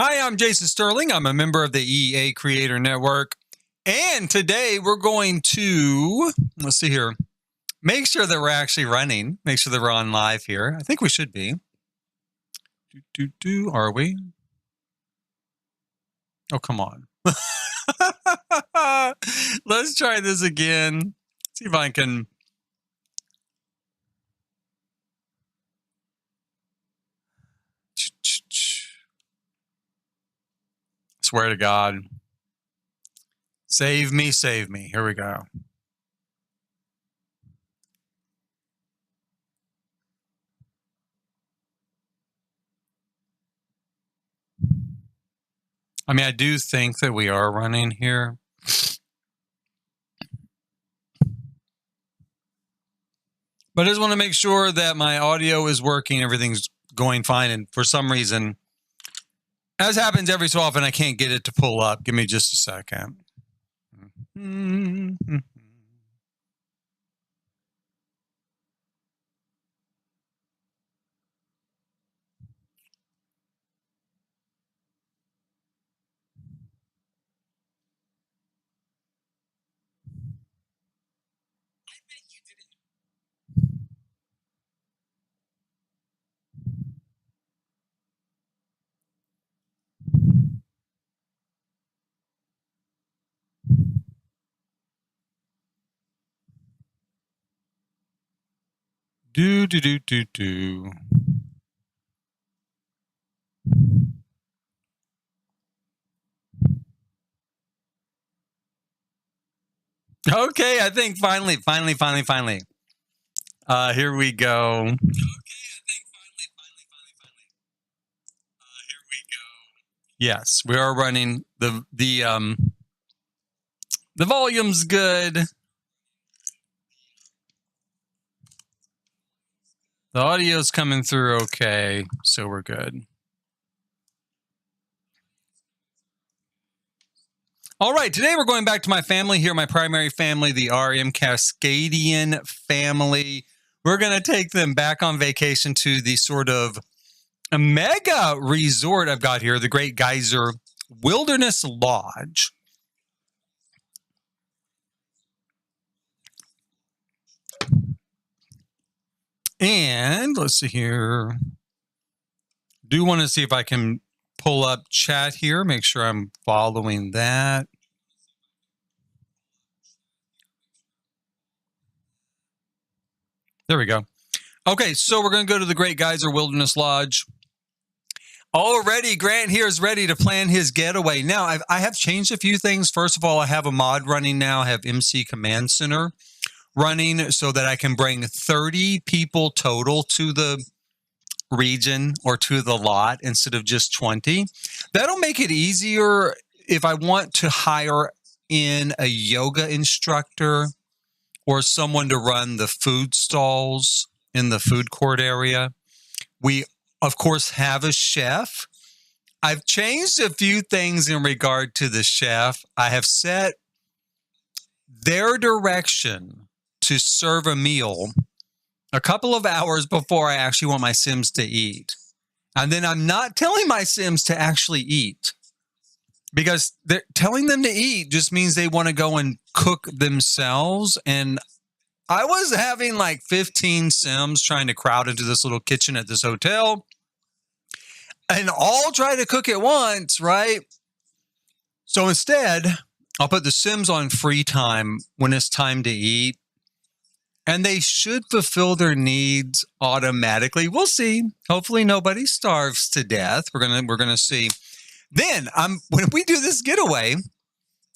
Hi, I'm Jason Sterling. I'm a member of the EA Creator Network. And today we're going to, let's see here, make sure that we're actually running, make sure that we're on live here. I think we should be. Are we? Oh, come on. Let's try this again. See if I can. Swear to God. Save me, save me. Here we go. I mean, I do think that we are running here. But I just want to make sure that my audio is working, everything's going fine. And for some reason, as happens every so often, I can't get it to pull up. Give me just a second. Do. Okay, I think finally. Here we go. Yes, we are running. The volume's good. The audio's coming through okay, so we're good. All right, today we're going back to my family here, my primary family, the RM Cascadian family. We're going to take them back on vacation to the sort of a mega resort I've got here, the Great Geyser Wilderness Lodge. And let's see here. Do want to see if I can pull up chat here, make sure I'm following that. There we go. Okay, so we're going to go to the Great Geyser Wilderness Lodge. Already, Grant here is ready to plan his getaway. Now, I have changed a few things. First of all, I have a mod running now. I have MC Command Center running so that I can bring 30 people total to the region or to the lot instead of just 20. That'll make it easier if I want to hire in a yoga instructor or someone to run the food stalls in the food court area. We, of course, have a chef. I've changed a few things in regard to the chef. I have set their direction to serve a meal a couple of hours before I actually want my Sims to eat. And then I'm not telling my Sims to actually eat because telling them to eat just means they want to go and cook themselves. And I was having like 15 Sims trying to crowd into this little kitchen at this hotel and all try to cook at once, right? So instead, I'll put the Sims on free time when it's time to eat. And they should fulfill their needs automatically. We'll see. Hopefully nobody starves to death. We're gonna see. Then when we do this getaway,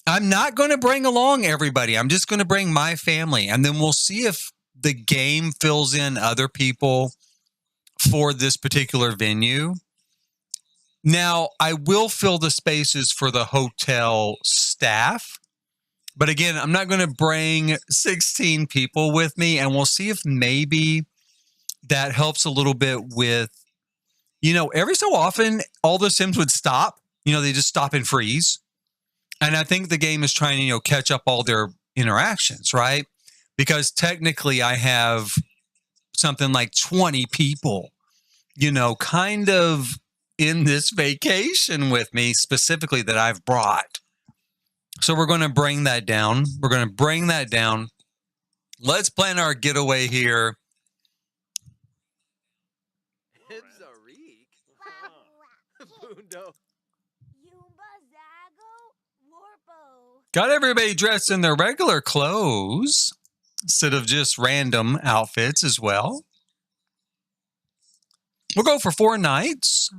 I'm not going to bring along everybody. I'm just going to bring my family, and then we'll see if the game fills in other people for this particular venue. Now, I will fill the spaces for the hotel staff. But again, I'm not going to bring 16 people with me, and we'll see if maybe that helps a little bit with, every so often, all the Sims would stop. They just stop and freeze. And I think the game is trying to, catch up all their interactions, right? Because technically I have something like 20 people, kind of in this vacation with me, specifically that I've brought. So we're going to bring that down. We're going to bring that down. Let's plan our getaway here. Got everybody dressed in their regular clothes instead of just random outfits as well. We'll go for 4 nights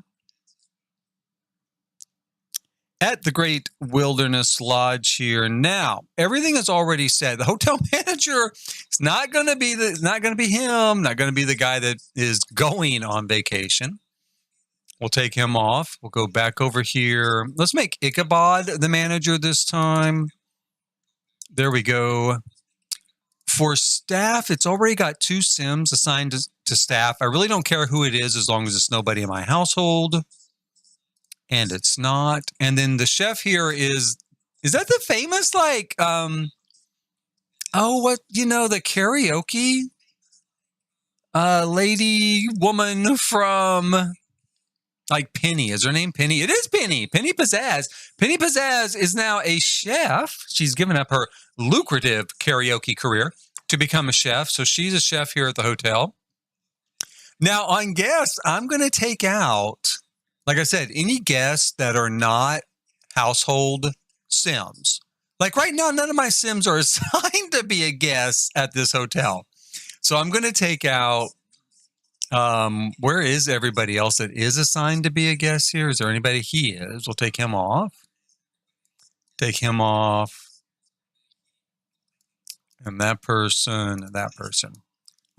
at the Great Wilderness Lodge here. Now, everything is already set. The hotel manager is not going to be him, not going to be the guy that is going on vacation. We'll take him off. We'll go back over here. Let's make Ichabod the manager this time. There we go. For staff, it's already got 2 Sims assigned to staff. I really don't care who it is as long as it's nobody in my household. And it's not. And then the chef here is that the famous, like, the karaoke woman from, like, Penny. Is her name Penny? It is Penny. Penny Pizzazz. Penny Pizzazz is now a chef. She's given up her lucrative karaoke career to become a chef. So she's a chef here at the hotel. Now, on guests, I'm going to take out, like I said, any guests that are not household Sims. Like right now, none of my Sims are assigned to be a guest at this hotel. So I'm going to take out, where is everybody else that is assigned to be a guest here? Is there anybody? He is. We'll take him off. Take him off. And that person, and that person.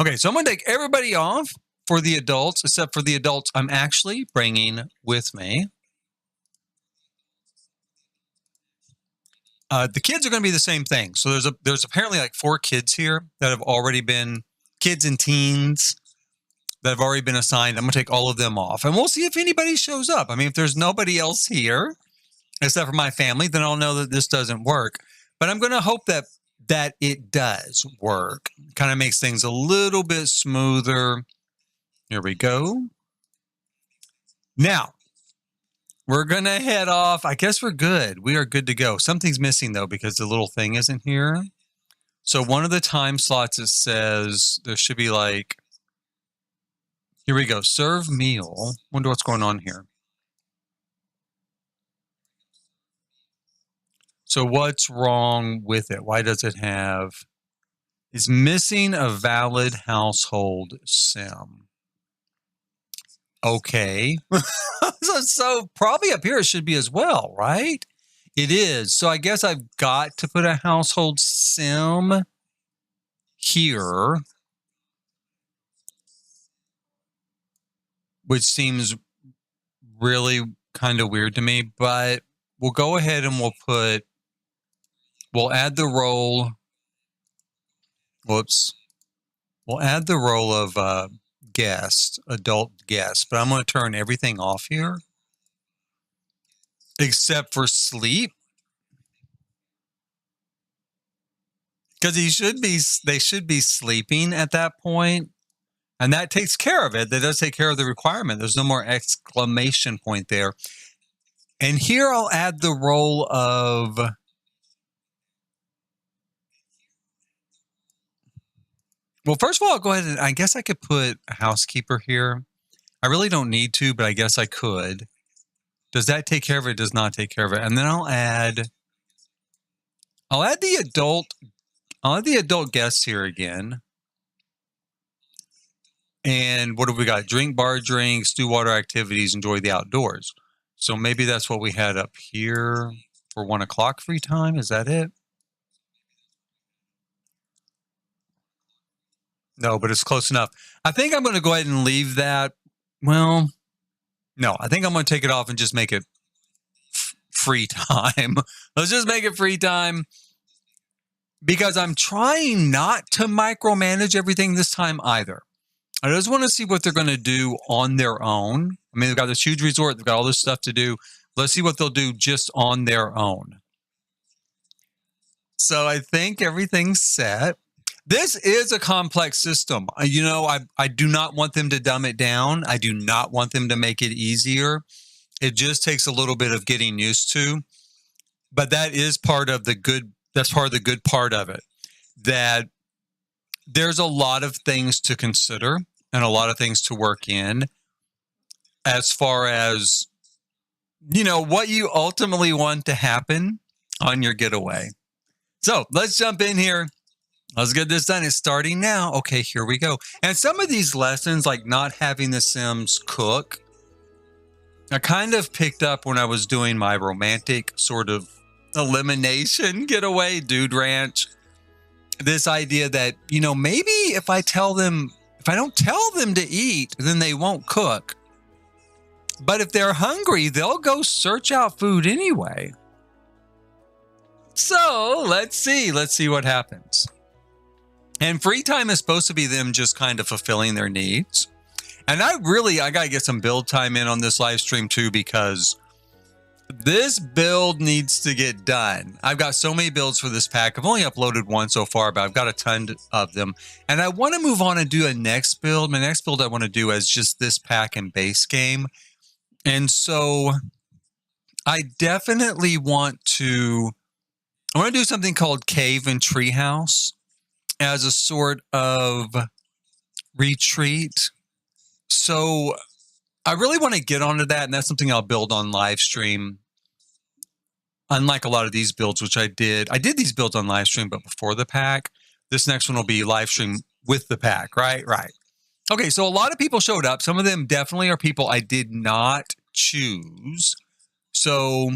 Okay, so I'm going to take everybody off for the adults, except for the adults I'm actually bringing with me. The kids are going to be the same thing. So there's apparently like 4 kids here that have already been, kids and teens that have already been assigned. I'm going to take all of them off. And we'll see if anybody shows up. I mean, if there's nobody else here, except for my family, then I'll know that this doesn't work. But I'm going to hope that it does work. Kind of makes things a little bit smoother. Here we go. Now, we're going to head off. I guess we're good. We are good to go. Something's missing, though, because the little thing isn't here. So one of the time slots, it says there should be like, here we go. Serve meal. Wonder what's going on here. So what's wrong with it? Why does it have, it's missing a valid household sim. Okay. so probably up here it should be as well, right? It is. So I guess I've got to put a household sim here, which seems really kind of weird to me, but we'll go ahead and we'll add the role. Whoops. We'll add the role of guest, adult guest, but I'm going to turn everything off here except for sleep. Because they should be sleeping at that point. And that takes care of it. That does take care of the requirement. There's no more exclamation point there. And here I'll add the role of, well, first of all, I'll go ahead and I guess I could put a housekeeper here. I really don't need to, but I guess I could. Does that take care of it? Does not take care of it. And then I'll add the adult guests here again. And what have we got? Drink bar drinks, do water activities, enjoy the outdoors. So maybe that's what we had up here for 1 o'clock free time. Is that it? No, but it's close enough. I think I'm going to go ahead and leave that. Well, no, I think I'm going to take it off and just make it free time. Let's just make it free time because I'm trying not to micromanage everything this time either. I just want to see what they're going to do on their own. I mean, they've got this huge resort. They've got all this stuff to do. Let's see what they'll do just on their own. So I think everything's set. This is a complex system. I do not want them to dumb it down. I do not want them to make it easier. It just takes a little bit of getting used to. But that is part of the good. That's part of the good part of it. That there's a lot of things to consider and a lot of things to work in as far as, what you ultimately want to happen on your getaway. So let's jump in here. Let's get this done. It's starting now. Okay, here we go. And some of these lessons, like not having the Sims cook, I kind of picked up when I was doing my romantic sort of elimination getaway, Dude Ranch. This idea that, maybe if I don't tell them to eat, then they won't cook. But if they're hungry, they'll go search out food anyway. So let's see what happens. And free time is supposed to be them just kind of fulfilling their needs. And I got to get some build time in on this live stream too, because this build needs to get done. I've got so many builds for this pack. I've only uploaded one so far, but I've got a ton of them. And I want to move on and do a next build. My next build I want to do is just this pack and base game. And so I definitely want to do something called Cave and Treehouse as a sort of retreat. So I really want to get onto that, and that's something I'll build on live stream. Unlike a lot of these builds, which I did these builds on live stream, but before the pack. This next one will be live stream with the pack, right? Right. Okay, so a lot of people showed up. Some of them definitely are people I did not choose. So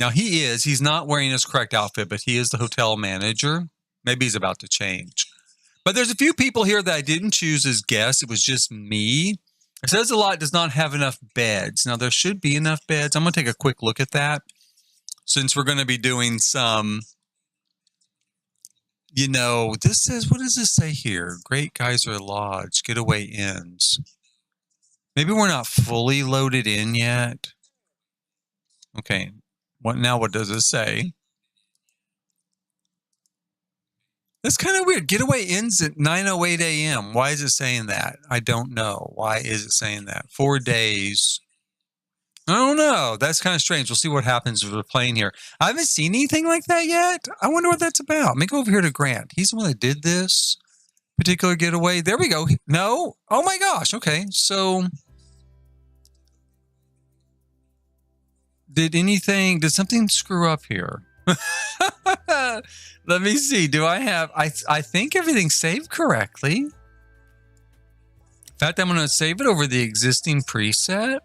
now he's not wearing his correct outfit, but he is the hotel manager. Maybe he's about to change. But there's a few people here that I didn't choose as guests. It was just me. It says a lot does not have enough beds. Now, there should be enough beds. I'm going to take a quick look at that since we're going to be doing some, this says, what does this say here? Great Geyser Lodge, getaway inns. Maybe we're not fully loaded in yet. Okay. What does it say? That's kind of weird. Getaway ends at 9:08 a.m. Why is it saying that? I don't know. Why is it saying that? 4 days. I don't know. That's kind of strange. We'll see what happens with the plane here. I haven't seen anything like that yet. I wonder what that's about. Let me go over here to Grant. He's the one that did this particular getaway. There we go. No? Oh my gosh. Okay. So did something screw up here? Let me see. I think everything's saved correctly. In fact, I'm going to save it over the existing preset.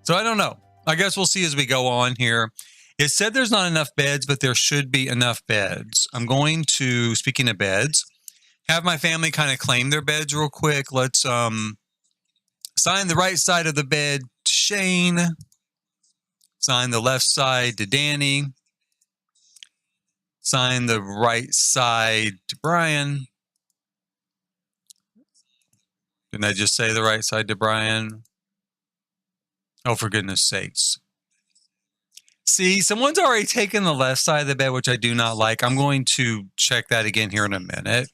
So I don't know. I guess we'll see as we go on here. It said there's not enough beds, but there should be enough beds. I'm going to, speaking of beds, have my family kind of claim their beds real quick. Let's assign the right side of the bed to Shane. Assign the left side to Danny. Assign the right side to Brian. Didn't I just say the right side to Brian? Oh, for goodness sakes. See, someone's already taken the left side of the bed, which I do not like. I'm going to check that again here in a minute,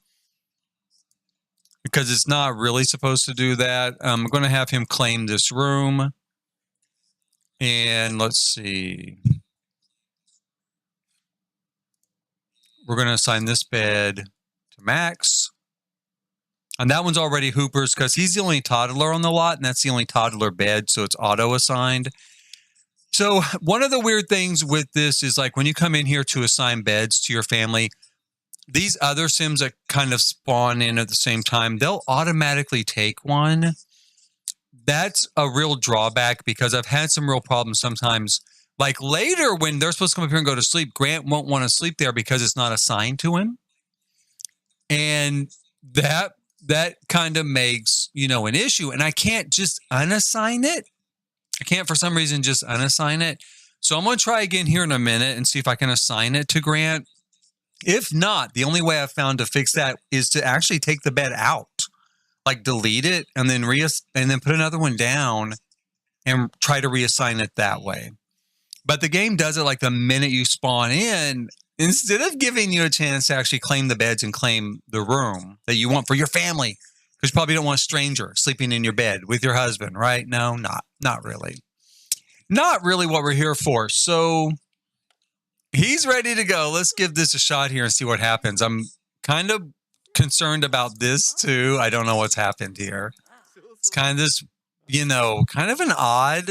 because it's not really supposed to do that. I'm going to have him claim this room. And let's see. We're going to assign this bed to Max. And that one's already Hooper's because he's the only toddler on the lot, and that's the only toddler bed, so it's auto-assigned. So one of the weird things with this is, like, when you come in here to assign beds to your family, these other Sims that kind of spawn in at the same time, they'll automatically take one. That's a real drawback, because I've had some real problems sometimes. Like later when they're supposed to come up here and go to sleep, Grant won't want to sleep there because it's not assigned to him. And that kind of makes, an issue. And I can't just unassign it. I can't for some reason just unassign it. So I'm going to try again here in a minute and see if I can assign it to Grant. If not, the only way I've found to fix that is to actually take the bed out, like delete it and then put another one down and try to reassign it that way. But the game does it like the minute you spawn in, instead of giving you a chance to actually claim the beds and claim the room that you want for your family, because you probably don't want a stranger sleeping in your bed with your husband, right? No, not really. Not really what we're here for. So he's ready to go. Let's give this a shot here and see what happens. I'm kind of concerned about this too. I don't know what's happened here. It's kind of this, kind of an odd.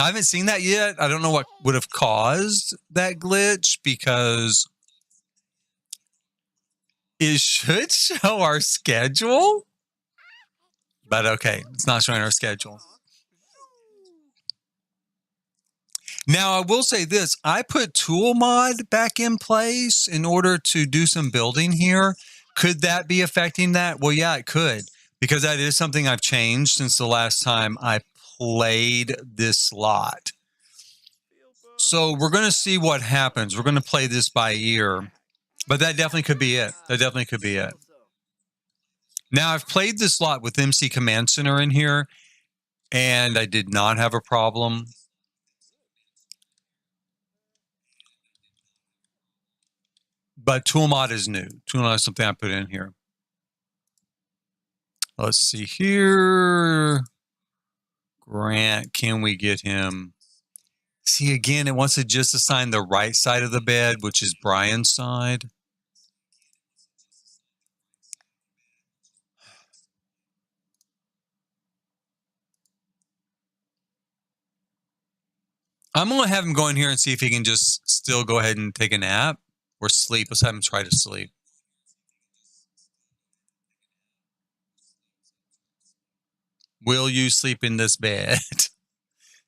I haven't seen that yet. I don't know what would have caused that glitch because it should show our schedule. But okay, it's not showing our schedule. Now, I will say this. I put tool mod back in place in order to do some building here. Could that be affecting that? Well, yeah, it could, because that is something I've changed since the last time I played this slot. So we're going to see what happens. We're going to play this by ear. But that definitely could be it. That definitely could be it. Now, I've played this slot with MC Command Center in here, and I did not have a problem. But toolmod is new. Toolmod is something I put in here. Let's see here. Grant, can we get him? See, again, it wants to just assign the right side of the bed, which is Brian's side. I'm going to have him go in here and see if he can just still go ahead and take a nap or sleep. Let's have him try to sleep. Will you sleep in this bed?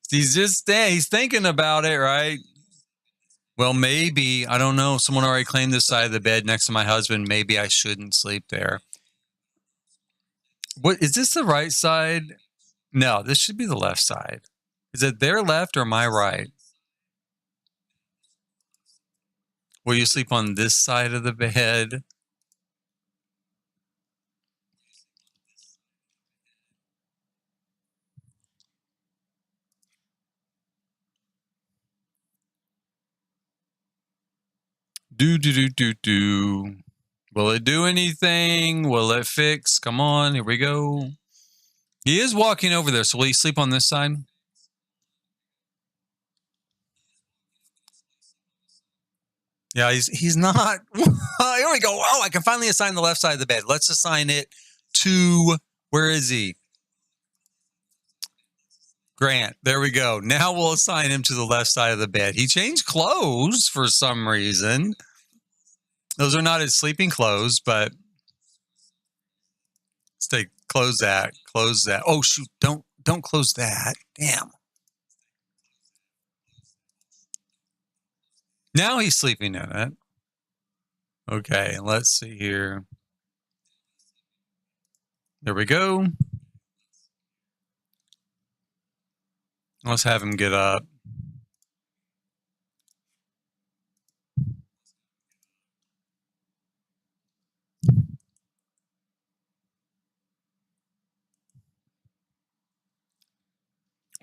He's thinking about it, right? Well, maybe, I don't know. Someone already claimed this side of the bed next to my husband. Maybe I shouldn't sleep there. What is this, the right side? No, this should be the left side. Is it their left or my right? Will you sleep on this side of the bed? Do. Will it do anything? Will it fix? Come on, here we go. He is walking over there, so will you sleep on this side? Yeah, he's not. Here we go. Oh, I can finally assign the left side of the bed. Let's assign it to, where is he? Grant. There we go. Now we'll assign him to the left side of the bed. He changed clothes for some reason. Those are not his sleeping clothes, but let's close that. Close that. Oh shoot! Don't close that. Damn. Now he's sleeping in it. Okay, let's see here. There we go. Let's have him get up.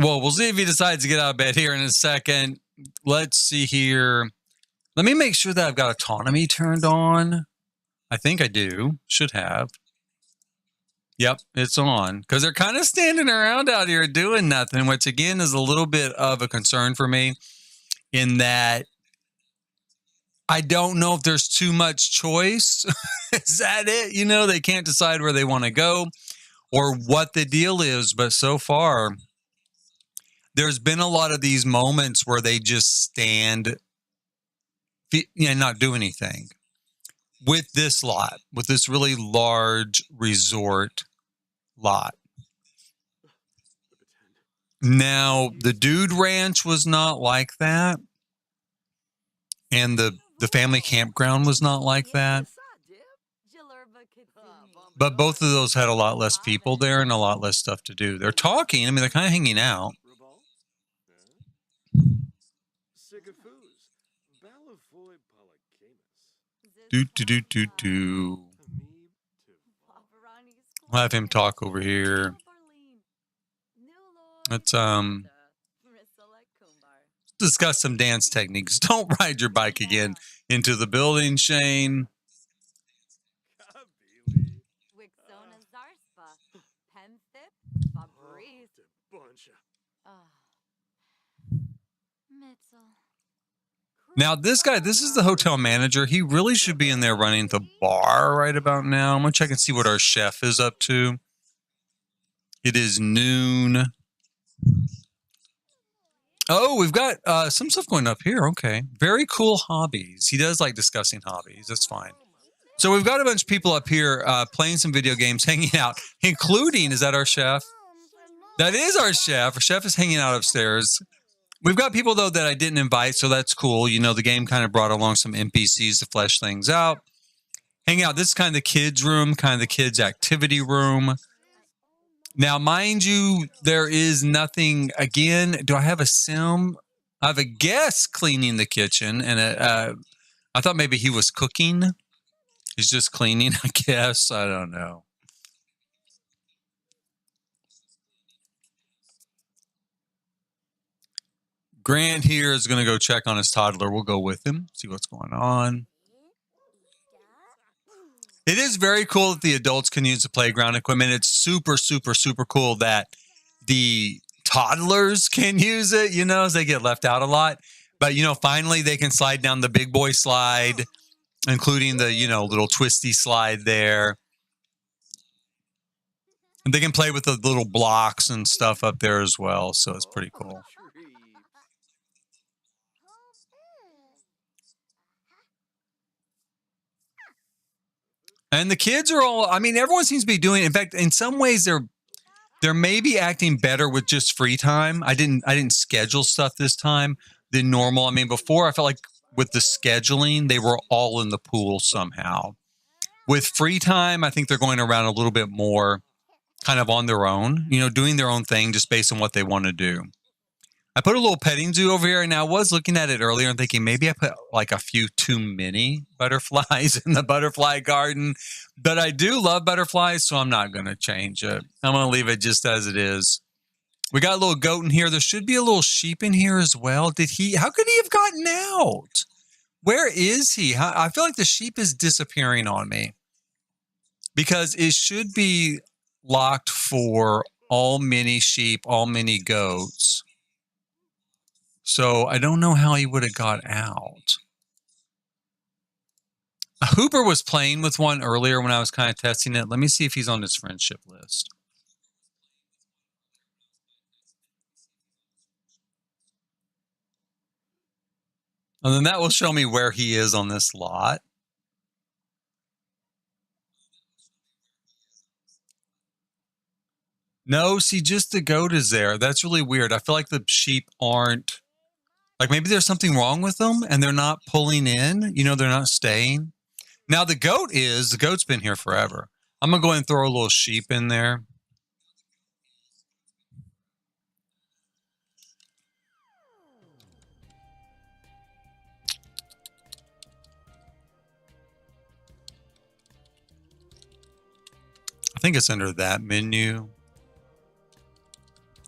Well, we'll see if he decides to get out of bed here in a second. Let's see here. Let me make sure that I've got autonomy turned on. I think I do. Should have. Yep, it's on. Because they're kind of standing around out here doing nothing, which again is a little bit of a concern for me in that I don't know if there's too much choice. Is that it? They can't decide where they want to go or what the deal is. But so far, there's been a lot of these moments where they just stand, not do anything. With this lot, with this really large resort lot. Now, the Dude Ranch was not like that. And the family campground was not like that. But both of those had a lot less people there and a lot less stuff to do. They're talking. I mean, they're kind of hanging out. Do. I'll have him talk over here. Let's discuss some dance techniques. Don't ride your bike again into the building, Shane. Now, this guy, this is the hotel manager. He really should be in there running the bar right about now. I'm going to check and see what our chef is up to. It is noon. Oh, we've got some stuff going up here. Okay. Very cool hobbies. He does like discussing hobbies. That's fine. So we've got a bunch of people up here playing some video games, hanging out, including, is that our chef? That is our chef. Our chef is hanging out upstairs. We've got people, though, that I didn't invite, so that's cool. You know, the game kind of brought along some NPCs to flesh things out. Hang out. This is kind of the kids' room, kind of the kids' activity room. Now, mind you, there is nothing, again, do I have a sim? I have a guest cleaning the kitchen, and I thought maybe he was cooking. He's just cleaning, I guess. I don't know. Grant here is going to go check on his toddler. We'll go with him, see what's going on. It is very cool that the adults can use the playground equipment. It's super, super, super cool that the toddlers can use it, you know, as they get left out a lot. But, you know, finally they can slide down the big boy slide, including the, you know, little twisty slide there. And they can play with the little blocks and stuff up there as well. So it's pretty cool. And the kids are all, I mean, everyone seems to be doing, in fact, in some ways they're maybe acting better with just free time. I didn't schedule stuff this time than normal. I mean, before I felt like with the scheduling, they were all in the pool somehow. With free time, I think they're going around a little bit more kind of on their own, you know, doing their own thing just based on what they want to do. I put a little petting zoo over here, and I was looking at it earlier and thinking maybe I put like a few too many butterflies in the butterfly garden, but I do love butterflies, so I'm not going to change it. I'm going to leave it just as it is. We got a little goat in here. There should be a little sheep in here as well. How could he have gotten out? Where is he? I feel like the sheep is disappearing on me because it should be locked for all mini sheep, all mini goats. So I don't know how he would have got out. Hooper was playing with one earlier when I was kind of testing it. Let me see if he's on his friendship list. And then that will show me where he is on this lot. No, see, just the goat is there. That's really weird. I feel like the sheep aren't, like maybe there's something wrong with them and they're not pulling in. You know, they're not staying. Now the goat's been here forever. I'm going to go ahead and throw a little sheep in there. I think it's under that menu.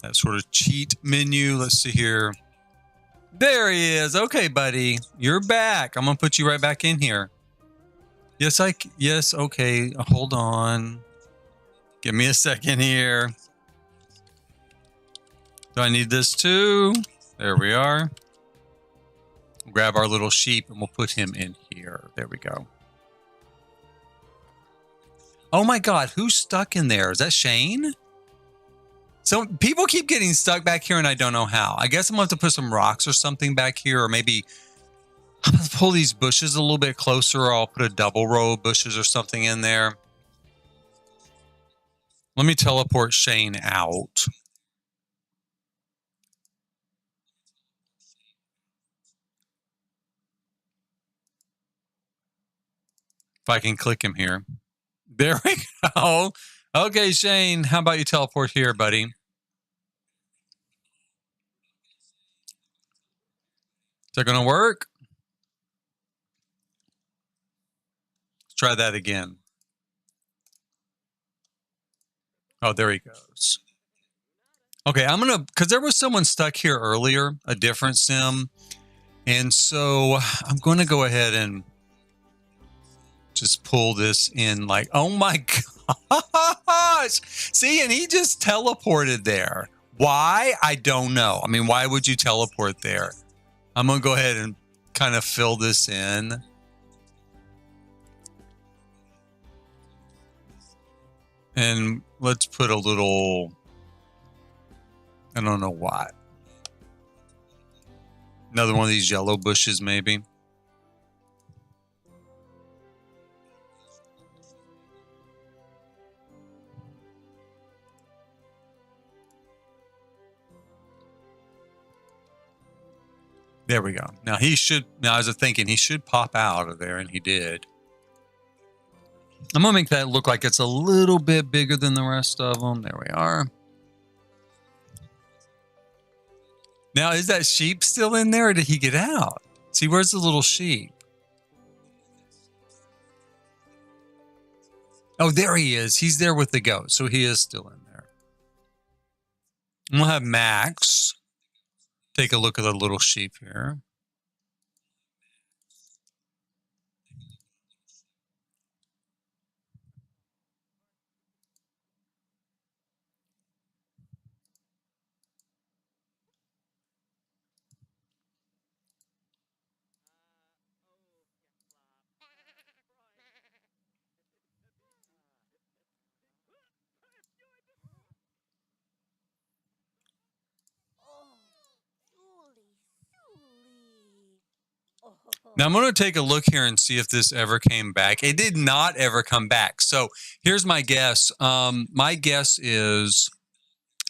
That sort of cheat menu. Let's see here. There he is. Okay, buddy. You're back. I'm going to put you right back in here. Yes, okay. Hold on. Give me a second here. Do I need this too? There we are. Grab our little sheep and we'll put him in here. There we go. Oh my God, who's stuck in there? Is that Shane? So people keep getting stuck back here and I don't know how. I guess I'm going to have to put some rocks or something back here, or maybe I'm going to pull these bushes a little bit closer, or I'll put a double row of bushes or something in there. Let me teleport Shane out. If I can click him here. There we go. Okay, Shane, how about you teleport here, buddy? Is that going to work? Let's try that again. Oh, there he goes. Okay, I'm gonna, because there was someone stuck here earlier, a different sim, and so I'm going to go ahead and just pull this in. Like, oh my gosh! See, and he just teleported there. Why? I don't know. I mean, why would you teleport there? I'm gonna go ahead and kind of fill this in. And let's put a little, I don't know what. Another one of these yellow bushes, maybe. There we go. Now he should, now I was thinking he should pop out of there, and he did. I'm going to make that look like it's a little bit bigger than the rest of them. There we are. Now, is that sheep still in there, or did he get out? See, where's the little sheep? Oh, there he is. He's there with the goat, so he is still in there. And we'll have Max take a look at the little sheep here. Now I'm going to take a look here and see if this ever came back. It did not ever come back. So here's my guess. My guess is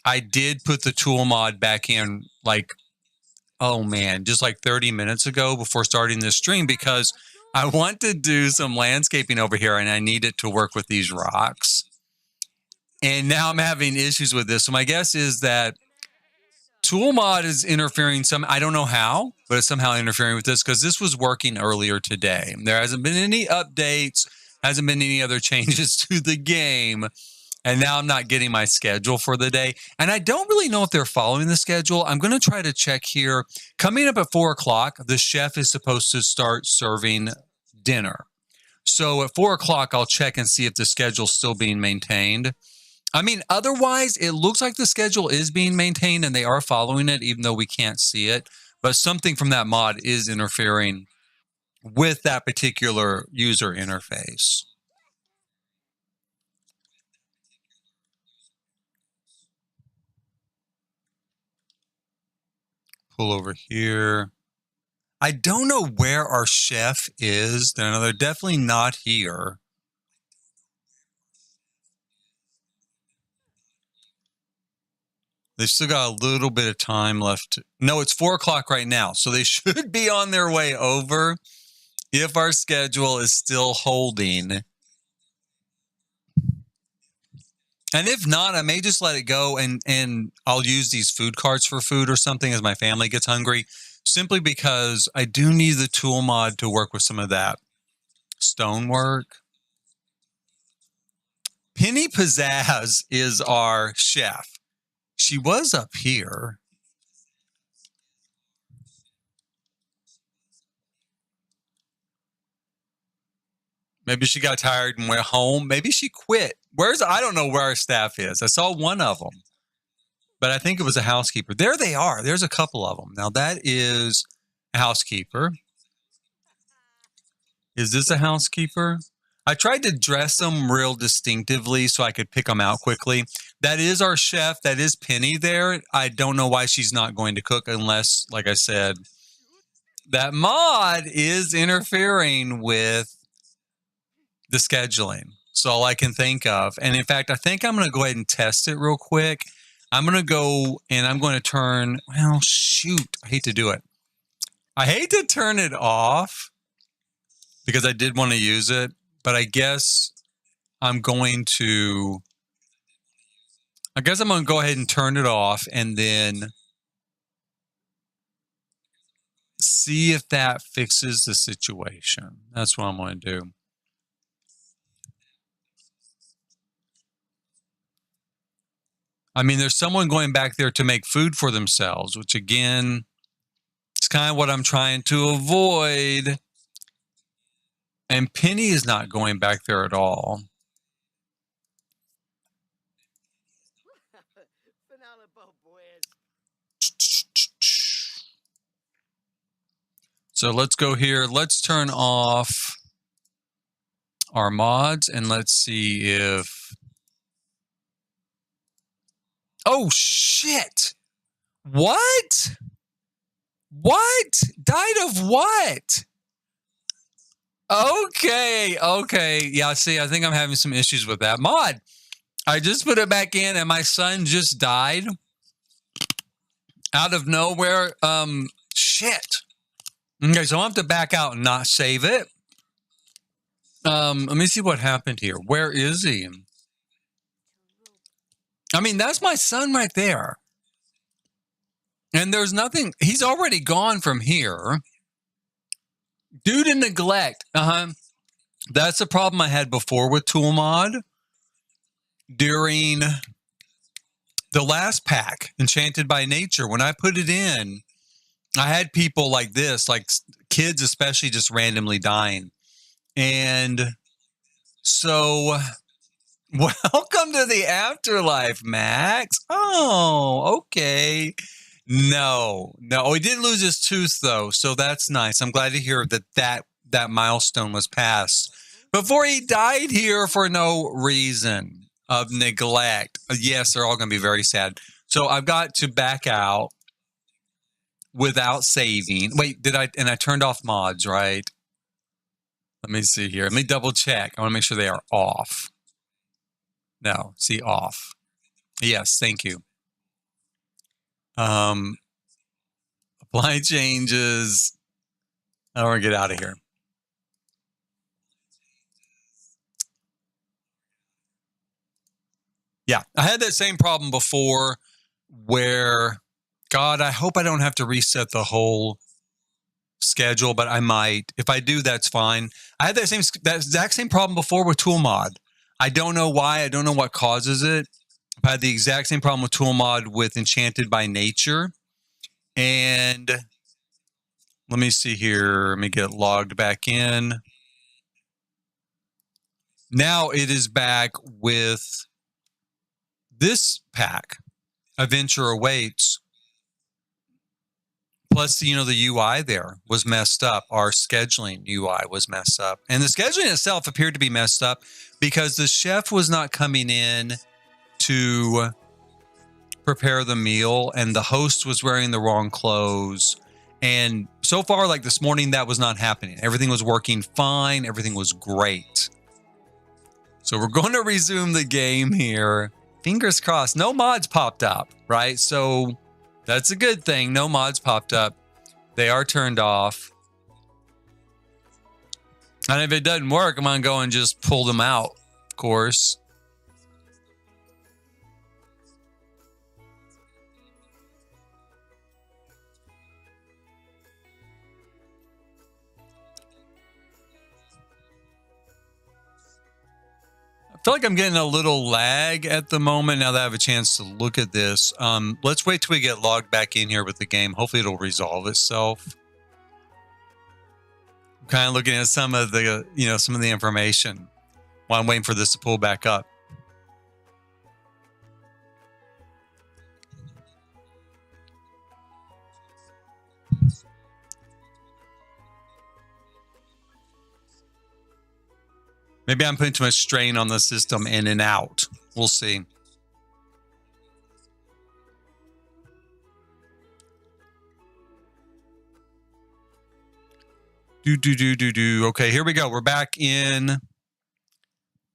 I did put the tool mod back in, like, oh man, just like 30 minutes ago before starting this stream, because I want to do some landscaping over here and I need it to work with these rocks. And now I'm having issues with this. So my guess is that tool mod is interfering I don't know how, but it's somehow interfering with this, because this was working earlier today. There hasn't been any updates, hasn't been any other changes to the game. And now I'm not getting my schedule for the day. And I don't really know if they're following the schedule. I'm going to try to check here. Coming up at 4 o'clock, the chef is supposed to start serving dinner. So at 4 o'clock, I'll check and see if the schedule's still being maintained. I mean, otherwise, it looks like the schedule is being maintained and they are following it, even though we can't see it. But something from that mod is interfering with that particular user interface. Pull over here. I don't know where our chef is. They're definitely not here. They've still got a little bit of time left. No, it's 4 o'clock right now. So they should be on their way over if our schedule is still holding. And if not, I may just let it go and I'll use these food carts for food or something as my family gets hungry, simply because I do need the tool mod to work with some of that stonework. Penny Pizzazz is our chef. She was up here. Maybe she got tired and went home. Maybe she quit. I don't know where our staff is. I saw one of them, but I think it was a housekeeper. There they are. There's a couple of them. Now that is a housekeeper. Is this a housekeeper? I tried to dress them real distinctively so I could pick them out quickly. That is our chef. That is Penny there. I don't know why she's not going to cook unless, like I said, that mod is interfering with the scheduling. It's all I can think of. And in fact, I think I'm going to go ahead and test it real quick. I'm going to go and I'm going to turn, well, shoot, I hate to do it. I hate to turn it off because I did want to use it, but I guess I'm going to go ahead and turn it off and then see if that fixes the situation. That's what I'm going to do. I mean, there's someone going back there to make food for themselves, which again, is kind of what I'm trying to avoid. And Penny is not going back there at all. So let's go here. Let's turn off our mods and let's see if... Oh, shit. What? What? Died of what? Okay. Yeah, see, I think I'm having some issues with that mod. I just put it back in and my son just died out of nowhere. Shit. Okay, so I'll have to back out and not save it. Let me see what happened here. Where is he? I mean, that's my son right there. And there's nothing, he's already gone from here. Due to neglect. That's the problem I had before with Toolmod. During the last pack, Enchanted by Nature, when I put it in, I had people like this, like kids especially, just randomly dying. And so, welcome to the afterlife, Max. Oh, okay. No. He did lose his tooth, though, so that's nice. I'm glad to hear that milestone was passed before he died here for no reason of neglect. Yes, they're all going to be very sad. So I've got to back out without saving. Wait, and I turned off mods, right? Let me see here. Let me double check. I want to make sure they are off. No, see, off. Yes, thank you. Apply changes. I want to get out of here. Yeah, I had that same problem before where, God, I hope I don't have to reset the whole schedule, but I might. If I do, that's fine. I had that exact same problem before with Toolmod. I don't know why. I don't know what causes it. I had the exact same problem with Toolmod with Enchanted by Nature. And let me see here. Let me get logged back in. Now it is back with this pack. Adventure Awaits. Plus, the UI there was messed up. Our scheduling UI was messed up. And the scheduling itself appeared to be messed up because the chef was not coming in to prepare the meal and the host was wearing the wrong clothes. And so far, like this morning, that was not happening. Everything was working fine. Everything was great. So we're going to resume the game here. Fingers crossed. No mods popped up, right? So that's a good thing. No mods popped up. They are turned off. And if it doesn't work, I'm going to go and just pull them out, of course. I feel like I'm getting a little lag at the moment now that I have a chance to look at this. Let's wait till we get logged back in here with the game. Hopefully it'll resolve itself. I'm kind of looking at some of the, some of the information while I'm waiting for this to pull back up. Maybe I'm putting too much strain on the system in and out. We'll see. Okay, here we go. We're back in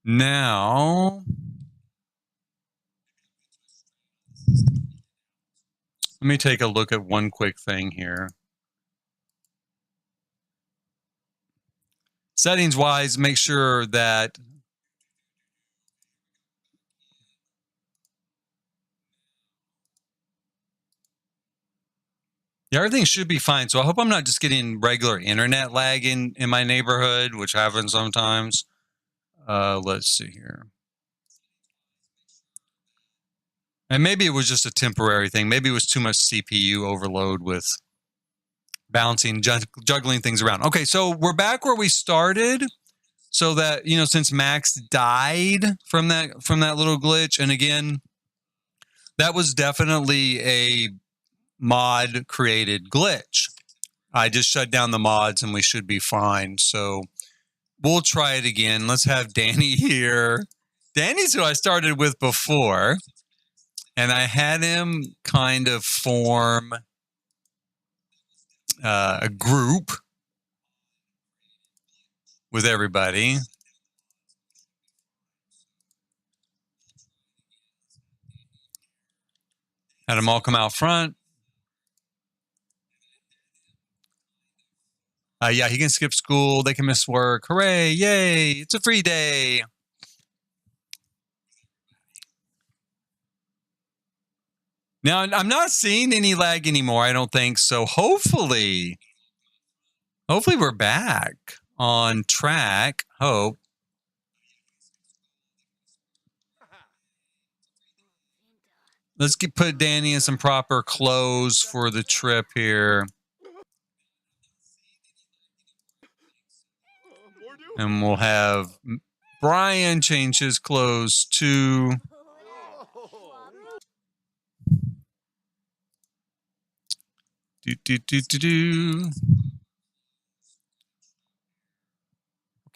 now. Let me take a look at one quick thing here. Settings wise, make sure that everything should be fine. So I hope I'm not just getting regular internet lag in my neighborhood, which happens sometimes. Let's see here. And maybe it was just a temporary thing. Maybe it was too much CPU overload with bouncing, juggling things around. Okay, so we're back where we started. So that, since Max died from that little glitch, and again, that was definitely a mod created glitch. I just shut down the mods and we should be fine. So we'll try it again. Let's have Danny here. Danny's who I started with before. And I had him kind of form a group with everybody. Had them all come out front. Yeah, he can skip school. They can miss work. Hooray, yay, it's a free day. Now, I'm not seeing any lag anymore, I don't think. So hopefully we're back on track. Hope. Let's put Danny in some proper clothes for the trip here. And we'll have Brian change his clothes too.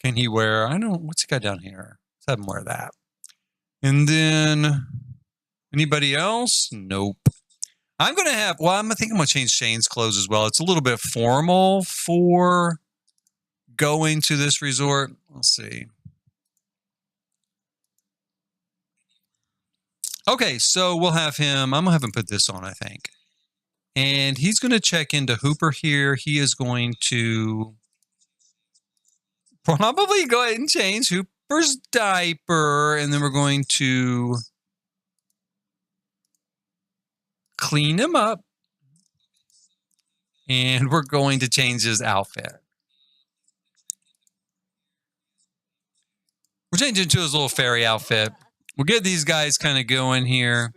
Can he wear? What's he got down here? Let's have him wear that. And then anybody else? Nope. I think I'm going to change Shane's clothes as well. It's a little bit formal for going to this resort. Let's see. Okay, so we'll have him. I'm going to have him put this on, I think. And he's going to check into Hooper here. He is going to probably go ahead and change Hooper's diaper. And then we're going to clean him up. And we're going to change his outfit. We're changing to his little fairy outfit. We'll get these guys kind of going here.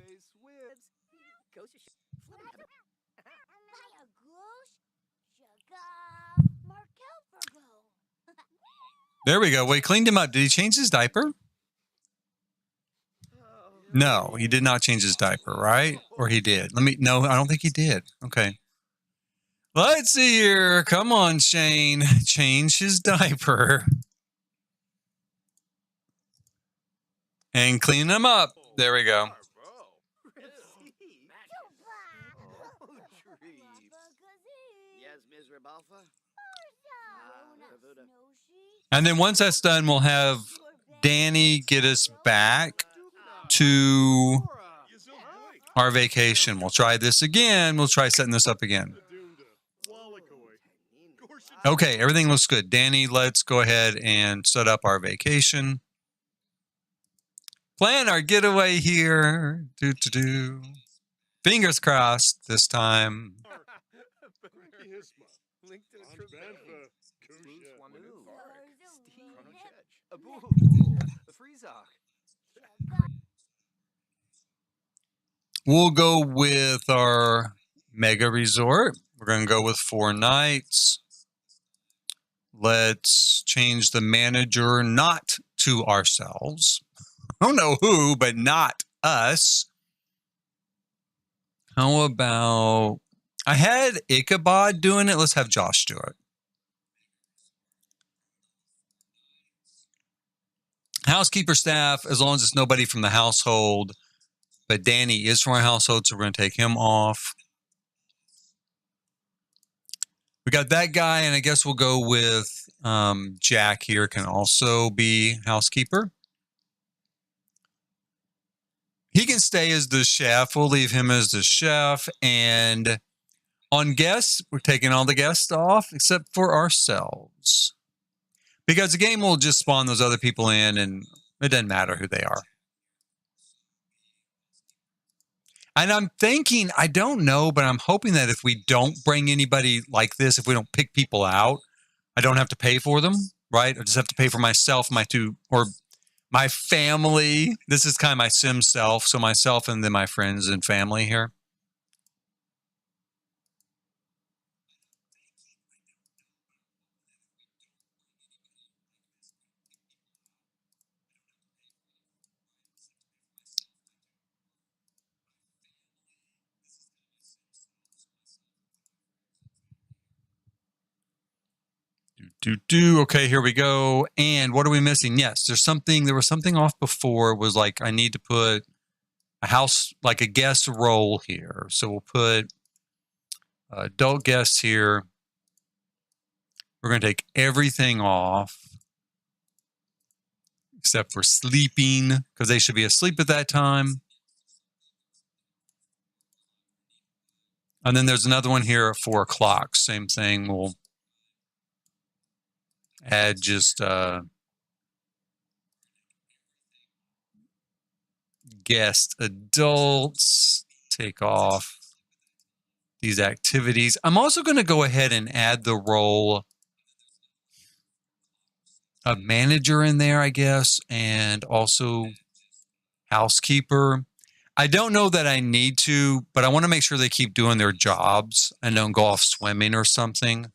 There we go. Well, he cleaned him up. Did he change his diaper? No, he did not change his diaper, right? Or he did? No, I don't think he did. Okay. Let's see here. Come on, Shane. Change his diaper. And clean him up. There we go. And then once that's done, we'll have Danny get us back to our vacation. We'll try this again. We'll try setting this up again. Okay, everything looks good. Danny, let's go ahead and set up our vacation. Plan our getaway here. Fingers crossed this time. We'll go with our mega resort. We're going to go with 4 nights. Let's change the manager not to ourselves. I don't know who, but not us. How about... I had Ichabod doing it. Let's have Josh do it. Housekeeper staff, as long as it's nobody from the household. But Danny is from our household, so we're going to take him off. We got that guy, and I guess we'll go with Jack here can also be housekeeper. He can stay as the chef. We'll leave him as the chef. And on guests, we're taking all the guests off except for ourselves. Because the game will just spawn those other people in, and it doesn't matter who they are. And I'm thinking, I don't know, but I'm hoping that if we don't bring anybody like this, if we don't pick people out, I don't have to pay for them, right? I just have to pay for myself, my my family. This is kind of my sim self. So myself and then my friends and family here. Okay, here we go. And what are we missing? Yes, there was something off before. It was like I need to put a house, like a guest role here. So we'll put adult guests here. We're going to take everything off except for sleeping because they should be asleep at that time. And then there's another one here at 4 o'clock. Same thing. We'll add just guest adults, take off these activities. I'm also going to go ahead and add the role of manager in there, I guess, and also housekeeper. I don't know that I need to, but I want to make sure they keep doing their jobs and don't go off swimming or something.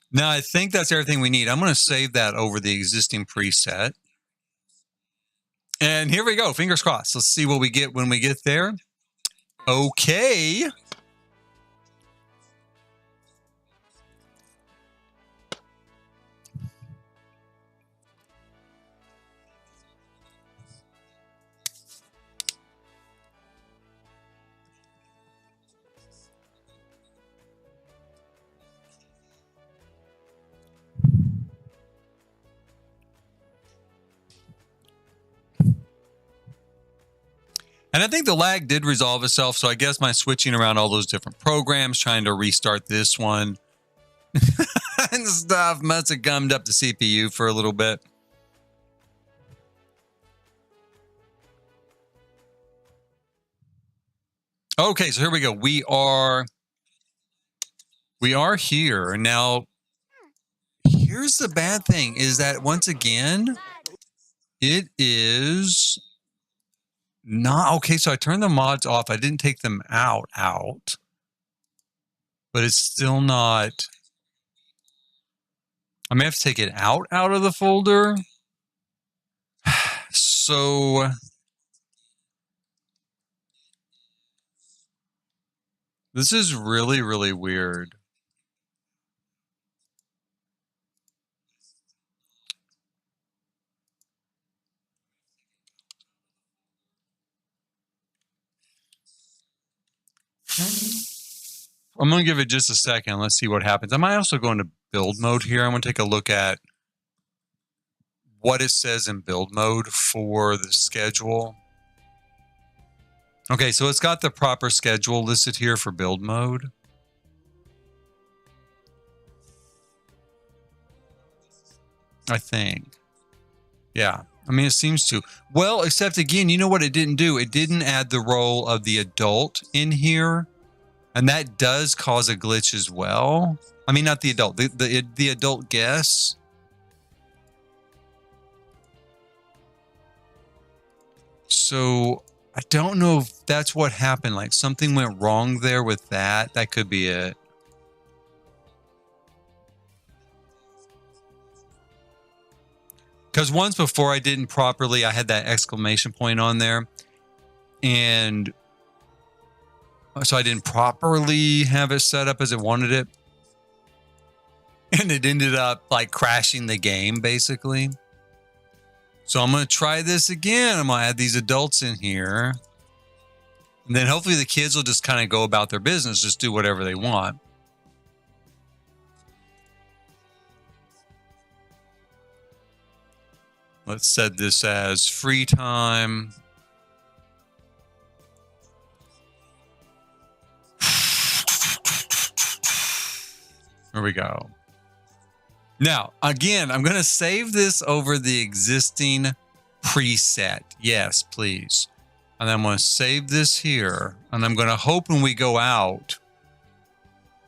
Now, I think that's everything we need. I'm going to save that over the existing preset. And here we go. Fingers crossed. Let's see what we get when we get there. Okay. And I think the lag did resolve itself. So I guess my switching around all those different programs, trying to restart this one and stuff must have gummed up the CPU for a little bit. Okay, so here we go. We are here. Now, here's the bad thing is that once again, it is not okay. So I turned the mods off. I didn't take them out, but it's still not. I may have to take it out of the folder. So this is really, really weird. I'm going to give it just a second. Let's see what happens. I might also go into build mode here. I'm going to take a look at what it says in build mode for the schedule. Okay, so it's got the proper schedule listed here for build mode. I think. Yeah. I mean, it seems to. Well, except again, you know what it didn't do? It didn't add the role of the adult in here. And that does cause a glitch as well. I mean, not the adult, the adult guess. So I don't know if that's what happened. Like something went wrong there with that. That could be it. Because once before I didn't properly, I had that exclamation point on there. And so I didn't properly have it set up as it wanted it. And it ended up like crashing the game basically. So I'm going to try this again. I'm going to add these adults in here. And then hopefully the kids will just kind of go about their business, just do whatever they want. Let's set this as free time. Here we go. Now, again, I'm going to save this over the existing preset. Yes, please. And I'm going to save this here. And I'm going to hope when we go out,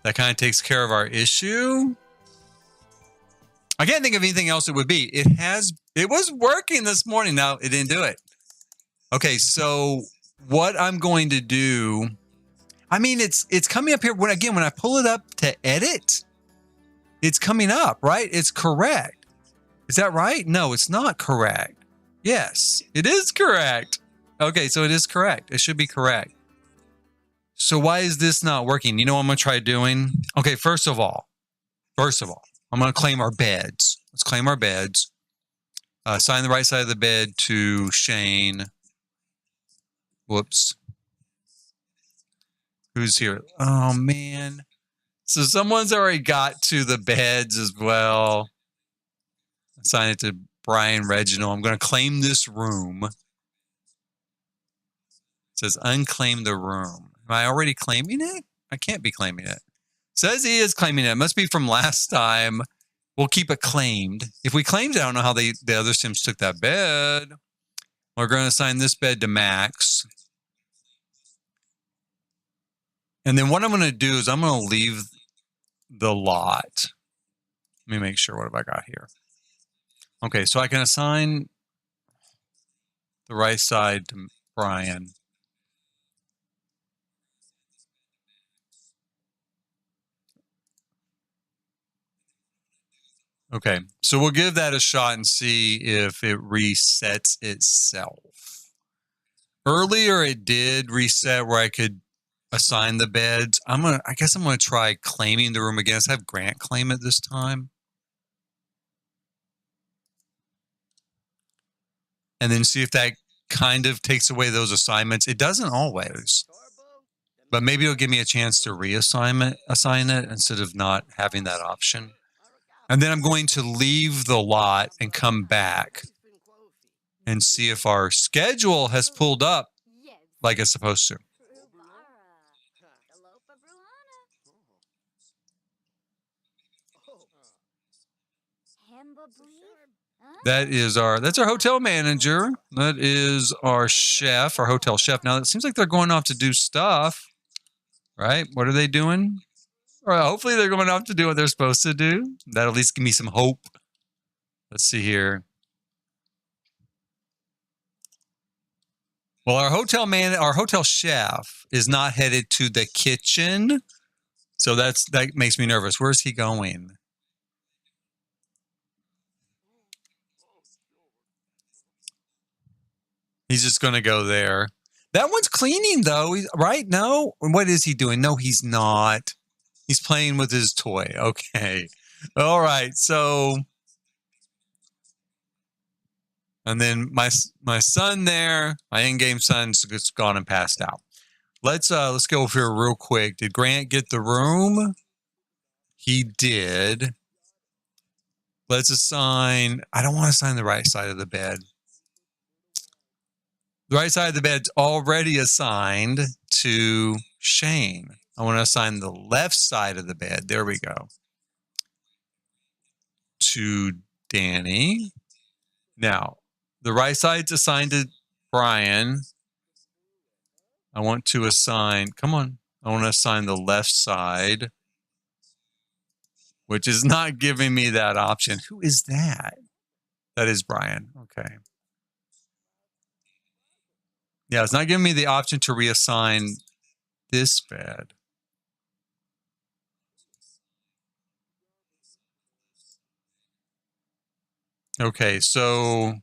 that kind of takes care of our issue. I can't think of anything else it would be. It was working this morning. No, it didn't do it. Okay, so what I'm going to do, I mean, it's coming up here. When I pull it up to edit, it's coming up, right? It's correct. Is that right? No, it's not correct. Yes, it is correct. Okay, so it is correct. It should be correct. So why is this not working? You know what I'm going to try doing? Okay, first of all, I'm going to claim our beds. Let's claim our beds. Assign the right side of the bed to Shane. Whoops. Who's here? Oh, man. So someone's already got to the beds as well. Assign it to Brian Reginald. I'm going to claim this room. It says unclaim the room. Am I already claiming it? I can't be claiming it. Says he is claiming it. It must be from last time. We'll keep it claimed. If we claimed it, I don't know how the other Sims took that bed. We're going to assign this bed to Max. And then what I'm going to do is I'm going to leave the lot. Let me make sure. What have I got here? Okay, so I can assign the right side to Brian. Okay, so we'll give that a shot and see if it resets itself. Earlier it did reset where I could assign the beds. I guess I'm gonna try claiming the room again. Let's have Grant claim it this time. And then see if that kind of takes away those assignments. It doesn't always. But maybe it'll give me a chance to assign it instead of not having that option. And then I'm going to leave the lot and come back and see if our schedule has pulled up like it's supposed to. That's our hotel manager. That is our chef, our hotel chef. Now, it seems like they're going off to do stuff, right? What are they doing? Well, hopefully they're going off to do what they're supposed to do. That'll at least give me some hope. Let's see here. Well, our hotel chef is not headed to the kitchen. So that makes me nervous. Where's he going? He's just going to go there. That one's cleaning though, right? No? What is he doing? No, he's not. He's playing with his toy. Okay. All right. So, and then my son there, my in-game son's just gone and passed out. Let's go over here real quick. Did Grant get the room? He did. Let's assign. I don't want to assign the right side of the bed. The right side of the bed's already assigned to Shane. I want to assign the left side of the bed. There we go. To Danny. Now, the right side's assigned to Brian. I want to assign, come on. I want to assign the left side, which is not giving me that option. Who is that? That is Brian. Okay. Yeah, it's not giving me the option to reassign this bed. Okay, so...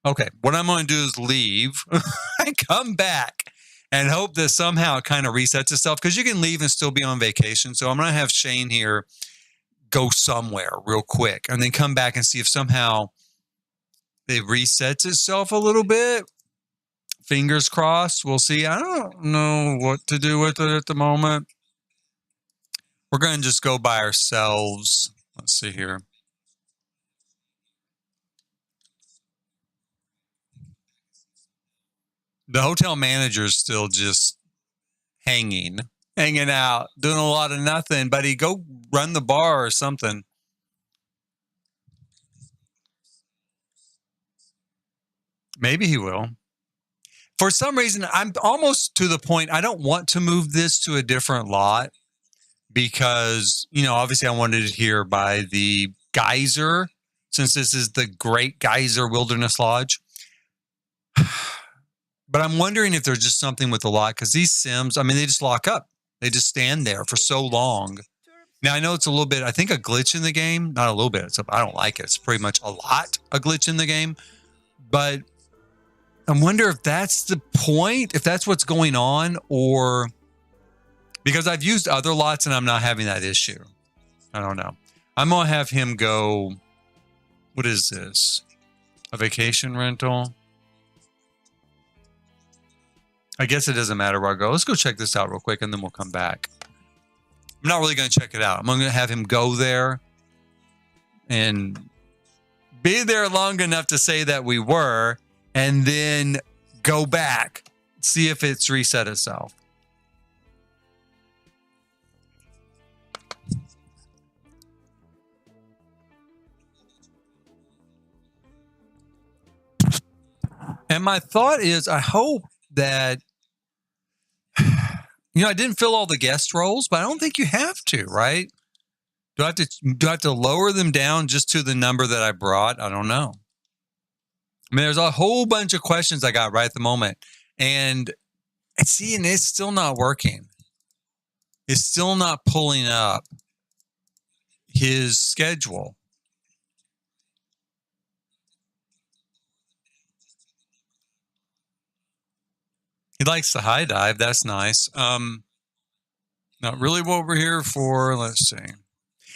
Okay, what I'm going to do is leave and come back and hope that somehow it kind of resets itself, because you can leave and still be on vacation. So I'm going to have Shane here go somewhere real quick and then come back and see if somehow it resets itself a little bit. Fingers crossed. We'll see. I don't know what to do with it at the moment. We're going to just go by ourselves. Let's see here. The hotel manager's still just hanging out, doing a lot of nothing. Buddy, go run the bar or something. Maybe he will. For some reason, I'm almost to the point, I don't want to move this to a different lot because, obviously I wanted it here by the geyser, since this is the Great Geyser Wilderness Lodge. But I'm wondering if there's just something with the lot, because these Sims, they just lock up. They just stand there for so long. Now, I know it's a little bit, I think, a glitch in the game. Not a little bit. I don't like it. It's pretty much a lot a glitch in the game. But I wonder if that's the point, if that's what's going on, or because I've used other lots and I'm not having that issue. I don't know. I'm going to have him go, what is this? A vacation rental? I guess it doesn't matter where I go. Let's go check this out real quick and then we'll come back. I'm not really going to check it out. I'm going to have him go there and be there long enough to say that we were, and then go back, see if it's reset itself. And my thought is, I hope that, I didn't fill all the guest roles, but I don't think you have to, right? Do I have to lower them down just to the number that I brought? I don't know. There's a whole bunch of questions I got right at the moment. And it's still not working. It's still not pulling up his schedule. He likes the high dive. That's nice. Not really what we're here for. Let's see.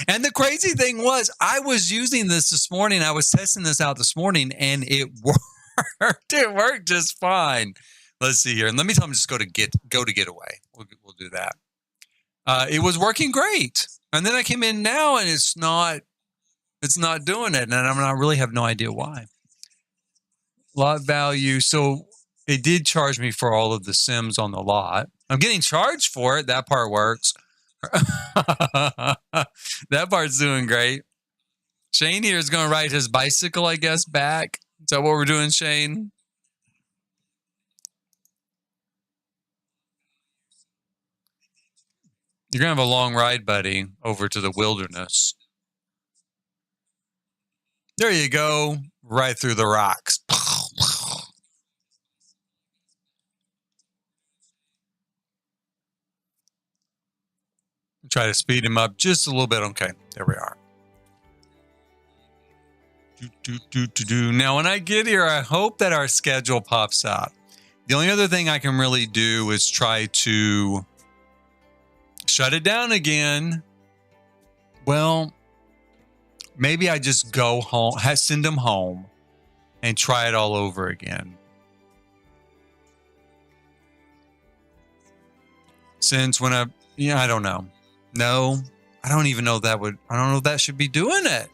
And the crazy thing was, I was using this morning. I was testing this out this morning, and it worked. It worked just fine. Let's see here. And let me tell him just go to getaway. We'll do that. It was working great. And then I came in now, and it's not doing it. And I really have no idea why. Lot value. So it did charge me for all of the Sims on the lot. I'm getting charged for it. That part works. That part's doing great. Shane here is going to ride his bicycle, I guess, back. Is that what we're doing, Shane? You're going to have a long ride, buddy, over to the wilderness. There you go. Right through the rocks. Try to speed him up just a little bit. Okay, there we are. Now, when I get here, I hope that our schedule pops up. The only other thing I can really do is try to shut it down again. Well, maybe I just go home, send him home, and try it all over again. Since I don't know. No, I don't even know I don't know if that should be doing it.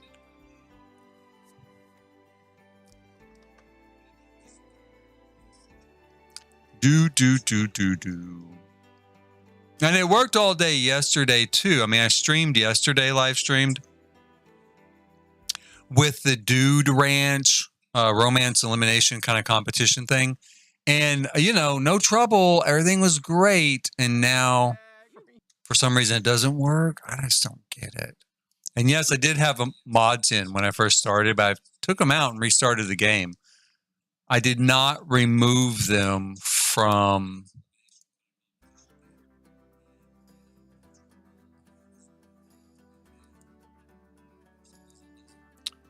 And it worked all day yesterday too. I streamed yesterday, live streamed with the Dude Ranch romance elimination kind of competition thing. And, no trouble. Everything was great. And now, for some reason, it doesn't work. I just don't get it. And yes, I did have mods in when I first started, but I took them out and restarted the game. I did not remove them from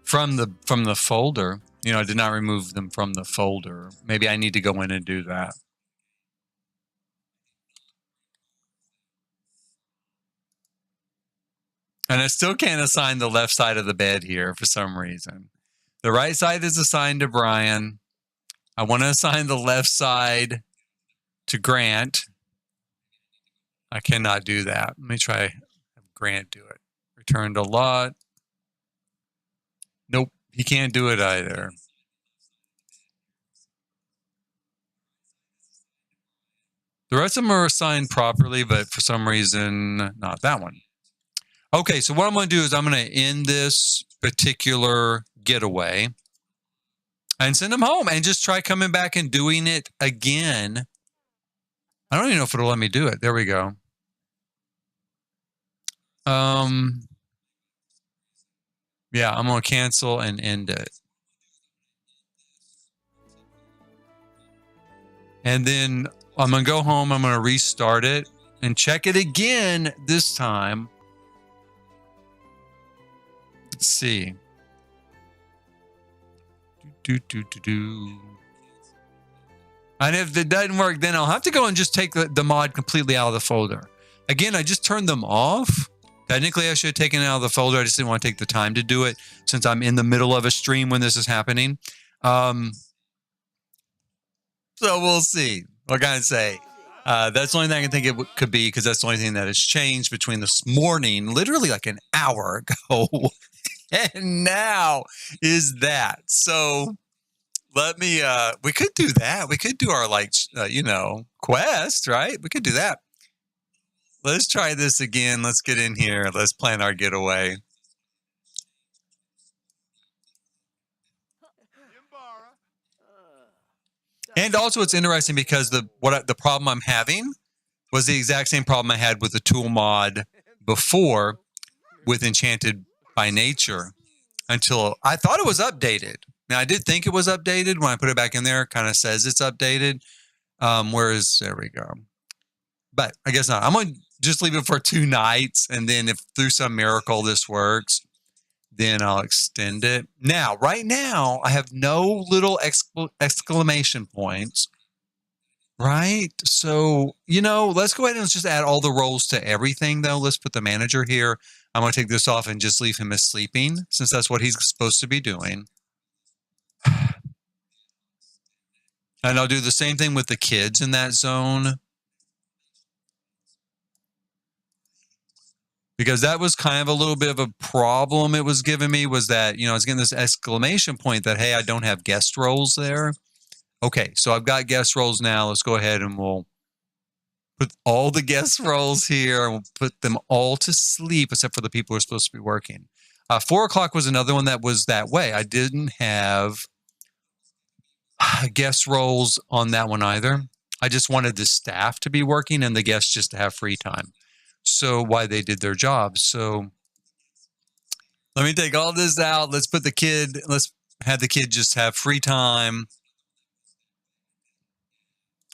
the folder. I did not remove them from the folder. Maybe I need to go in and do that. And I still can't assign the left side of the bed here for some reason. The right side is assigned to Brian. I want to assign the left side to Grant. I cannot do that. Let me try have Grant do it. Return to lot. Nope, he can't do it either. The rest of them are assigned properly, but for some reason, not that one. Okay, so what I'm going to do is I'm going to end this particular getaway and send them home and just try coming back and doing it again. I don't even know if it'll let me do it. There we go. Yeah, I'm going to cancel and end it. And then I'm going to go home. I'm going to restart it and check it again this time. Let's see. And if it doesn't work, then I'll have to go and just take the mod completely out of the folder. Again, I just turned them off. Technically, I should have taken it out of the folder. I just didn't want to take the time to do it since I'm in the middle of a stream when this is happening. So we'll see. What can I say? That's the only thing I can think it could be, because that's the only thing that has changed between this morning, literally like an hour ago, and now is that. So let me, we could do that. We could do our, quest, right? We could do that. Let's try this again. Let's get in here. Let's plan our getaway. And also it's interesting because the problem I'm having was the exact same problem I had with the tool mod before with Enchanted by Nature, until I thought it was updated. Now, I did think it was updated. When I put it back in there, it kind of says it's updated. Whereas, there we go. But I guess not. I'm going to just leave it for 2 nights. And then if through some miracle this works, then I'll extend it. Now, right now, I have no little exclamation points. Right? So, let's go ahead and let's just add all the roles to everything, though. Let's put the manager here. I'm going to take this off and just leave him as sleeping, since that's what he's supposed to be doing. And I'll do the same thing with the kids in that zone, because that was kind of a little bit of a problem it was giving me, was that, I was getting this exclamation point that, hey, I don't have guest roles there. Okay, so I've got guest roles now. Let's go ahead and we'll put all the guest roles here, and we'll put them all to sleep except for the people who are supposed to be working. 4 o'clock was another one that was that way. I didn't have guest roles on that one either. I just wanted the staff to be working and the guests just to have free time. So why they did their jobs. So let me take all this out. Let's have the kid just have free time.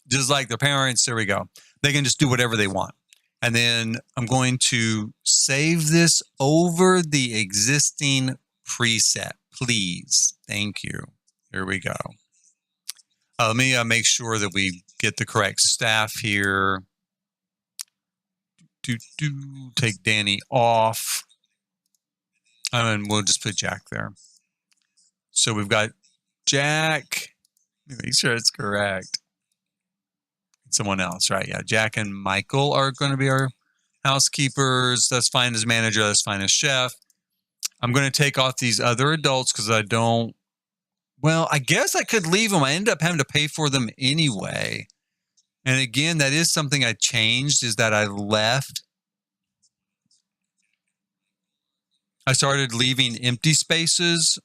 Just like their parents. There we go. They can just do whatever they want. And then I'm going to save this over the existing preset, please. Thank you. Here we go. Let me make sure that we get the correct staff here. Take Danny off. And we'll just put Jack there. So we've got Jack. Let me make sure it's correct. Someone else, right? Yeah, Jack and Michael are going to be our housekeepers. That's fine as manager. That's fine as chef. I'm going to take off these other adults because I don't. Well, I guess I could leave them. I ended up having to pay for them anyway. And again, that is something I changed, is that I left. I started leaving empty spaces,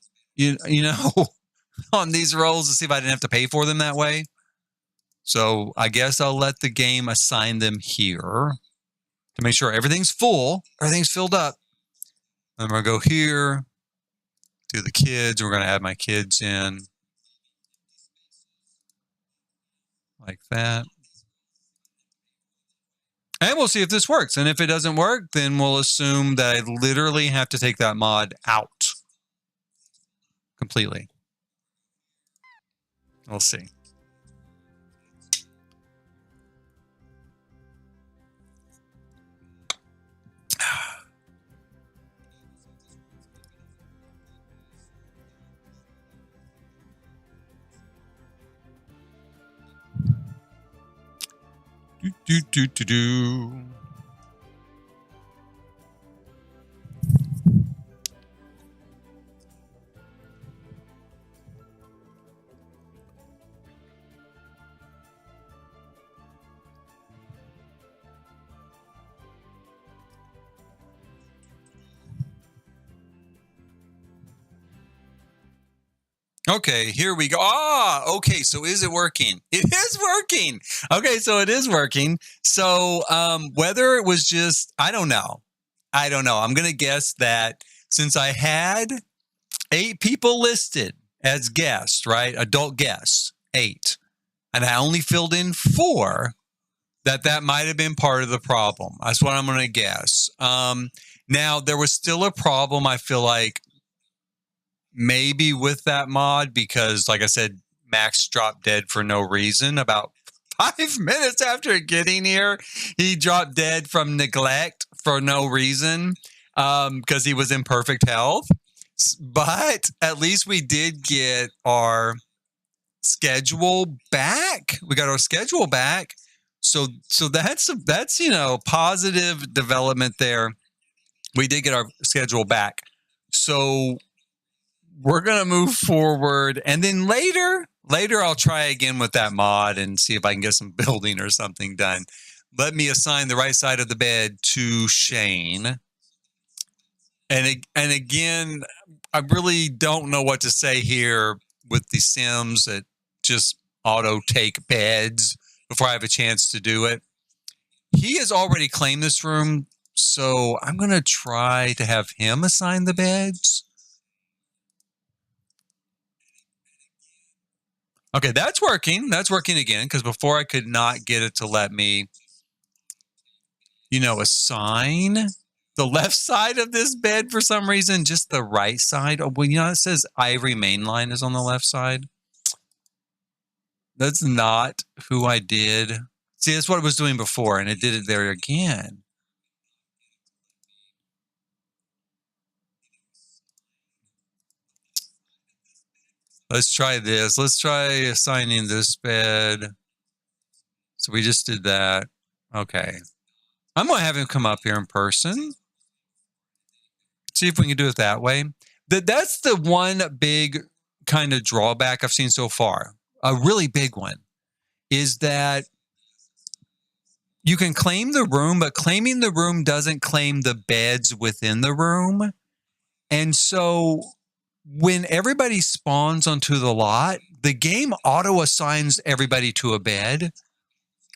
on these roles to see if I didn't have to pay for them that way. So I guess I'll let the game assign them here to make sure everything's full, everything's filled up. I'm going to go here, do the kids. We're going to add my kids in like that. And we'll see if this works. And if it doesn't work, then we'll assume that I literally have to take that mod out completely. We'll see. Do. Okay, here we go. Okay, so is it working? It is working. Okay, so it is working. So whether it was just, I don't know. I don't know. I'm going to guess that since I had 8 people listed as guests, right? Adult guests, 8. And I only filled in 4, that might have been part of the problem. That's what I'm going to guess. Now, there was still a problem, I feel like, maybe with that mod, because, like I said, Max dropped dead for no reason. About 5 minutes after getting here, he dropped dead from neglect for no reason, because he was in perfect health. But at least we did get our schedule back. We got our schedule back. So that's positive development there. We did get our schedule back. So we're going to move forward, and then later I'll try again with that mod and see if I can get some building or something done. Let me assign the right side of the bed to Shane. And again, I really don't know what to say here with the Sims that just auto take beds before I have a chance to do it. He has already claimed this room, so I'm going to try to have him assign the beds. Okay, that's working. That's working again, because before I could not get it to let me, assign the left side of this bed for some reason, just the right side. Oh, well, it says Ivory Mainline is on the left side. That's not who I did. See, that's what it was doing before, and it did it there again. Let's try this. Let's try assigning this bed. So we just did that. Okay. I'm going to have him come up here in person. See if we can do it that way. That's the one big kind of drawback I've seen so far. A really big one is that you can claim the room, but claiming the room doesn't claim the beds within the room. And so when everybody spawns onto the lot, the game auto assigns everybody to a bed.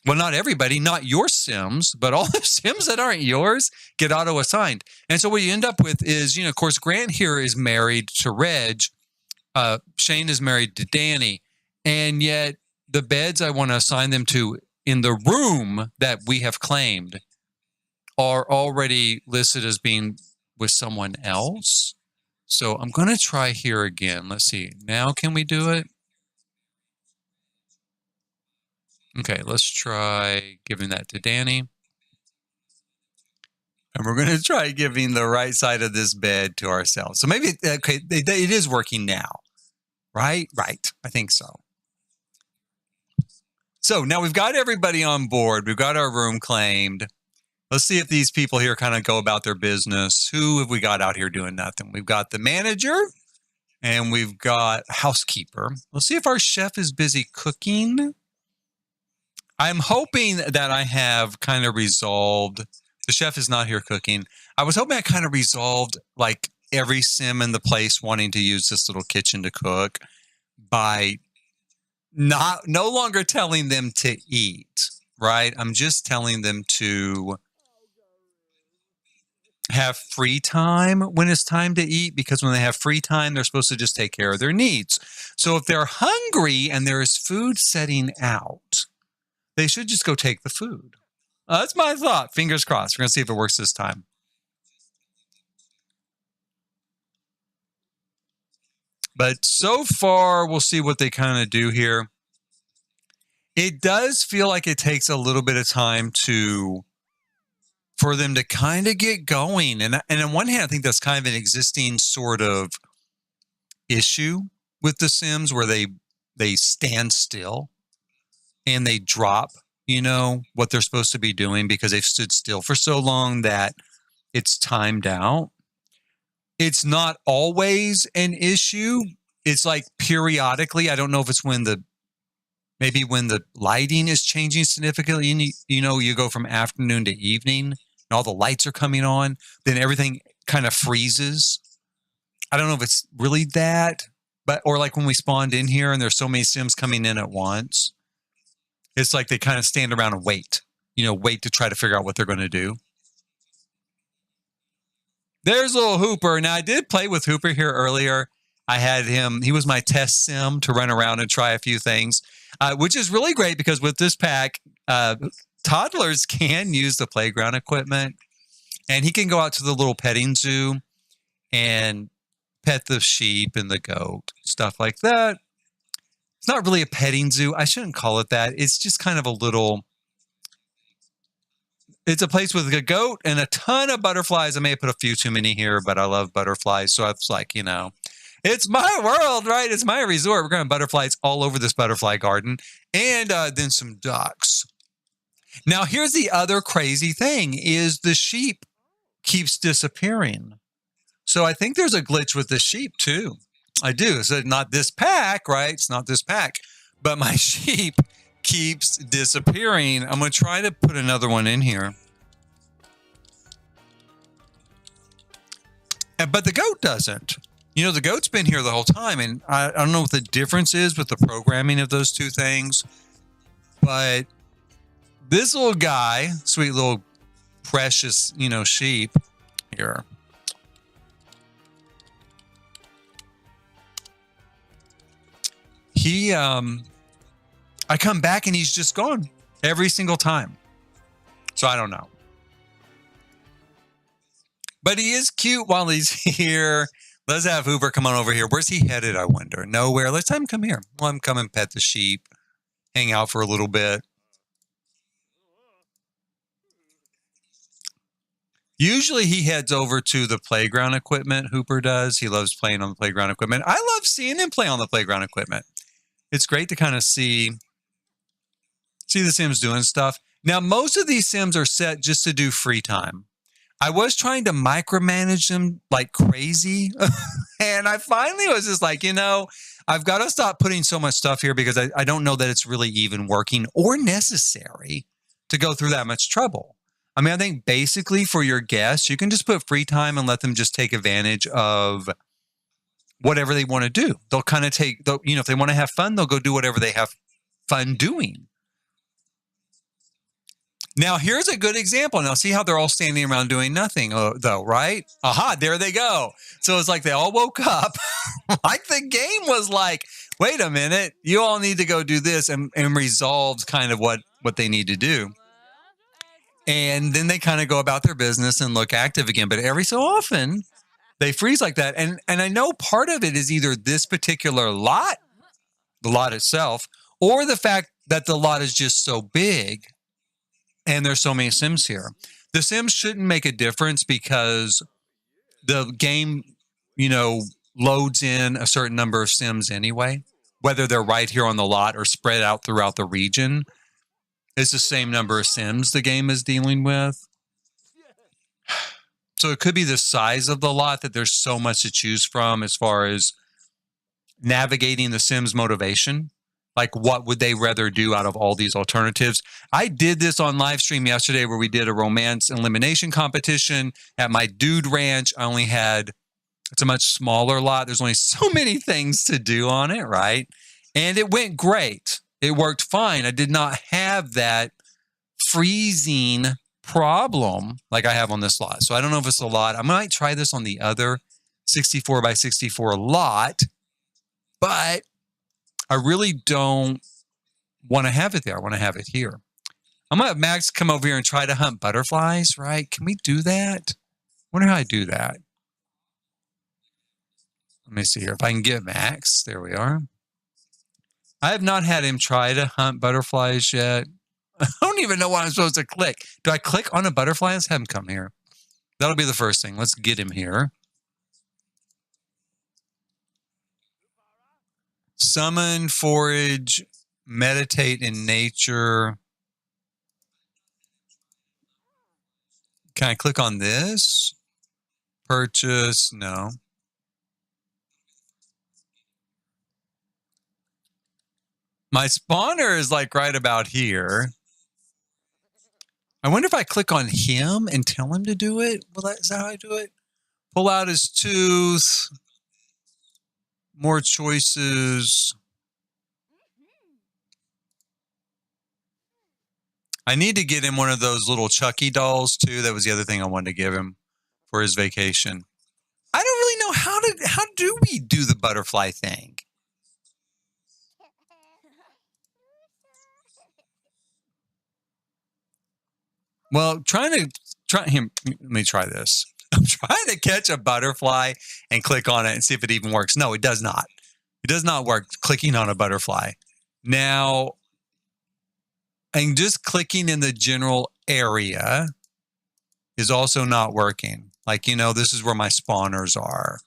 Well, not everybody, not your Sims, but all the Sims that aren't yours get auto assigned. And so what you end up with is, of course, Grant here is married to Reg. Shane is married to Danny. And yet the beds I want to assign them to in the room that we have claimed are already listed as being with someone else. So I'm going to try here again. Let's see. Now can we do it? Okay, let's try giving that to Danny. And we're going to try giving the right side of this bed to ourselves. So maybe, okay, it is working now, right? Right. I think so. So now we've got everybody on board. We've got our room claimed. Let's see if these people here kind of go about their business. Who have we got out here doing nothing? We've got the manager and we've got housekeeper. Let's see if our chef is busy cooking. I'm hoping that I have kind of resolved. The chef is not here cooking. I was hoping I kind of resolved like every Sim in the place wanting to use this little kitchen to cook by no longer telling them to eat, right? I'm just telling them to have free time when it's time to eat, because when they have free time, they're supposed to just take care of their needs. So if they're hungry and there is food setting out, they should just go take the food. That's my thought. Fingers crossed. We're going to see if it works this time. But so far, we'll see what they kind of do here. It does feel like it takes a little bit of time for them to kind of get going. And on one hand, I think that's kind of an existing sort of issue with the Sims where they stand still and they drop, what they're supposed to be doing because they've stood still for so long that it's timed out. It's not always an issue. It's like periodically. I don't know if it's maybe when the lighting is changing significantly, you go from afternoon to evening and all the lights are coming on, then everything kind of freezes. I don't know if it's really that, or like when we spawned in here and there's so many Sims coming in at once, it's like they kind of stand around and wait to try to figure out what they're going to do. There's little Hooper. Now, I did play with Hooper here earlier. I had him, he was my test sim to run around and try a few things, which is really great because with this pack, toddlers can use the playground equipment and he can go out to the little petting zoo and pet the sheep and the goat, stuff like that. It's not really a petting zoo. I shouldn't call it that. It's just kind of a little, it's a place with a goat and a ton of butterflies. I may have put a few too many here, but I love butterflies. So I was like, you know, it's my world, right? It's my resort. We're going to have butterflies all over this butterfly garden and then some ducks. Now, here's the other crazy thing is the sheep keeps disappearing. So I think there's a glitch with the sheep too. I do. So not this pack, right? It's not this pack, but my sheep keeps disappearing. I'm going to try to put another one in here. But the goat doesn't. You know, the goat's been here the whole time, and I don't know what the difference is with the programming of those two things, but this little guy, sweet little precious, you know, sheep here. He, I come back and he's just gone every single time. So I don't know. But he is cute while he's here. Let's have Hooper come on over here. Where's he headed, I wonder? Nowhere. Let's have him come here. Let him come and pet the sheep, hang out for a little bit. Usually he heads over to the playground equipment. Hooper does. He loves playing on the playground equipment. I love seeing him play on the playground equipment. It's great to kind of see the Sims doing stuff. Now, most of these Sims are set just to do free time. I was trying to micromanage them like crazy. And I finally was just like, you know, I've got to stop putting so much stuff here because I don't know that it's really even working or necessary to go through that much trouble. I mean, I think basically for your guests, you can just put free time and let them just take advantage of whatever they want to do. They'll kind of take, you know, if they want to have fun, they'll go do whatever they have fun doing. Now, here's a good example. Now, see how they're all standing around doing nothing, though, right? Aha, there they go. So it's like they all woke up. Like the game was like, wait a minute, you all need to go do this and resolves kind of what they need to do. And then they kind of go about their business and look active again. But every so often, they freeze like that. And I know part of it is either this particular lot, the lot itself, or the fact that the lot is just so big and there's so many Sims here. The Sims shouldn't make a difference because the game, you know, loads in a certain number of Sims anyway, whether they're right here on the lot or spread out throughout the region. It's the same number of Sims the game is dealing with. So it could be the size of the lot that there's so much to choose from as far as navigating the Sims motivation. Like, what would they rather do out of all these alternatives? I did this on live stream yesterday where we did a romance elimination competition at my dude ranch. I only had, it's a much smaller lot. There's only so many things to do on it, right? And it went great. It worked fine. I did not have that freezing problem like I have on this lot. So I don't know if it's a lot. I might try this on the other 64 by 64 lot, but I really don't want to have it there. I want to have it here. I'm going to have Max come over here and try to hunt butterflies, right? Can we do that? I wonder how I do that. Let me see here. If I can get Max. There we are. I have not had him try to hunt butterflies yet. I don't even know what I'm supposed to click. Do I click on a butterfly? Let's have him come here. That'll be the first thing. Let's get him here. Summon, forage, meditate in nature. Can I click on this? Purchase? No. My spawner is like right about here. I wonder if I click on him and tell him to do it. Well, is that how I do it? Pull out his tooth. More choices. I need to get him one of those little Chucky dolls too. That was the other thing I wanted to give him for his vacation. I don't really know how do we do the butterfly thing? Well, let me try this. I'm trying to catch a butterfly and click on it and see if it even works. No, it does not. It does not work clicking on a butterfly. Now, and just clicking in the general area is also not working. Like, this is where my spawners are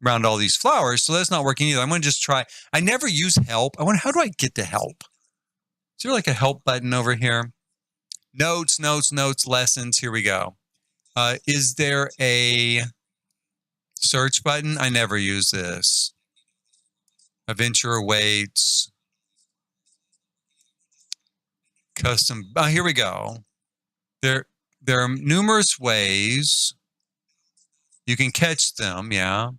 around all these flowers. So that's not working either. I'm going to just try. I never use help. I wonder, how do I get to help? Is there like a help button over here? Notes, lessons. Here we go. Is there a search button? I never use this. Adventure awaits. Custom. Here we go. There are numerous ways you can catch them. Yeah.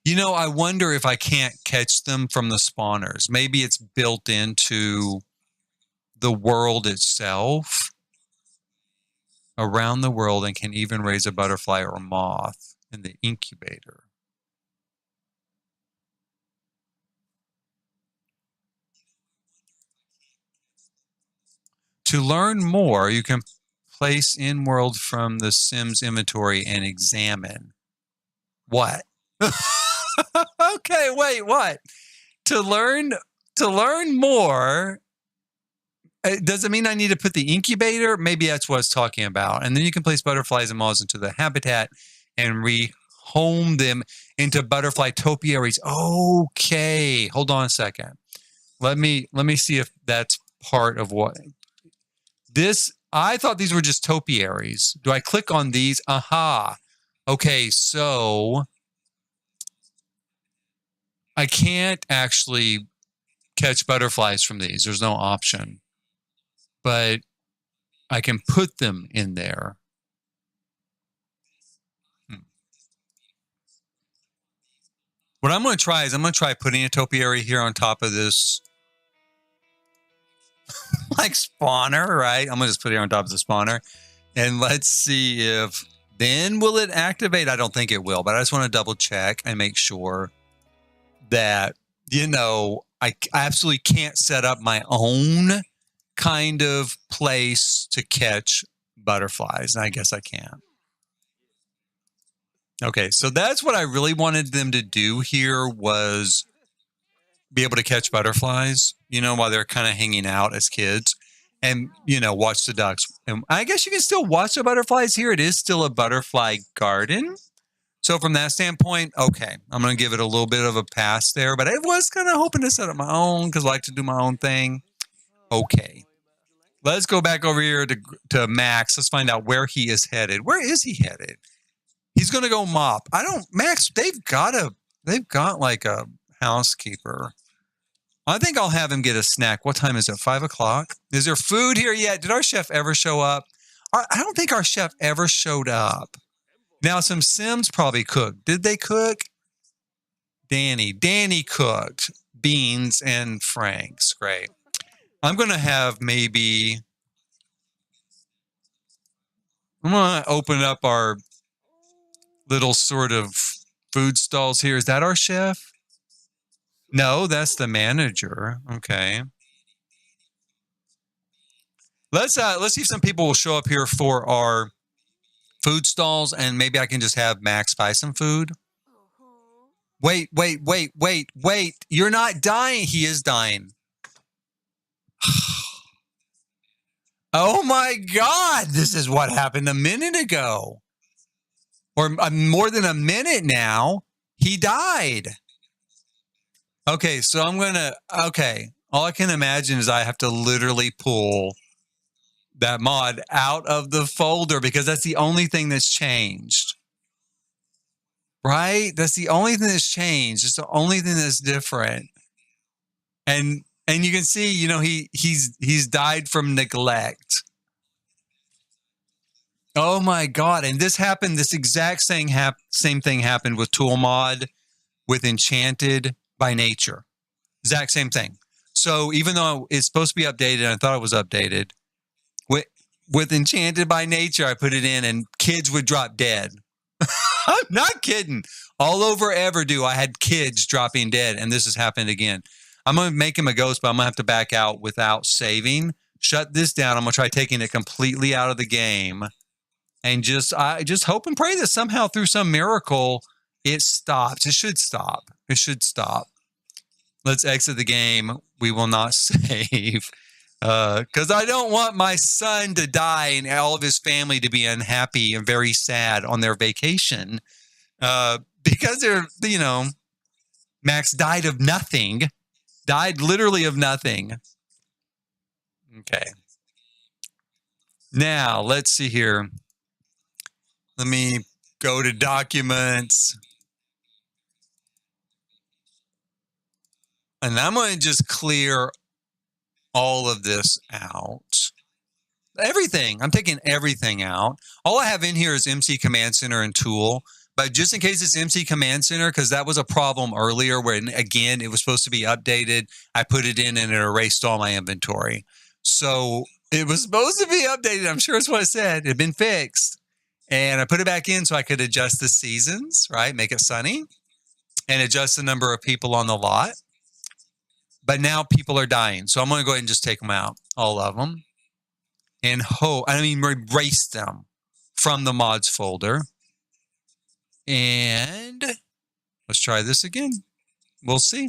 I wonder if I can't catch them from the spawners. Maybe it's built into the world itself, around the world, and can even raise a butterfly or a moth in the incubator. To learn more, you can place in world from the Sims inventory and examine. What? Okay, wait, what? To learn more, does it mean I need to put the incubator? Maybe that's what it's talking about. And then you can place butterflies and moths into the habitat and rehome them into butterfly topiaries. Okay, hold on a second. Let me see if that's part of what this. I thought these were just topiaries. Do I click on these? Aha. Okay, so I can't actually catch butterflies from these. There's no option. But I can put them in there. What I'm going to try is putting a topiary here on top of this like spawner, right? I'm going to just put it on top of the spawner. And let's see if then will it activate? I don't think it will, but I just want to double check and make sure that, I absolutely can't set up my own kind of place to catch butterflies. And I guess I can. Okay, so that's what I really wanted them to do here, was be able to catch butterflies, while they're kind of hanging out as kids, and, watch the ducks. And I guess you can still watch the butterflies here. It is still a butterfly garden. So from that standpoint, okay, I'm going to give it a little bit of a pass there, but I was kind of hoping to set up my own because I like to do my own thing. Okay. Let's go back over here to Max. Let's find out where he is headed. Where is he headed? He's going to go mop. Max, they've got like a housekeeper. I think I'll have him get a snack. What time is it? 5 o'clock? Is there food here yet? Did our chef ever show up? I don't think our chef ever showed up. Now, some Sims probably cooked. Did they cook? Danny cooked beans and franks. Great. I'm going to have I'm going to open up our little sort of food stalls here. Is that our chef? No, that's the manager. Okay. Let's see if some people will show up here for our food stalls, and maybe I can just have Max buy some food. Wait. You're not dying. He is dying. Oh my God. This is what happened a minute ago. Or more than a minute now. He died. Okay, so all I can imagine is I have to literally pull that mod out of the folder because that's the only thing that's changed. Right? That's the only thing that's changed. It's the only thing that's different. And you can see, he's died from neglect. Oh my God. And this exact same thing happened with Tool Mod, with Enchanted by Nature. Exact same thing. So even though it's supposed to be updated, I thought it was updated. With Enchanted by Nature, I put it in and kids would drop dead. I'm not kidding. All over Everdew, I had kids dropping dead, and this has happened again. I'm going to make him a ghost, but I'm going to have to back out without saving. Shut this down. I'm going to try taking it completely out of the game. And I just hope and pray that somehow through some miracle, it stops. It should stop. It should stop. Let's exit the game. We will not save. Because I don't want my son to die and all of his family to be unhappy and very sad on their vacation. Because they're, Max died of nothing. Died literally of nothing. Okay. Now, let's see here. Let me go to documents. And I'm going to just clear all of this out. Everything. I'm taking everything out. All I have in here is MC Command Center and Tool. But just in case it's MC Command Center, because that was a problem earlier when, again, it was supposed to be updated. I put it in and it erased all my inventory. So it was supposed to be updated. I'm sure it's what it said. It had been fixed. And I put it back in so I could adjust the seasons, right? Make it sunny and adjust the number of people on the lot. But now people are dying. So I'm going to go ahead and just take them out, all of them. And erase them from the mods folder. And let's try this again. We'll see.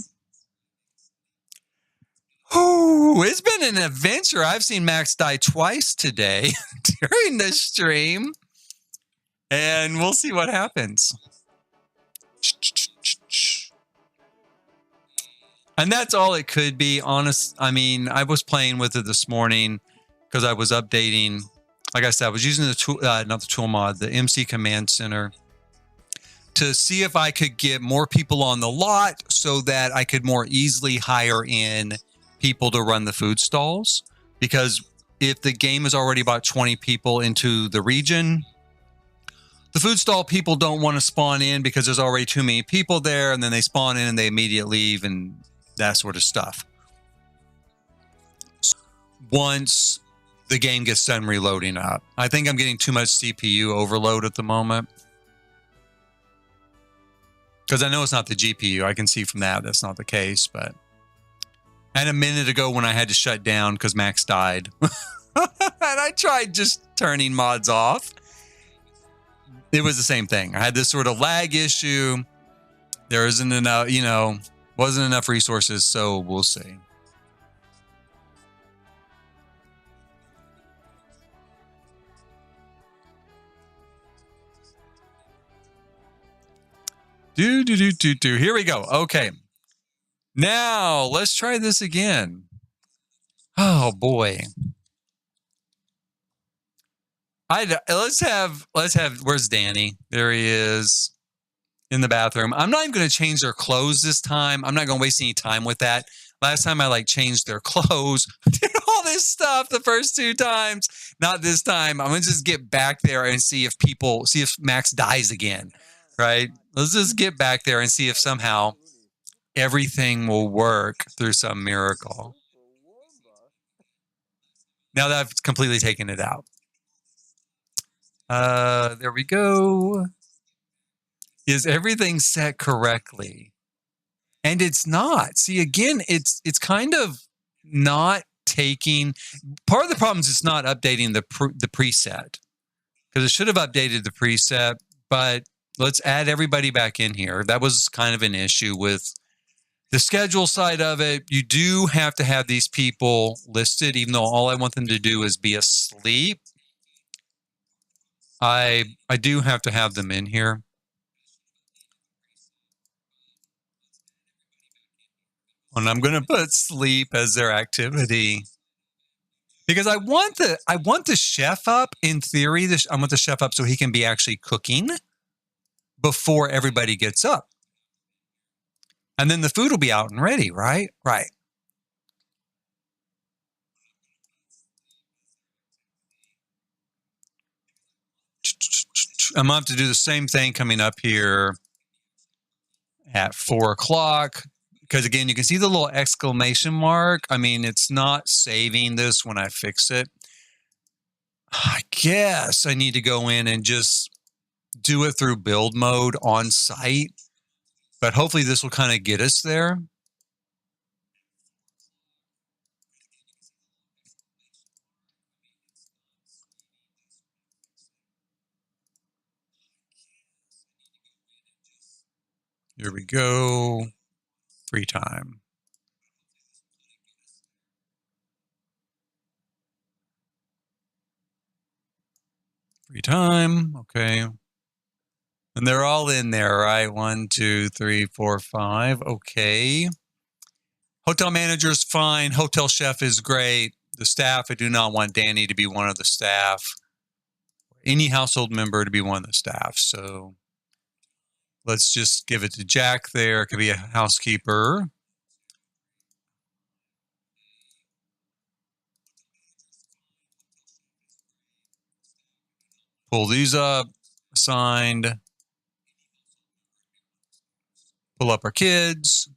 Oh, it's been an adventure. I've seen Max die twice today during this stream. And we'll see what happens. And that's all it could be, honest. I mean, I was playing with it this morning because I was updating. Like I said, I was using the tool, not the tool mod, the MC Command Center to see if I could get more people on the lot so that I could more easily hire in people to run the food stalls. Because if the game is already about 20 people into the region, the food stall people don't want to spawn in because there's already too many people there, and then they spawn in and they immediately leave and that sort of stuff. Once the game gets done reloading up. I think I'm getting too much CPU overload at the moment. Because I know it's not the GPU. I can see from that that's not the case, but and a minute ago when I had to shut down because Max died. And I tried just turning mods off. It was the same thing. I had this sort of lag issue. There isn't enough, wasn't enough resources, so we'll see. Here we go. Okay. Now, let's try this again. Oh, boy. Let's have, where's Danny? There he is in the bathroom. I'm not even going to change their clothes this time. I'm not going to waste any time with that. Last time I changed their clothes, did all this stuff the first 2 times. Not this time. I'm going to just get back there and see if Max dies again, right? Let's just get back there and see if somehow everything will work through some miracle. Now that I've completely taken it out. There we go. Is everything set correctly? And it's not. See, again, it's kind of not taking. Part of the problem is it's not updating the preset, because it should have updated the preset. But let's add everybody back in here. That was kind of an issue with the schedule side of it. You do have to have these people listed, even though all I want them to do is be asleep. I do have to have them in here. And I'm going to put sleep as their activity because I want the chef up. In theory, I want the chef up so he can be actually cooking before everybody gets up. And then the food will be out and ready, right? Right. I'm going to have to do the same thing coming up here at 4 o'clock. because again, you can see the little exclamation mark. I mean, it's not saving this when I fix it. I guess I need to go in and just do it through build mode on site, but hopefully this will kind of get us there. Here we go. Free time. Free time. Okay. And they're all in there, right? 1, 2, 3, 4, 5. Okay. Hotel manager is fine. Hotel chef is great. The staff, I do not want Danny to be one of the staff. Any household member to be one of the staff. So let's just give it to Jack there. It could be a housekeeper. Pull these up. Assigned. Pull up our kids.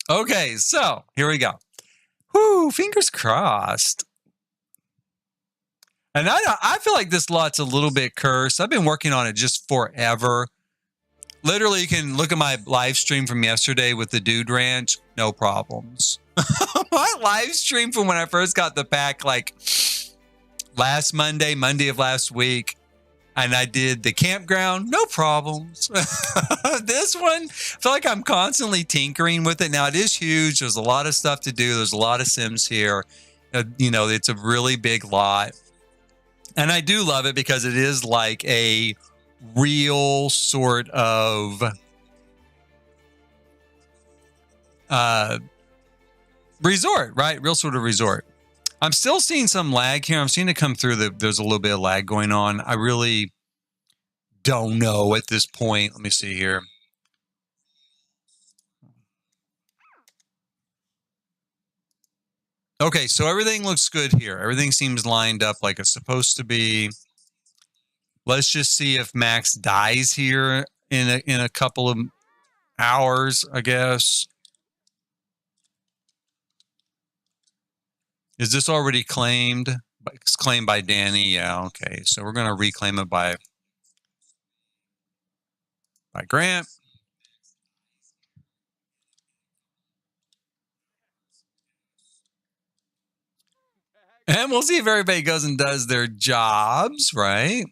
Okay, so here we go. Whoo, fingers crossed. And I feel like this lot's a little bit cursed. I've been working on it just forever. Literally, you can look at my live stream from yesterday with the Dude Ranch. No problems. My live stream from when I first got the pack, like last Monday of last week. And I did the campground. No problems. This one, I feel like I'm constantly tinkering with it. Now, it is huge. There's a lot of stuff to do. There's a lot of Sims here. You know, it's a really big lot. And I do love it because it is like a real sort of resort, right? Real sort of resort. I'm still seeing some lag here. I'm seeing it come through. There's a little bit of lag going on. I really don't know at this point. Let me see here. Okay, so everything looks good here. Everything seems lined up like it's supposed to be. Let's just see if Max dies here in a couple of hours, I guess. Is this already claimed? It's claimed by Danny. Yeah, okay. So we're going to reclaim it by Grant. And we'll see if everybody goes and does their jobs, right?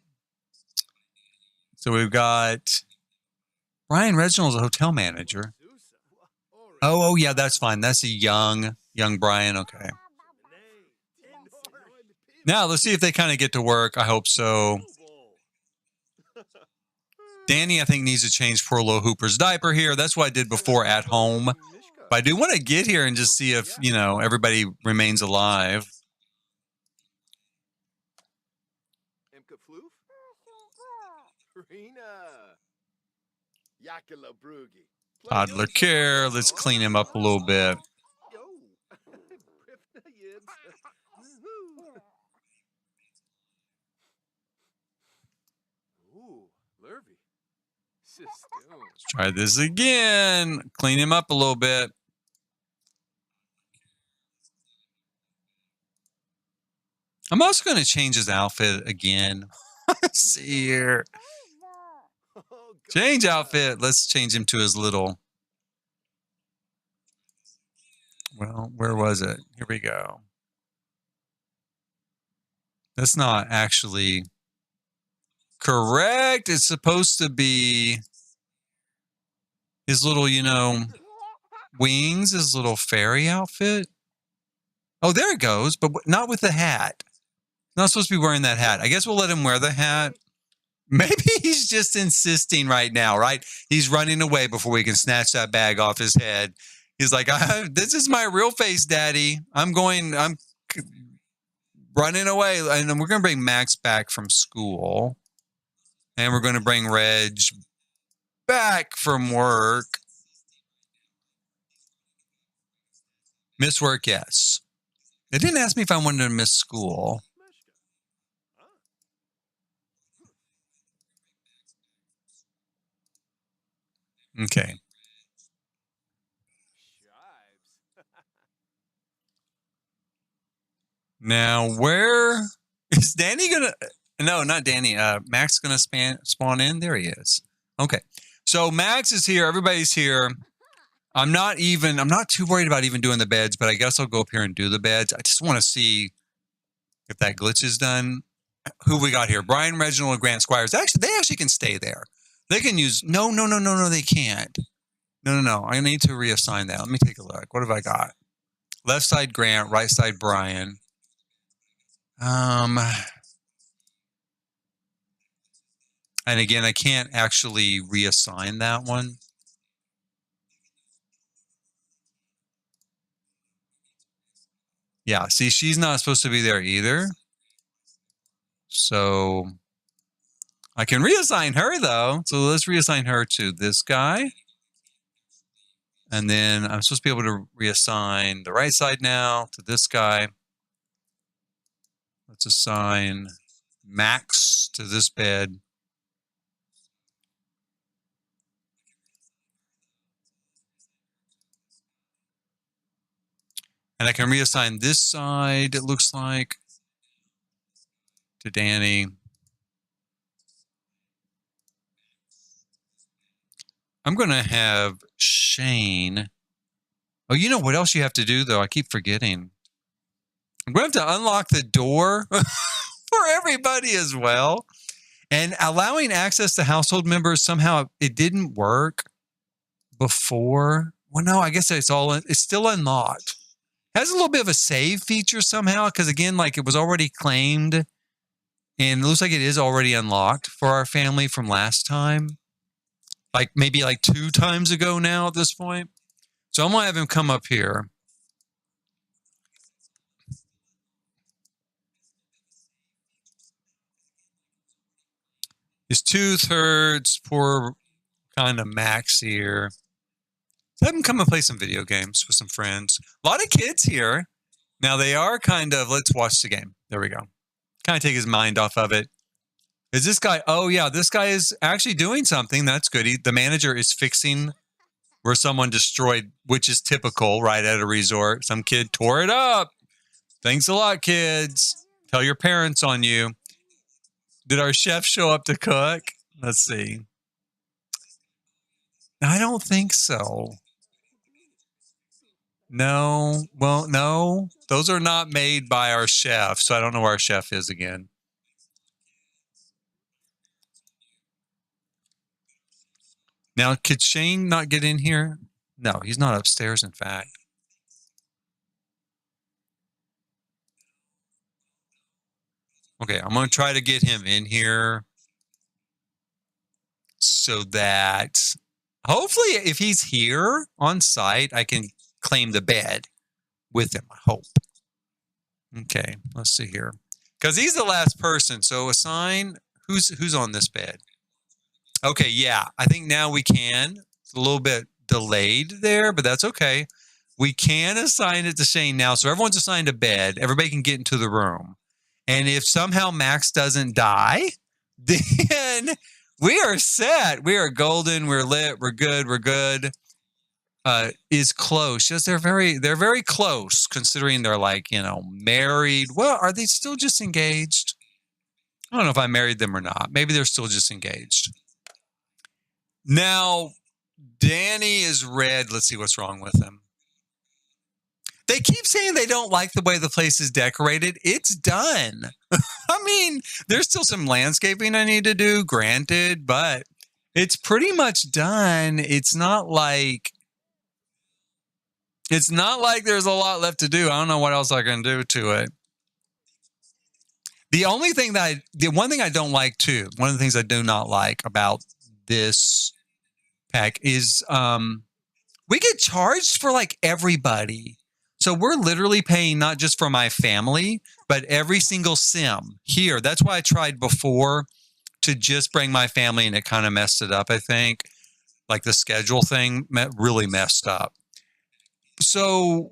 So we've got Brian Reginald's a hotel manager. Oh, yeah, that's fine. That's a young Brian. Okay. Now let's see if they kind of get to work. I hope so. Danny, I think, needs to change poor little Hooper's diaper here. That's what I did before at home. But I do want to get here and just see if, you know, everybody remains alive. Toddler care. Let's clean him up a little bit. Let's try this again. Clean him up a little bit. I'm also going to change his outfit again. Let's see here. Change outfit. Let's change him to his little. Well, where was it? Here we go. That's not actually correct. It's supposed to be his little, you know, wings, his little fairy outfit. Oh, there it goes, but not with the hat. Not supposed to be wearing that hat. I guess we'll let him wear the hat. Maybe he's just insisting right now, right? He's running away before we can snatch that bag off his head. He's like, this is my real face, Daddy. I'm running away. And then we're going to bring Max back from school. And we're going to bring Reg back from work. Miss work, yes. It didn't ask me if I wanted to miss school. Okay. Now, where is Danny gonna? No, not Danny. Max gonna spawn in. There he is. Okay. So Max is here. Everybody's here. I'm not too worried about even doing the beds, but I guess I'll go up here and do the beds. I just want to see if that glitch is done. Who we got here? Brian, Reginald, and Grant Squires. Actually, they actually can stay there. They can use. No, they can't. No. I need to reassign that. Let me take a look. What have I got? Left side Grant, right side Brian. And again, I can't actually reassign that one. Yeah, see, she's not supposed to be there either. So I can reassign her though. So let's reassign her to this guy. And then I'm supposed to be able to reassign the right side now to this guy. Let's assign Max to this bed. And I can reassign this side, it looks like, to Danny. I'm going to have Shane. Oh, you know what else you have to do, though? I keep forgetting. I'm going to have to unlock the door for everybody as well. And allowing access to household members, somehow it didn't work before. Well, no, I guess it's still unlocked. Has a little bit of a save feature somehow, because again, like it was already claimed, and it looks like it is already unlocked for our family from last time. Like maybe like 2 times ago now at this point. So I'm going to have him come up here. His 2/3, poor kind of Max here. Have him come and play some video games with some friends. A lot of kids here. Now they are kind of, let's watch the game. There we go. Kind of take his mind off of it. Is this guy? Oh yeah, this guy is actually doing something. That's good. The manager is fixing where someone destroyed, which is typical, right, at a resort. Some kid tore it up. Thanks a lot, kids. Tell your parents on you. Did our chef show up to cook? Let's see. I don't think so. No. Well, no. Those are not made by our chef, so I don't know where our chef is again. Now, could Shane not get in here? No, he's not upstairs, in fact. Okay, I'm going to try to get him in here so that hopefully if he's here on site, I can claim the bed with him, I hope. Okay, let's see here. Because he's the last person, so assign, who's on this bed? Okay, yeah, I think now we can. It's a little bit delayed there, but that's okay. We can assign it to Shane now. So everyone's assigned a bed. Everybody can get into the room. And if somehow Max doesn't die, then we are set. We are golden. We're lit. We're good. We're good. Is close. Yes, they're very close considering they're like, married. Well, are they still just engaged? I don't know if I married them or not. Maybe they're still just engaged. Now, Danny is red. Let's see what's wrong with him. They keep saying they don't like the way the place is decorated. It's done. I mean, there's still some landscaping I need to do, granted, but it's pretty much done. It's not like there's a lot left to do. I don't know what else I can do to it. The one thing I don't like too, one of the things I do not like about this pack is we get charged for like everybody. So we're literally paying not just for my family, but every single sim here. That's why I tried before to just bring my family, and it kind of messed it up, I think. Like the schedule thing really messed up. So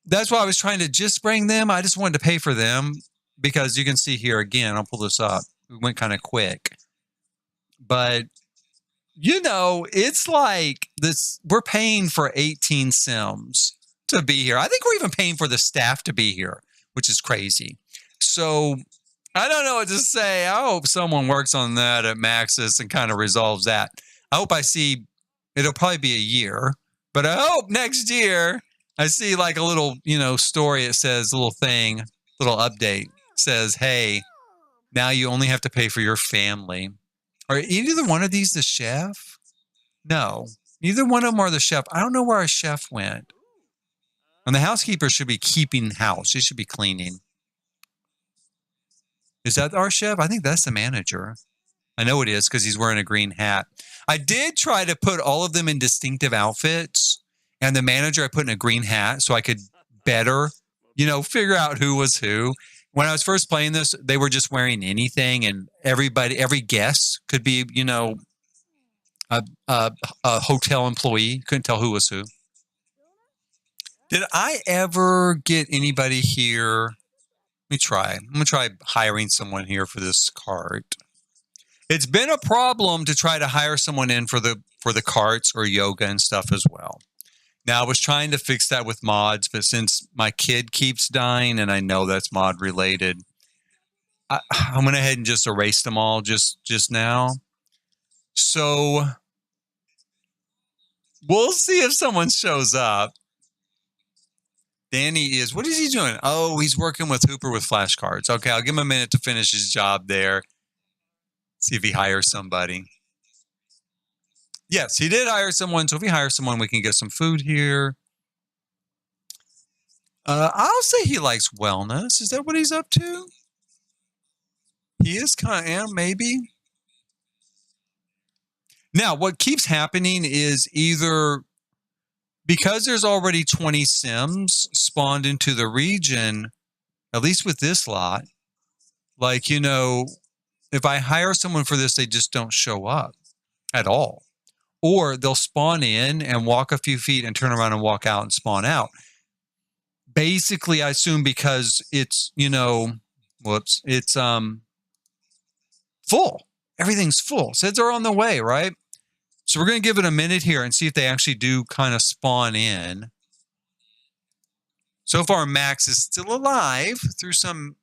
that's why I was trying to just bring them. I just wanted to pay for them because you can see here again, I'll pull this up. We went kind of quick. But it's like this. We're paying for 18 Sims to be here. I think we're even paying for the staff to be here, which is crazy. So I don't know what to say. I hope someone works on that at Maxis and kind of resolves that. I hope I see, it'll probably be a year, but I hope next year I see like a little, story. It says a little thing, little update says, hey, now you only have to pay for your family. Are either one of these the chef? No, neither one of them are the chef. I don't know where our chef went. And the housekeeper should be keeping house. She should be cleaning. Is that our chef? I think that's the manager. I know it is because he's wearing a green hat. I did try to put all of them in distinctive outfits, and the manager I put in a green hat so I could better, figure out who was who. When I was first playing this, they were just wearing anything, and every guest could be, a hotel employee. Couldn't tell who was who. Did I ever get anybody here? Let me try. I'm going to try hiring someone here for this cart. It's been a problem to try to hire someone in for the carts or yoga and stuff as well. Now, I was trying to fix that with mods, but since my kid keeps dying and I know that's mod related, I went ahead and just erased them all just now. So we'll see if someone shows up. Danny what is he doing? Oh, he's working with Hooper with flashcards. Okay, I'll give him a minute to finish his job there. See if he hires somebody. Yes, he did hire someone. So if he hires someone, we can get some food here. I'll say he likes wellness. Is that what he's up to? He is kind of, maybe. Now, what keeps happening is either because there's already 20 Sims spawned into the region, at least with this lot, like, if I hire someone for this, they just don't show up at all. Or they'll spawn in and walk a few feet and turn around and walk out and spawn out. Basically, I assume because it's, it's full. Everything's full. Says they're on the way, right? So we're going to give it a minute here and see if they actually do kind of spawn in. So far, Max is still alive through some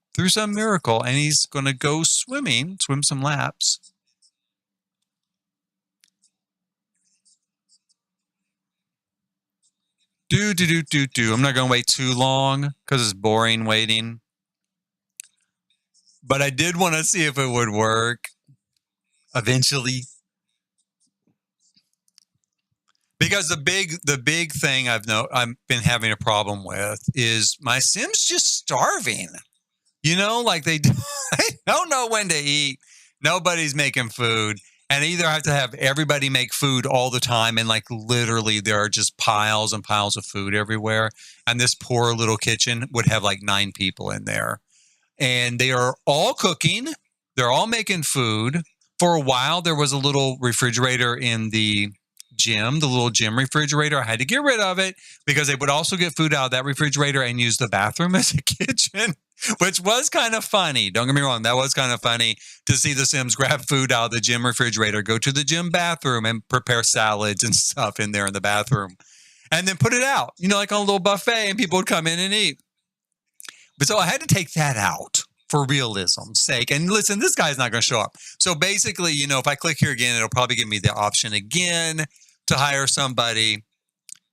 miracle, and he's going to go swim some laps. I'm not going to wait too long because it's boring waiting. But I did want to see if it would work eventually. Because the big thing I've been having a problem with is my Sim's just starving. Like they don't know when to eat. Nobody's making food. And either I have to have everybody make food all the time. And like literally there are just piles and piles of food everywhere. And this poor little kitchen would have like 9 people in there. And they are all cooking. They're all making food. For a while, there was a little refrigerator in the gym, the little gym refrigerator. I had to get rid of it because they would also get food out of that refrigerator and use the bathroom as a kitchen, which was kind of funny. Don't get me wrong. That was kind of funny to see the Sims grab food out of the gym refrigerator, go to the gym bathroom and prepare salads and stuff in there in the bathroom and then put it out, like on a little buffet and people would come in and eat. But so I had to take that out for realism's sake. And listen, this guy's not going to show up. So basically, if I click here again, it'll probably give me the option again to hire somebody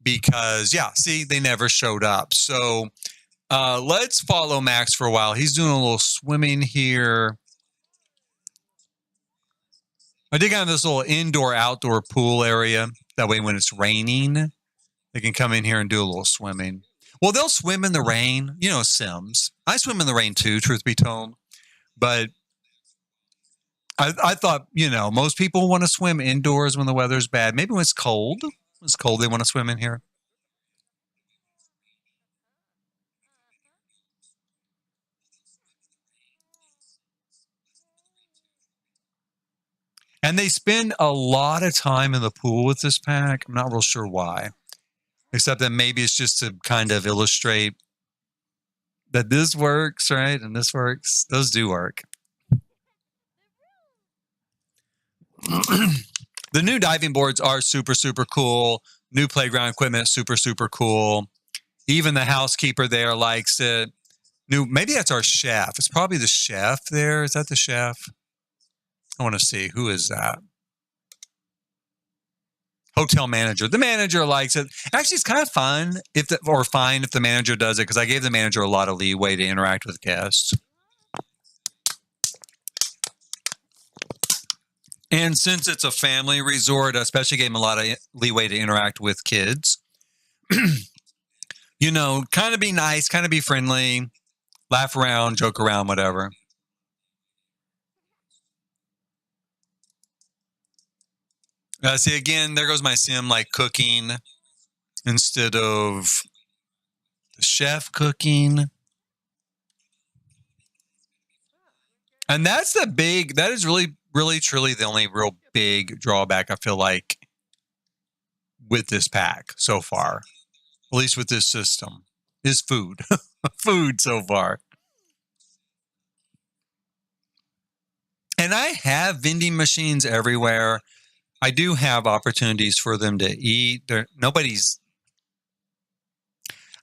because, see, they never showed up. So let's follow Max for a while. He's doing a little swimming here. I did have this little indoor-outdoor pool area. That way when it's raining, they can come in here and do a little swimming. Well, they'll swim in the rain. Sims. I swim in the rain too, truth be told. But I thought, most people want to swim indoors when the weather's bad. Maybe when it's cold. When it's cold, they want to swim in here. And they spend a lot of time in the pool with this pack. I'm not real sure why. Except that maybe it's just to kind of illustrate that this works, right? And this works. Those do work. The new diving boards are super, super cool. New playground equipment, super, super cool. Even the housekeeper there likes it. Maybe that's our chef. It's probably the chef there. Is that the chef? I want to see. Who is that? Hotel manager. The manager likes it. Actually, it's kind of fun fine if the manager does it, because I gave the manager a lot of leeway to interact with guests. And since it's a family resort, I especially gave him a lot of leeway to interact with kids. You know, kind of be nice, kind of be friendly, laugh around, joke around, whatever. See, again, there goes my sim, like cooking instead of the chef cooking. And that is really, really, truly the only real big drawback I feel like with this pack so far, at least with this system, is food. Food so far. And I have vending machines everywhere. I do have opportunities for them to eat. I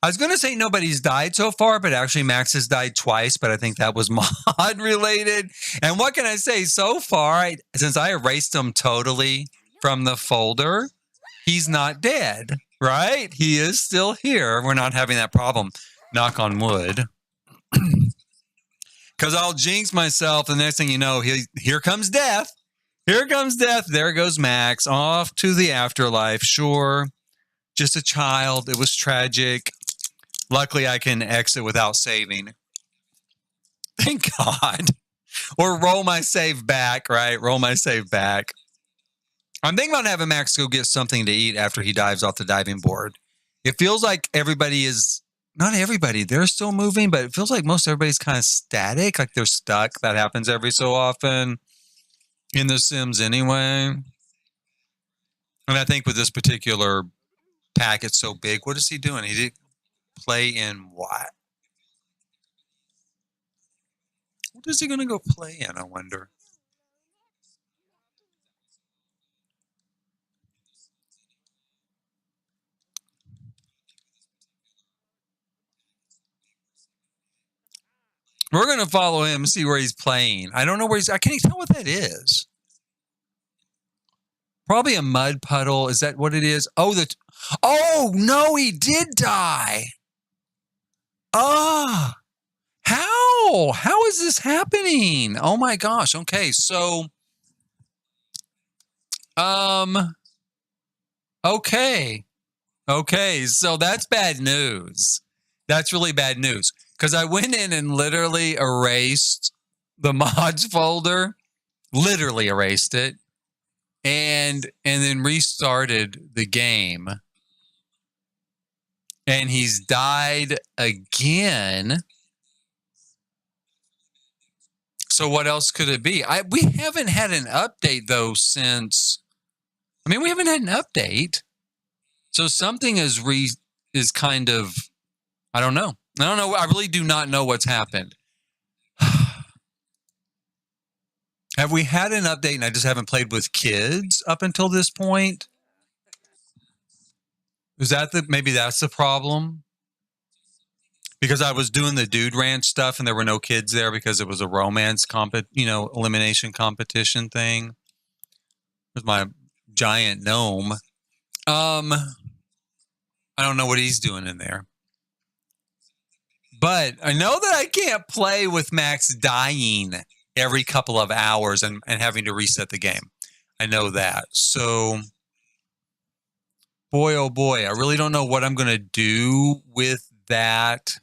was going to say nobody's died so far, but actually Max has died twice, but I think that was mod related. And what can I say? So far, since I erased him totally from the folder, he's not dead, right? He is still here. We're not having that problem. Knock on wood. Because I'll jinx myself. The next thing you know, here comes death. Here comes death. There goes Max off to the afterlife. Sure. Just a child. It was tragic. Luckily, I can exit without saving. Thank God. Or roll my save back, right? Roll my save back. I'm thinking about having Max go get something to eat after he dives off the diving board. It feels like not everybody, they're still moving, but it feels like most everybody's kind of static, like they're stuck. That happens every so often in The Sims anyway. And I think with this particular pack, it's so big. What is he doing? He did play in what? What is he going to go play in, I wonder? We're going to follow him and see where he's playing. I don't know where I can't tell what that is. Probably a mud puddle. Is that what it is? Oh, no, he did die. How? How is this happening? Oh my gosh. Okay, so okay. Okay, so that's bad news. That's really bad news. Because I went in and literally erased the mods folder. Literally erased it. And then restarted the game. And he's died again. So what else could it be? We haven't had an update, though, since... we haven't had an update. So something is kind of... I don't know. I really do not know what's happened. Have we had an update and I just haven't played with kids up until this point? Maybe that's the problem? Because I was doing the Dude Ranch stuff and there were no kids there because it was a romance elimination competition thing. With my giant gnome. I don't know what he's doing in there. But I know that I can't play with Max dying every couple of hours and having to reset the game. I know that. So, boy, oh boy, I really don't know what I'm going to do with that.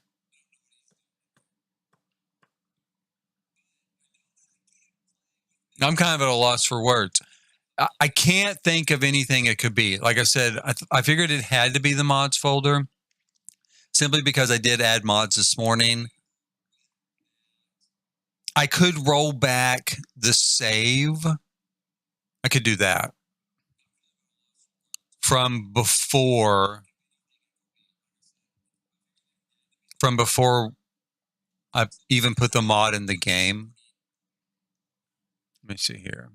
I'm kind of at a loss for words. I can't think of anything it could be. Like I said, I figured it had to be the mods folder simply because I did add mods this morning. I could roll back the save. I could do that from before I even put the mod in the game. Let me see here.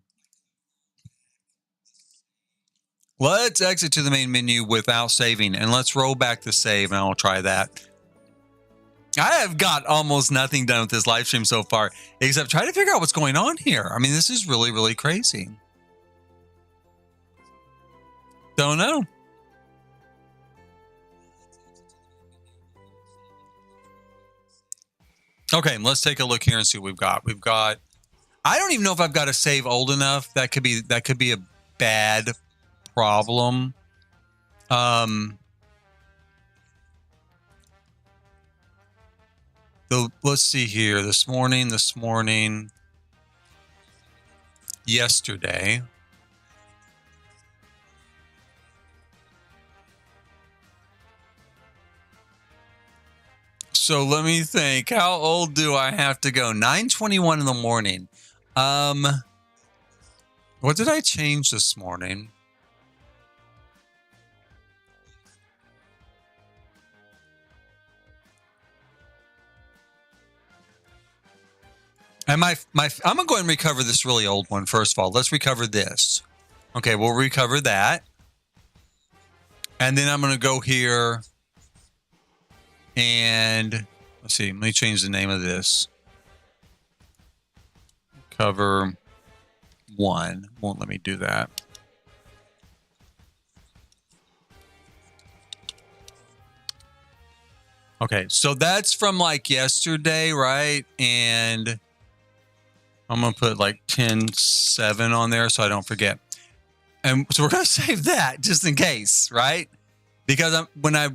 Let's exit to the main menu without saving, and let's roll back the save, and I'll try that. I have got almost nothing done with this live stream so far, except try to figure out what's going on here. I mean, this is really, really crazy. Don't know. Okay, let's take a look here and see what we've got. We've got, I don't even know if I've got a save old enough. That could be a bad problem. Let's see here. This morning, yesterday. So let me think. How old do I have to go? 9:21 in the morning. What did I change this morning? And I'm gonna go ahead and recover this really old one first of all. Let's recover this. Okay, we'll recover that. And then I'm gonna go here and let's see, let me change the name of this. Cover 1. Won't let me do that. Okay, so that's from like yesterday, right? And I'm going to put like 10.7 on there so I don't forget. And so we're going to save that just in case, right? Because when I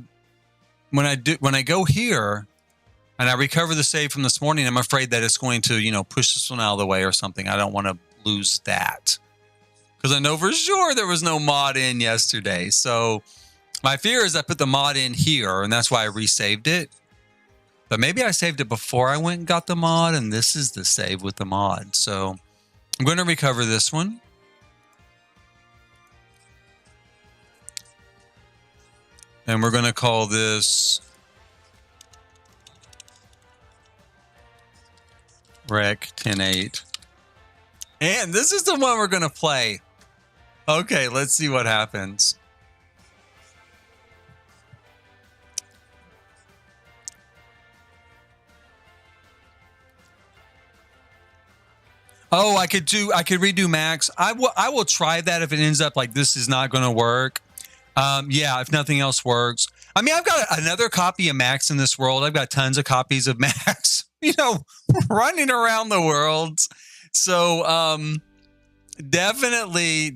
go here and I recover the save from this morning, I'm afraid that it's going to, you know, push this one out of the way or something. I don't want to lose that. Because I know for sure there was no mod in yesterday. So my fear is I put the mod in here and that's why I resaved it. But maybe I saved it before I went and got the mod, and this is the save with the mod. So I'm going to recover this one. And we're going to call this Rec 10.8. And this is the one we're going to play. Okay, let's see what happens. Oh, I could redo Max. I will try that if it ends up like this is not going to work. Yeah, if nothing else works. I mean, I've got another copy of Max in this world. I've got tons of copies of Max, you know, running around the world. So, definitely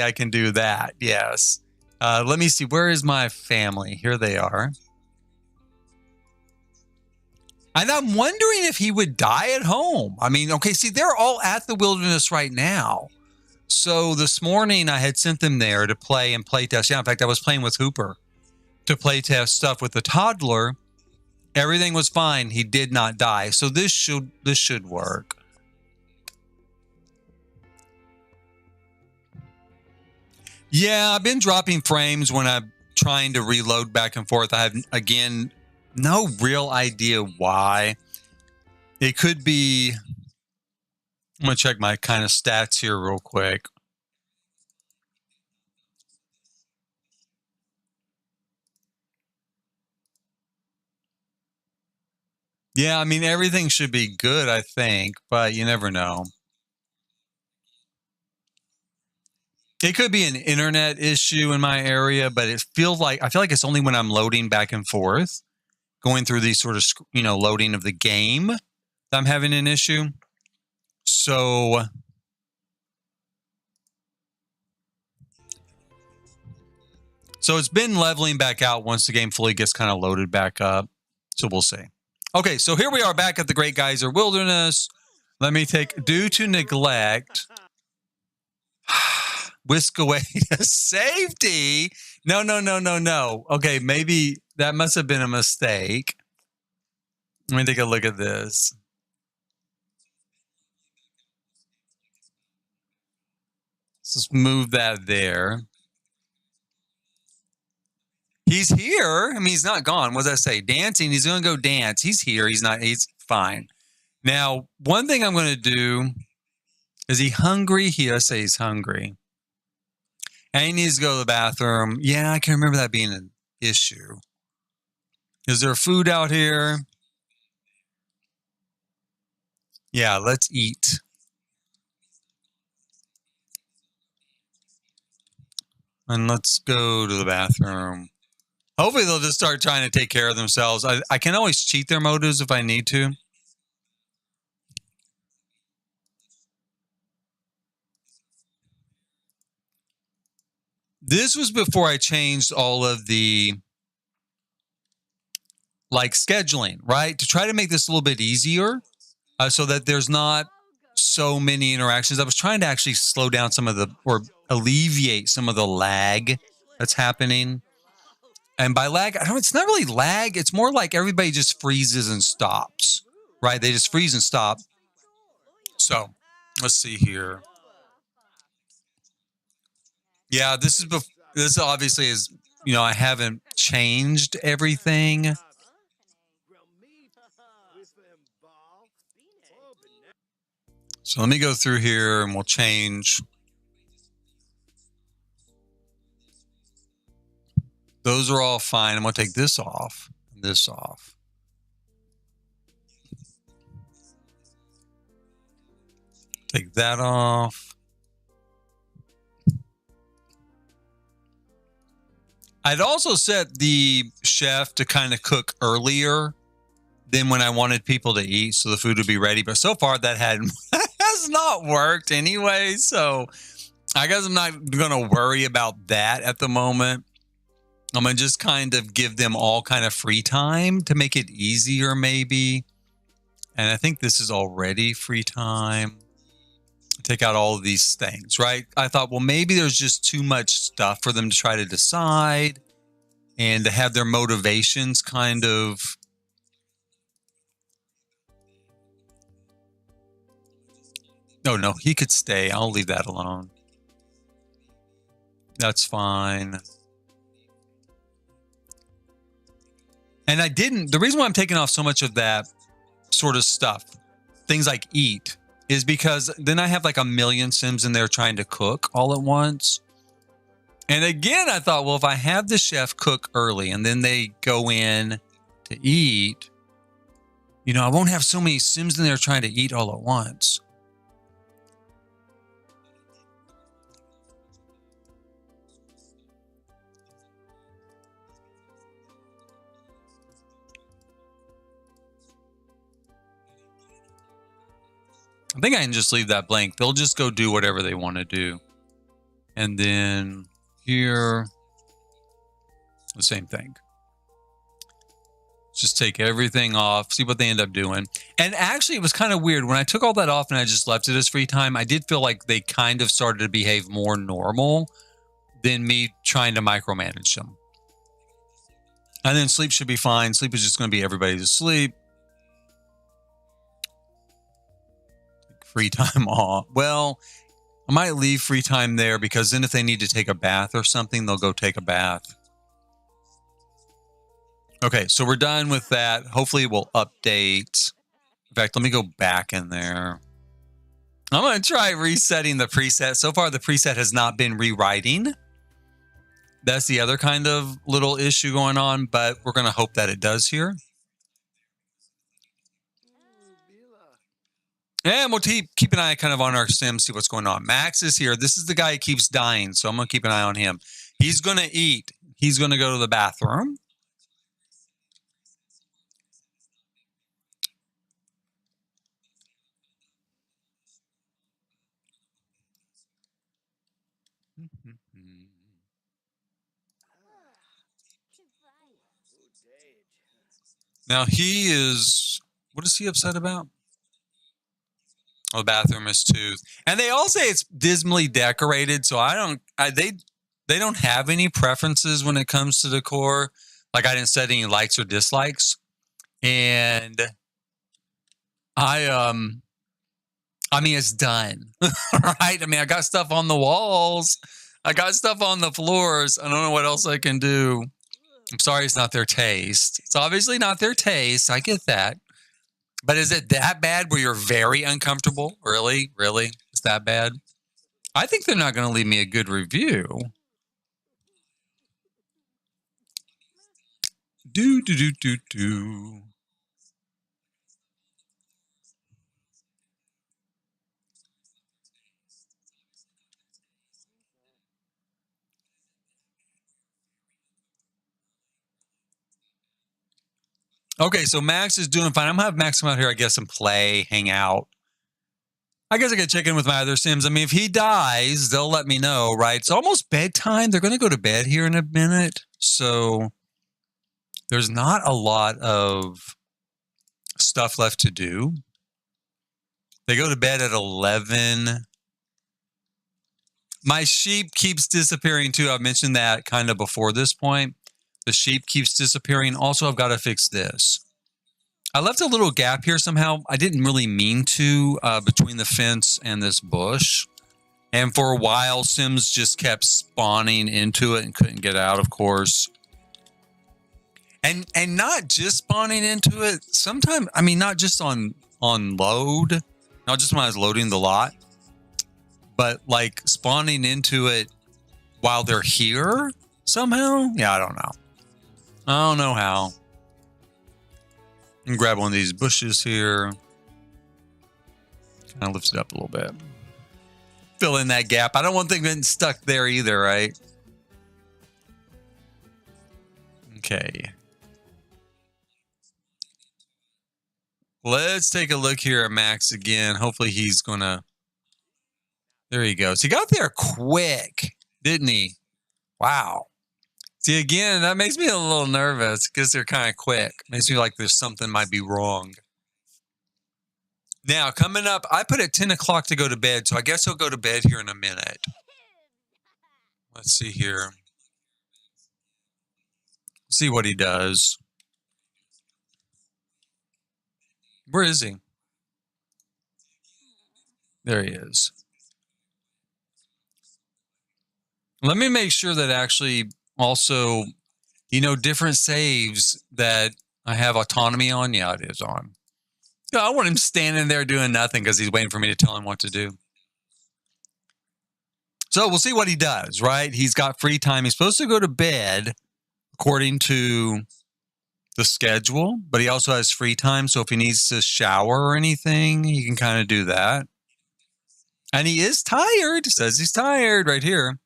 I can do that. Yes. Let me see. Where is my family? Here they are. And I'm wondering if he would die at home. I mean, okay, see, they're all at the wilderness right now. So this morning I had sent them there to play and play test. Yeah, in fact, I was playing with Hooper to play test stuff with the toddler. Everything was fine. He did not die. So this should work. Yeah, I've been dropping frames when I'm trying to reload back and forth. I have, again, no real idea why. It could be, I'm going to check my kind of stats here real quick. Yeah, I mean, everything should be good, I think, but you never know. It could be an internet issue in my area, but I feel like it's only when I'm loading back and forth, going through these sort of, you know, loading of the game that I'm having an issue. So it's been leveling back out once the game fully gets kind of loaded back up. So we'll see. Okay, so here we are back at the Great Geyser Wilderness. Let me take, due to neglect, whisk away to safety. No. Okay, maybe that must have been a mistake. Let me take a look at this. Let's move that there. He's here. I mean, he's not gone. What does that say? Dancing. He's going to go dance. He's here. He's not. He's fine. Now, one thing I'm going to do, is he hungry? He does say he's hungry. And he needs to go to the bathroom. Yeah, I can remember that being an issue. Is there food out here? Yeah, let's eat. And let's go to the bathroom. Hopefully they'll just start trying to take care of themselves. I can always cheat their motives if I need to. This was before I changed all of the like scheduling, right? To try to make this a little bit easier so that there's not so many interactions. I was trying to actually slow down some of the, or alleviate some of the lag that's happening. And by lag, it's not really lag. It's more like everybody just freezes and stops, right? They just freeze and stop. So let's see here. Yeah, this obviously is, I haven't changed everything. So let me go through here and we'll change. Those are all fine. I'm going to take this off, this off. Take that off. I'd also set the chef to kind of cook earlier than when I wanted people to eat, so the food would be ready. But so far that has not worked anyway. So I guess I'm not going to worry about that at the moment. I'm going to just kind of give them all kind of free time to make it easier maybe. And I think this is already free time. Take out all of these things, right? I thought, well, maybe there's just too much stuff for them to try to decide and to have their motivations kind of. No, he could stay. I'll leave that alone. That's fine. And the reason why I'm taking off so much of that sort of stuff, things like eat, is because then I have like a million Sims in there trying to cook all at once. And again, I thought, well, if I have the chef cook early and then they go in to eat, I won't have so many Sims in there trying to eat all at once. I think I can just leave that blank. They'll just go do whatever they want to do. And then here, the same thing. Just take everything off, see what they end up doing. And actually, it was kind of weird. When I took all that off and I just left it as free time, I did feel like they kind of started to behave more normal than me trying to micromanage them. And then sleep should be fine. Sleep is just going to be everybody's asleep. Free time off. Well, I might leave free time there because then if they need to take a bath or something, they'll go take a bath. Okay, so we're done with that. Hopefully we'll update. In fact, let me go back in there. I'm going to try resetting the preset. So far, the preset has not been rewriting. That's the other kind of little issue going on, but we're going to hope that it does here. And we'll keep an eye kind of on our Sims, see what's going on. Max is here. This is the guy who keeps dying, so I'm going to keep an eye on him. He's going to eat. He's going to go to the bathroom. Now he is, what is he upset about? Oh, the bathroom is too. And they all say it's dismally decorated, so they don't have any preferences when it comes to decor. Like I didn't set any likes or dislikes. And I mean it's done. Right? I mean, I got stuff on the walls. I got stuff on the floors. I don't know what else I can do. I'm sorry it's not their taste. It's obviously not their taste. I get that. But is it that bad where you're very uncomfortable? Really? Really? It's that bad? I think they're not going to leave me a good review. do do do do do. Okay, so Max is doing fine. I'm gonna have Max come out here, I guess, and play, hang out. I guess I could check in with my other Sims. I mean, if he dies, they'll let me know, right? It's almost bedtime. They're gonna go to bed here in a minute. So there's not a lot of stuff left to do. They go to bed at 11. My sheep keeps disappearing too. I've mentioned that kind of before this point. The sheep keeps disappearing. Also, I've got to fix this. I left a little gap here somehow. I didn't really mean to between the fence and this bush. And for a while, Sims just kept spawning into it and couldn't get out, of course. And not just spawning into it. Sometimes, I mean, not just on load, not just when I was loading the lot, but like spawning into it while they're here somehow. Yeah, I don't know. I don't know how. And grab one of these bushes here. Kind of lift it up a little bit. Fill in that gap. I don't want things getting stuck there either, right? Okay. Let's take a look here at Max again. Hopefully he's going to... There he goes. He got there quick, didn't he? Wow. See, again, that makes me a little nervous because they're kind of quick. Makes me like there's something might be wrong. Now, coming up, I put at 10 o'clock to go to bed, so I guess he'll go to bed here in a minute. Let's see here. See what he does. Where is he? There he is. Let me make sure that actually also, you know, different saves that I have autonomy on. Yeah, it is on. Yeah, I want him standing there doing nothing because he's waiting for me to tell him what to do. So we'll see what he does, right? He's got free time. He's supposed to go to bed according to the schedule, but he also has free time. So if he needs to shower or anything, he can kind of do that. And he is tired. He says he's tired right here.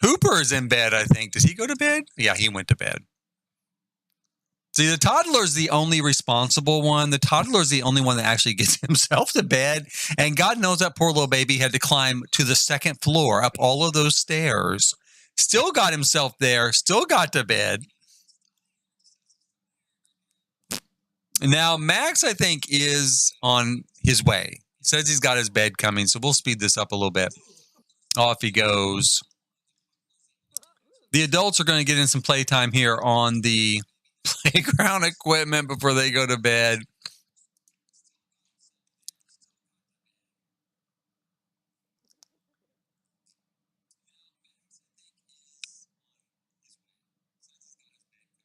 Hooper is in bed, I think. Does he go to bed? Yeah, he went to bed. See, the toddler's the only responsible one. The toddler's the only one that actually gets himself to bed. And God knows that poor little baby had to climb to the second floor, up all of those stairs. Still got himself there. Still got to bed. Now, Max, I think, is on his way. He says he's got his bed coming, so we'll speed this up a little bit. Off he goes. The adults are going to get in some playtime here on the playground equipment before they go to bed.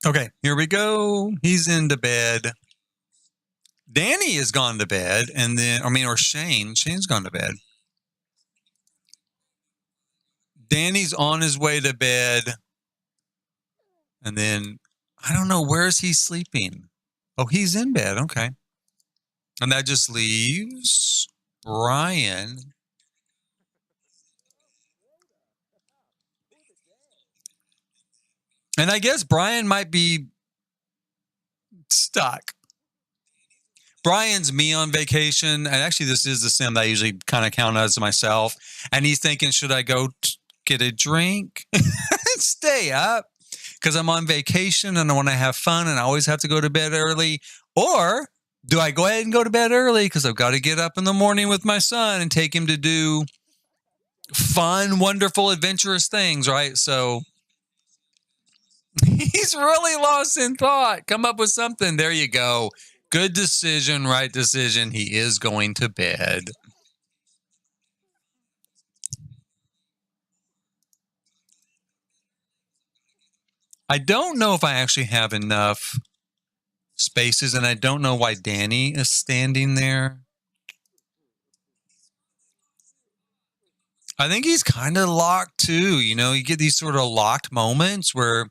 Okay, here we go. He's into bed. Danny has gone to bed, and then, or Shane. Shane's gone to bed. Danny's on his way to bed. And then, I don't know, where is he sleeping? Oh, he's in bed. Okay. And that just leaves Brian. And I guess Brian might be stuck. Brian's me on vacation. And actually, this is the sim that I usually kind of count as myself. And he's thinking, should I go get a drink and stay up? Because I'm on vacation and I want to have fun and I always have to go to bed early. Or do I go ahead and go to bed early because I've got to get up in the morning with my son and take him to do fun, wonderful, adventurous things, right? So he's really lost in thought. Come up with something. There you go. Good decision, right decision. He is going to bed. I don't know if I actually have enough spaces, and I don't know why Danny is standing there. I think he's kind of locked too. You know, you get these sort of locked moments where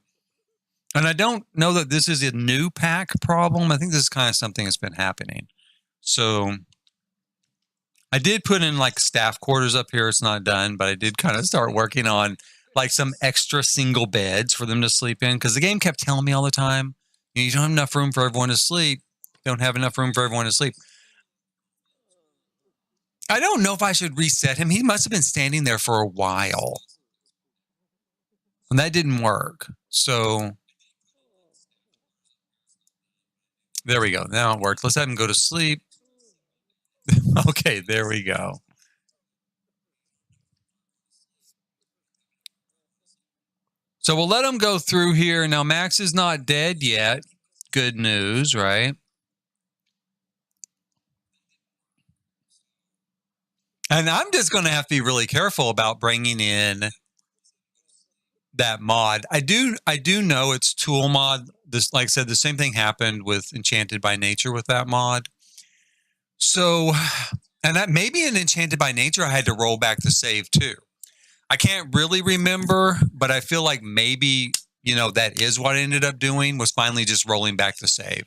And I don't know that this is a new pack problem. I think this is kind of something that's been happening. So I did put in like staff quarters up here. It's not done, but I did kind of start working on like some extra single beds for them to sleep in, because the game kept telling me all the time, you don't have enough room for everyone to sleep. Don't have enough room for everyone to sleep. I don't know if I should reset him. He must have been standing there for a while. And that didn't work. So there we go. Now it worked. Let's have him go to sleep. Okay, there we go. So we'll let him go through here. Now, Max is not dead yet. Good news, right? And I'm just going to have to be really careful about bringing in that mod. I do know it's tool mod. This, like I said, the same thing happened with Enchanted by Nature with that mod. So, and that maybe in Enchanted by Nature, I had to roll back the save too. I can't really remember, but I feel like maybe, that is what I ended up doing, was finally just rolling back the save,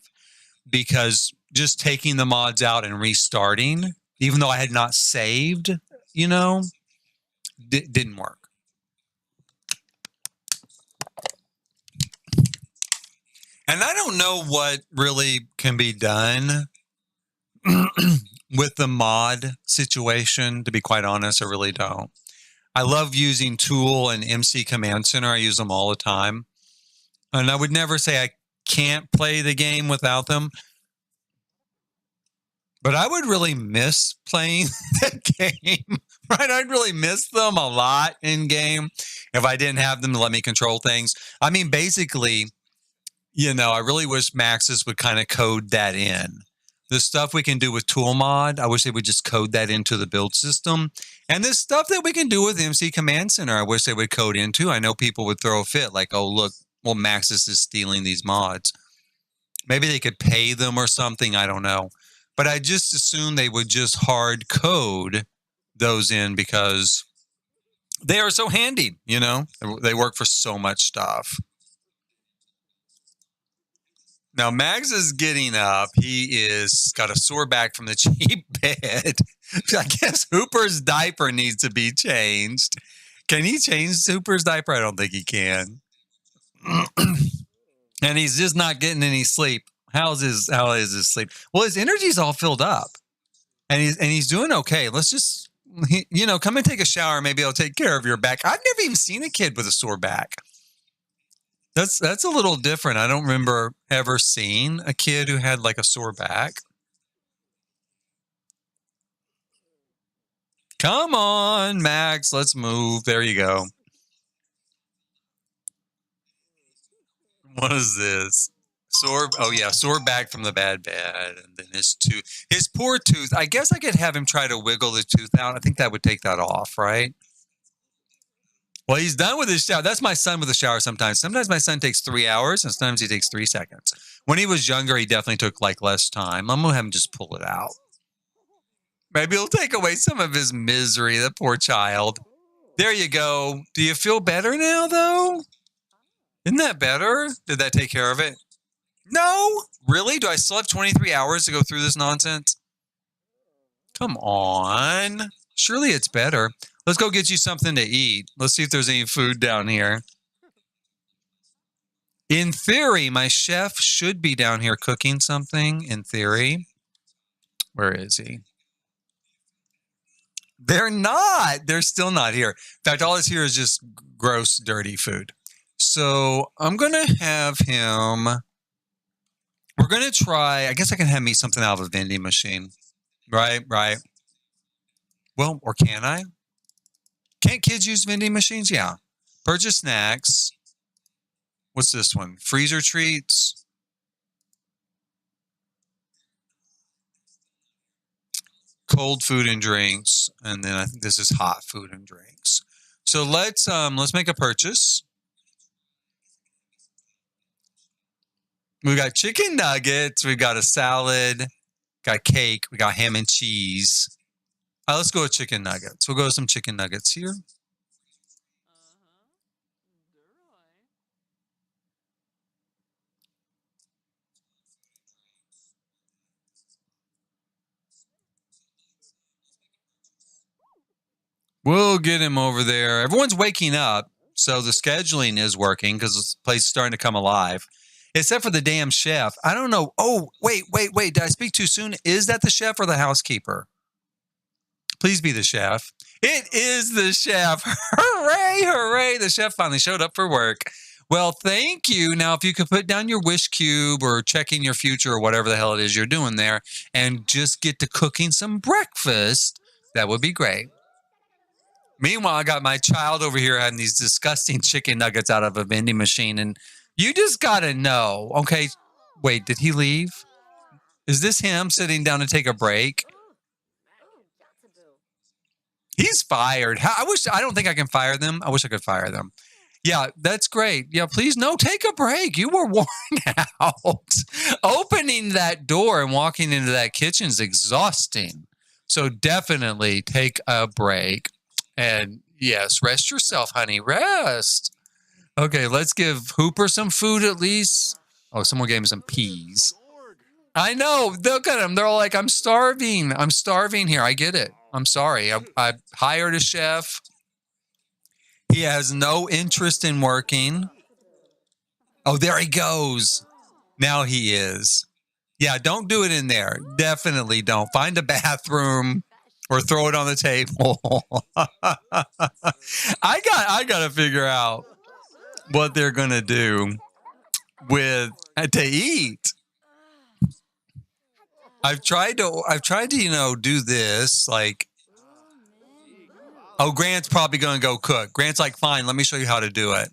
because just taking the mods out and restarting, even though I had not saved, didn't work. And I don't know what really can be done with the mod situation, to be quite honest. I really don't. I love using Tool and MC Command Center. I use them all the time. And I would never say I can't play the game without them. But I would really miss playing the game, right? I'd really miss them a lot in game if I didn't have them to let me control things. I mean, basically, I really wish Maxis would kind of code that in. The stuff we can do with Tool Mod, I wish they would just code that into the build system. And this stuff that we can do with MC Command Center, I wish they would code into. I know people would throw a fit like, oh, look, well, Maxis is stealing these mods. Maybe they could pay them or something. I don't know. But I just assume they would just hard code those in, because they are so handy, They work for so much stuff. Now, Mags is getting up. He is got a sore back from the cheap bed. I guess Hooper's diaper needs to be changed. Can he change Hooper's diaper? I don't think he can. And he's just not getting any sleep. How is his sleep? Well, his energy's all filled up, and he's doing okay. Let's just, come and take a shower. Maybe I'll take care of your back. I've never even seen a kid with a sore back. That's a little different. I don't remember ever seeing a kid who had like a sore back. Come on, Max, let's move. There you go. What is this? Sore back from the bad bed. And then his poor tooth. I guess I could have him try to wiggle the tooth out. I think that would take that off, right? Well, he's done with his shower. That's my son with the shower sometimes. Sometimes my son takes 3 hours, and sometimes he takes 3 seconds. When he was younger, he definitely took like less time. I'm going to have him just pull it out. Maybe it'll take away some of his misery, the poor child. There you go. Do you feel better now, though? Isn't that better? Did that take care of it? No? Really? Do I still have 23 hours to go through this nonsense? Come on. Surely it's better. Let's go get you something to eat. Let's see if there's any food down here. In theory, my chef should be down here cooking something, in theory. Where is he? They're not. They're still not here. In fact, all that's here is just gross, dirty food. So I'm going to have him. We're going to try. I guess I can have me something out of a vending machine. Right. Well, or can I? Can't kids use vending machines? Yeah. Purchase snacks. What's this one? Freezer treats. Cold food and drinks. And then I think this is hot food and drinks. So let's make a purchase. We got chicken nuggets. We got a salad. Got cake. We got ham and cheese. Let's go with chicken nuggets. We'll go with some chicken nuggets here. We'll get him over there. Everyone's waking up, so the scheduling is working because the place is starting to come alive. Except for the damn chef. I don't know. Oh, wait. Did I speak too soon? Is that the chef or the housekeeper? Please be the chef. It is the chef. Hooray. The chef finally showed up for work. Well, thank you. Now, if you could put down your wish cube or checking your future or whatever the hell it is you're doing there and just get to cooking some breakfast, that would be great. Meanwhile, I got my child over here having these disgusting chicken nuggets out of a vending machine. And you just got to know. Okay, wait, did he leave? Is this him sitting down to take a break? He's fired. I don't think I can fire them. I wish I could fire them. Yeah, that's great. Yeah, please, no, take a break. You were worn out. Opening that door and walking into that kitchen is exhausting. So definitely take a break. And yes, rest yourself, honey. Rest. Okay, let's give Hooper some food at least. Oh, someone gave him some peas. I know. Look at them. They're all like, I'm starving. I'm starving here. I get it. I'm sorry. I hired a chef. He has no interest in working. Oh, there he goes. Now he is. Yeah, don't do it in there. Definitely don't. Find a bathroom or throw it on the table. I got to figure out what they're going to do with to eat. I've tried to, do this like, oh, Grant's probably going to go cook. Grant's like, fine, let me show you how to do it.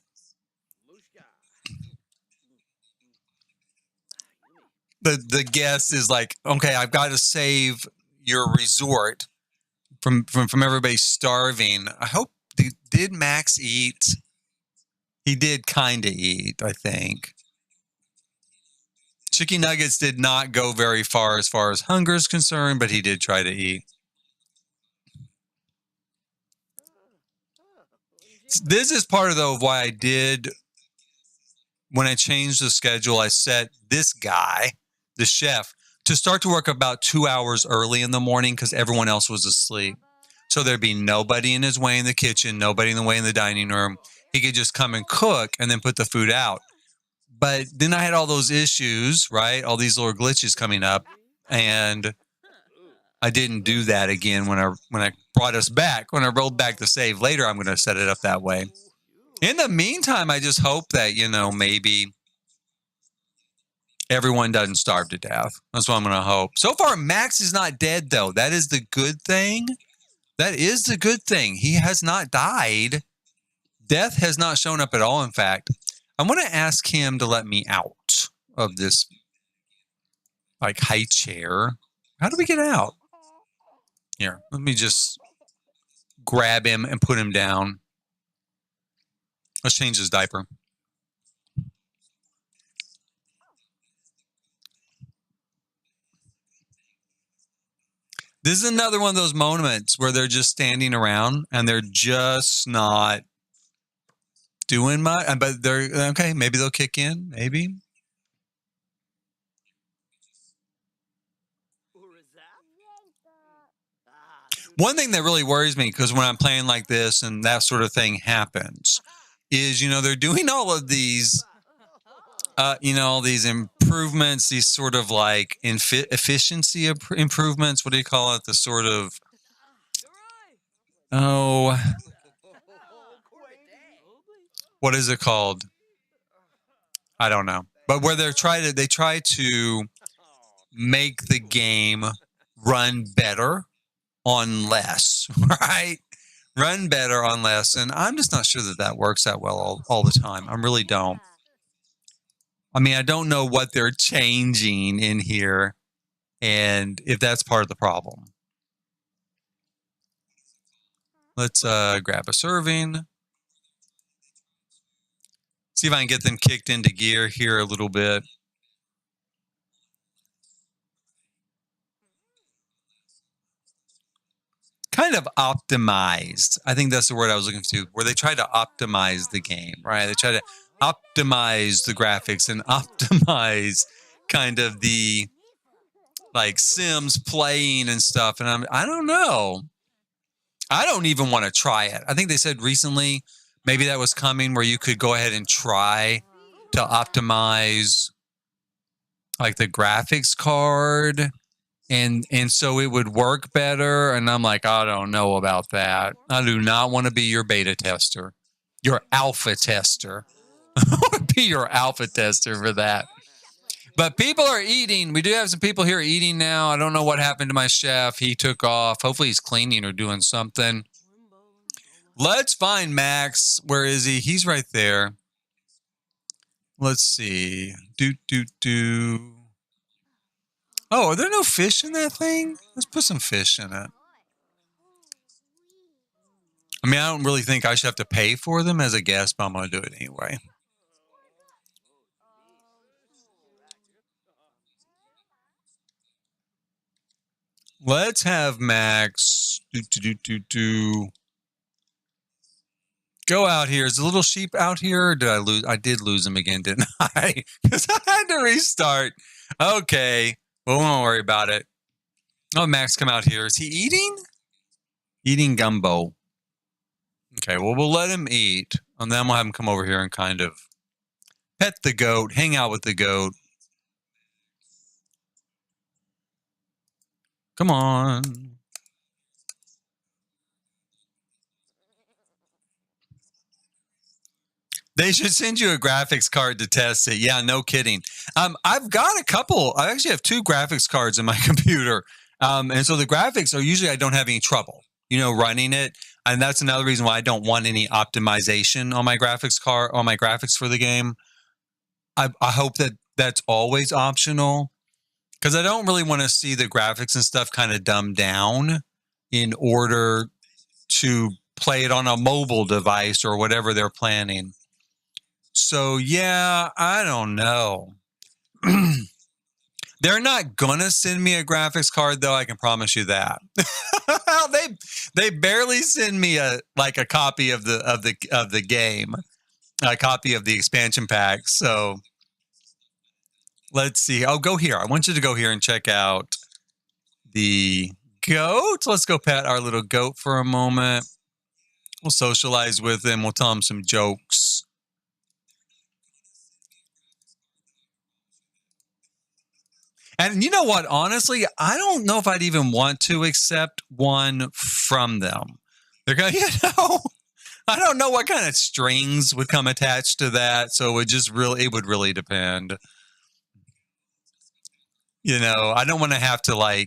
The guest is like, okay, I've got to save your resort from everybody starving. I hope, did Max eat? He did kind of eat, I think. Chicken nuggets did not go very far as hunger is concerned, but he did try to eat. This is part of, though, why I did, when I changed the schedule, I set this guy, the chef, to start to work about 2 hours early in the morning because everyone else was asleep. So there'd be nobody in his way in the kitchen, nobody in the way in the dining room. He could just come and cook and then put the food out. But then I had all those issues, right? All these little glitches coming up. And I didn't do that again when I brought us back. When I rolled back the save later, I'm going to set it up that way. In the meantime, I just hope that, maybe everyone doesn't starve to death. That's what I'm going to hope. So far, Max is not dead, though. That is the good thing. That is the good thing. He has not died. Death has not shown up at all, in fact. I'm going to ask him to let me out of this, high chair. How do we get out? Here, let me just grab him and put him down. Let's change his diaper. This is another one of those moments where they're just standing around and they're just not doing much. But they're okay. Maybe they'll kick in. Maybe. One thing that really worries me, because when I'm playing like this and that sort of thing happens, is, they're doing all of these, these improvements, these sort of efficiency improvements. What do you call it? The sort of, what is it called? I don't know. But where they try to make the game run better on less, right? Run better on less. And I'm just not sure that works that well all the time. I really don't. I mean, I don't know what they're changing in here and if that's part of the problem. Let's grab a serving. See if I can get them kicked into gear here a little bit. Kind of optimized. I think that's the word I was looking for, where they try to optimize the game, right? They try to optimize the graphics and optimize kind of the Sims playing and stuff. And I don't know. I don't even want to try it. I think they said recently maybe that was coming where you could go ahead and try to optimize like the graphics card and so it would work better. And I'm like, I don't know about that. I do not want to be your beta tester, your alpha tester. I want to be your alpha tester for that. But people are eating. We do have some people here eating now. I don't know what happened to my chef. He took off. Hopefully he's cleaning or doing something. Let's find Max. Where is he? He's right there. Let's see. Oh, are there no fish in that thing? Let's put some fish in it. I mean, I don't really think I should have to pay for them as a guest, but I'm going to do it anyway. Let's have Max go out here. Is the little sheep out here? Or did I lose? I did lose him again, didn't I? Because I had to restart. Okay. Well, we won't worry about it. Oh, Max, come out here. Is he eating? Eating gumbo. Okay, well, we'll let him eat. And then we'll have him come over here and kind of pet the goat, hang out with the goat. Come on. They should send you a graphics card to test it. Yeah, no kidding. I've got a couple. I actually have 2 graphics cards in my computer. And so the graphics are usually I don't have any trouble, running it. And that's another reason why I don't want any optimization on my graphics card, on my graphics for the game. I hope that that's always optional. Because I don't really want to see the graphics and stuff kind of dumbed down in order to play it on a mobile device or whatever they're planning. So, yeah, I don't know. They're not going to send me a graphics card, though. I can promise you that. they barely send me a copy of the game, a copy of the expansion pack. So let's see. Oh, go here. I want you to go here and check out the goat. Let's go pet our little goat for a moment. We'll socialize with him. We'll tell him some jokes. And you know what? Honestly, I don't know if I'd even want to accept one from them. They're going, I don't know what kind of strings would come attached to that. So it would really depend. I don't want to have to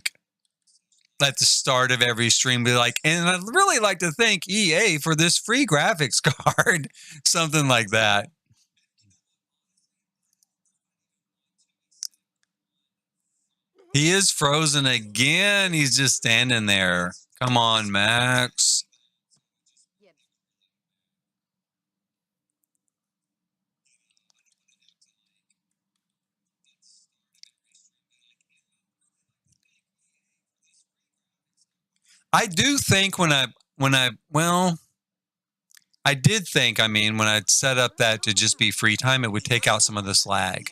at the start of every stream be like, and I'd really like to thank EA for this free graphics card. Something like that. He is frozen again. He's just standing there. Come on, Max. I do think when I did think, when I'd set up that to just be free time, it would take out some of this lag.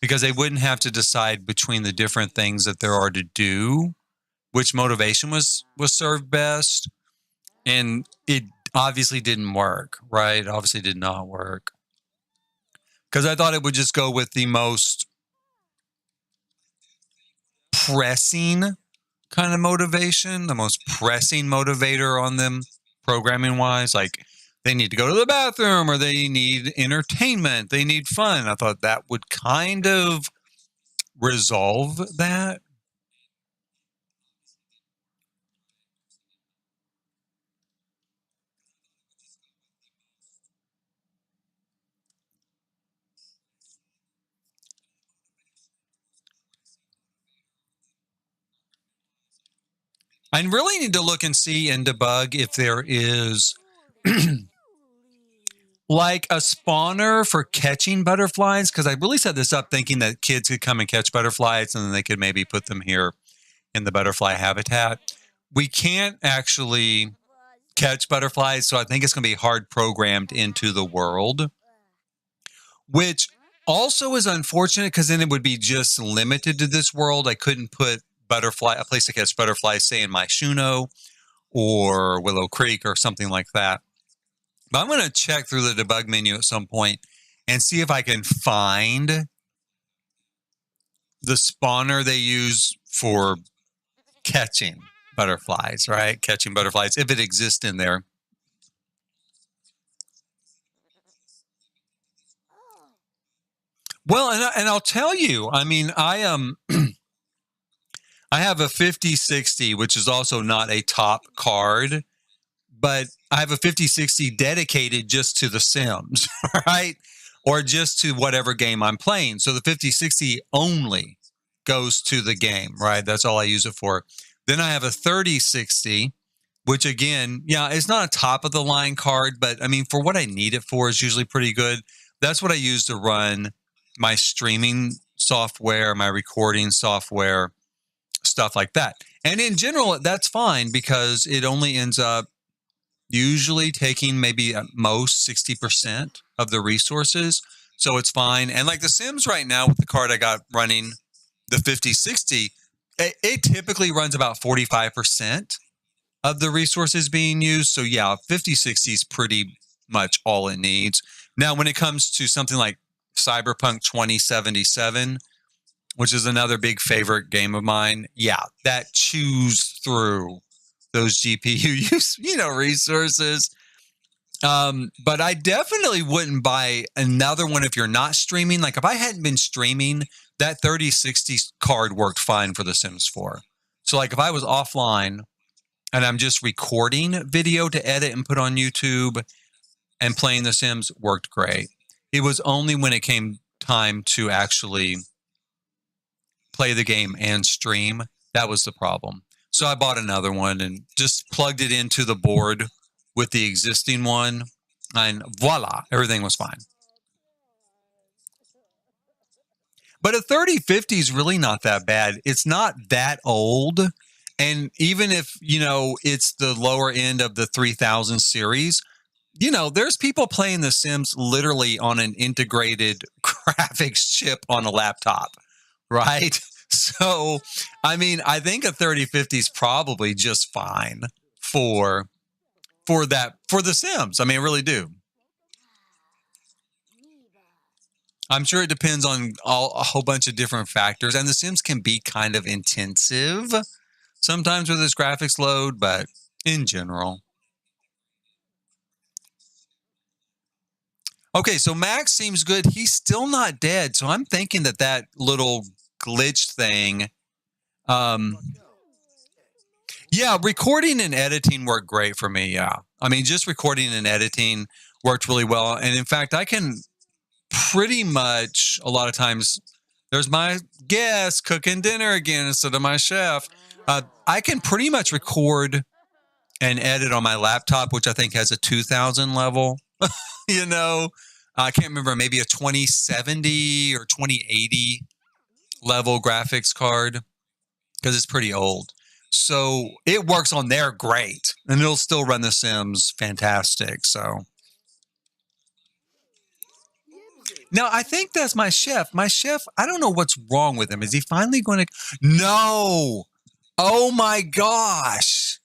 Because they wouldn't have to decide between the different things that there are to do, which motivation was served best. And it obviously didn't work, right? It obviously did not work. Because I thought it would just go with the most pressing kind of motivation, the most pressing motivator on them programming-wise. Like, they need to go to the bathroom or they need entertainment. They need fun. I thought that would kind of resolve that. I really need to look and see and debug if there is like a spawner for catching butterflies, because I really set this up thinking that kids could come and catch butterflies and then they could maybe put them here in the butterfly habitat. We can't actually catch butterflies, so I think it's going to be hard programmed into the world, which also is unfortunate because then it would be just limited to this world. I couldn't put a place to catch butterflies, say in my Shuno, or Willow Creek or something like that. But I'm going to check through the debug menu at some point and see if I can find the spawner they use for catching butterflies, right? Catching butterflies, if it exists in there. Well, and I'll tell you, I mean, I have a 5060, which is also not a top card, but I have a 5060 dedicated just to The Sims, right? Or just to whatever game I'm playing. So the 5060 only goes to the game, right? That's all I use it for. Then I have a 3060, which again, yeah, it's not a top of the line card, but I mean, for what I need it for is usually pretty good. That's what I use to run my streaming software, my recording software, stuff like that. And in general, that's fine because it only ends up usually taking maybe at most 60% of the resources. So it's fine. And like The Sims right now with the card I got running, the 5060, it typically runs about 45% of the resources being used. So yeah, 5060 is pretty much all it needs. Now, when it comes to something like Cyberpunk 2077, which is another big favorite game of mine, yeah, that chews through those GPU use, resources. But I definitely wouldn't buy another one if you're not streaming. Like if I hadn't been streaming, that 3060 card worked fine for The Sims 4. So like if I was offline and I'm just recording video to edit and put on YouTube and playing The Sims, worked great. It was only when it came time to actually play the game and stream, that was the problem. So I bought another one and just plugged it into the board with the existing one, and voila, everything was fine. But a 3050 is really not that bad. It's not that old. And even if, it's the lower end of the 3000 series, there's people playing The Sims literally on an integrated graphics chip on a laptop, right? So, I mean, I think a 3050 is probably just fine for The Sims. I mean, I really do. I'm sure it depends on a whole bunch of different factors, and The Sims can be kind of intensive sometimes with its graphics load, but in general. Okay, so Max seems good. He's still not dead, so I'm thinking that little glitch thing. Yeah, recording and editing worked great for me. Yeah, I mean, just recording and editing worked really well, and in fact, I can pretty much a lot of times. There's my guest cooking dinner again instead of my chef. I can pretty much record and edit on my laptop, which I think has a 2000 level. I can't remember, maybe a 2070 or 2080 level graphics card because it's pretty old. So it works on there great, and it'll still run The Sims fantastic. So now I think that's my chef. My chef, I don't know what's wrong with him. Is he finally going to? No. Oh my gosh.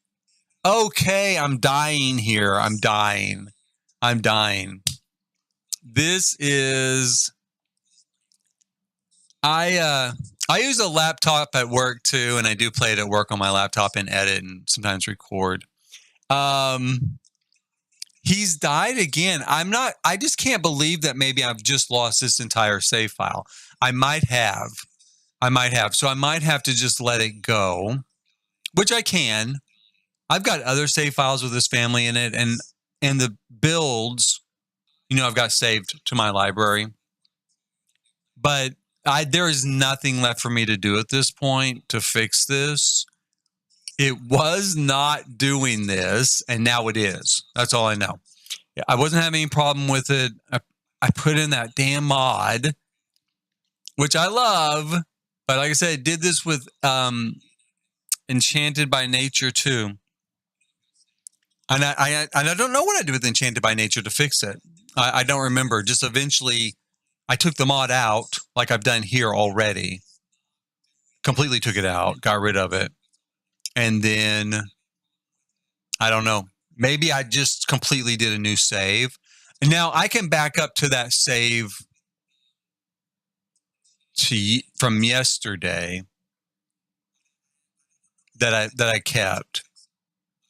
Okay, I'm dying here. I'm dying. This is I use a laptop at work too, and I do play it at work on my laptop and edit and sometimes record. He's died again. I just can't believe that maybe I've just lost this entire save file. I might have. So I might have to just let it go, which I can. I've got other save files with this family in it, and the builds, I've got saved to my library. But there is nothing left for me to do at this point to fix this. It was not doing this, and now it is. That's all I know. I wasn't having any problem with it. I put in that damn mod, which I love. But like I said, I did this with Enchanted by Nature too. And I don't know what I did with Enchanted by Nature to fix it. I don't remember. Just eventually, I took the mod out, like I've done here already. Completely took it out, got rid of it. And then I don't know. Maybe I just completely did a new save. And now I can back up to that save from yesterday that I kept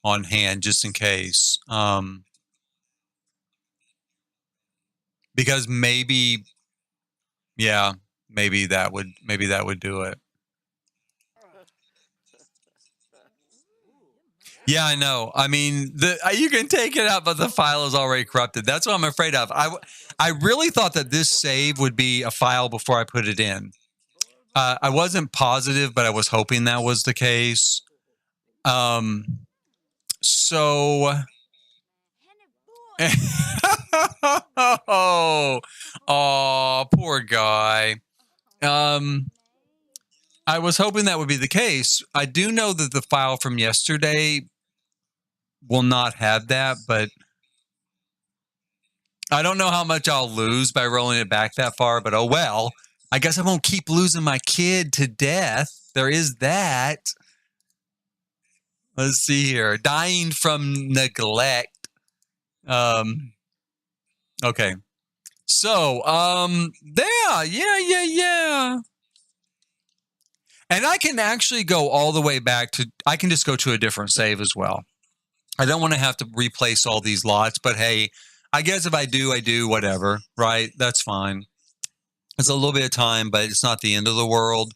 on hand just in case. Because maybe that would do it. Yeah, I know. I mean, you can take it out, but the file is already corrupted. That's what I'm afraid of. I really thought that this save would be a file before I put it in. I wasn't positive, but I was hoping that was the case. So. Oh, poor guy. I was hoping that would be the case. I do know that the file from yesterday will not have that, but I don't know how much I'll lose by rolling it back that far, but oh well. I guess I won't keep losing my kid to death. There is that. Let's see here. Dying from neglect. Okay. So, yeah. And I can actually go all the way back to, I can just go to a different save as well. I don't want to have to replace all these lots, but hey, I guess if I do, whatever, right? That's fine. It's a little bit of time, but it's not the end of the world.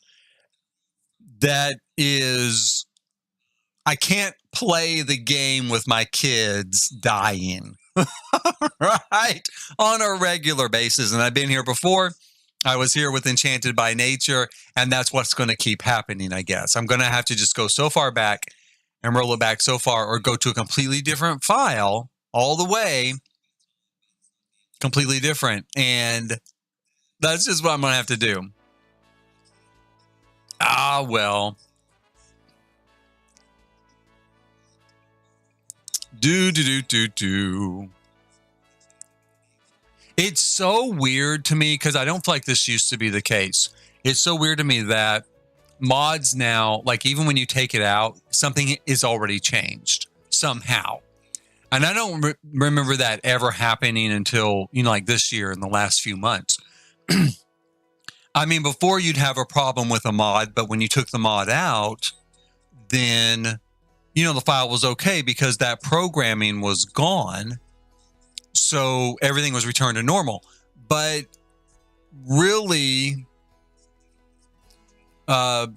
That is, I can't play the game with my kids dying, right? On a regular basis. And I've been here before. I was here with Enchanted by Nature, and that's what's going to keep happening, I guess. I'm going to have to just go so far back and roll it back so far, or go to a completely different file all the way, completely different. And that's just what I'm going to have to do. Ah, well. Do. It's so weird to me because I don't feel like this used to be the case. It's so weird to me that mods now, like even when you take it out, something is already changed somehow. And I don't remember that ever happening until, like this year in the last few months. I mean, before you'd have a problem with a mod, but when you took the mod out, then, the file was okay because that programming was gone. So everything was returned to normal. But really, now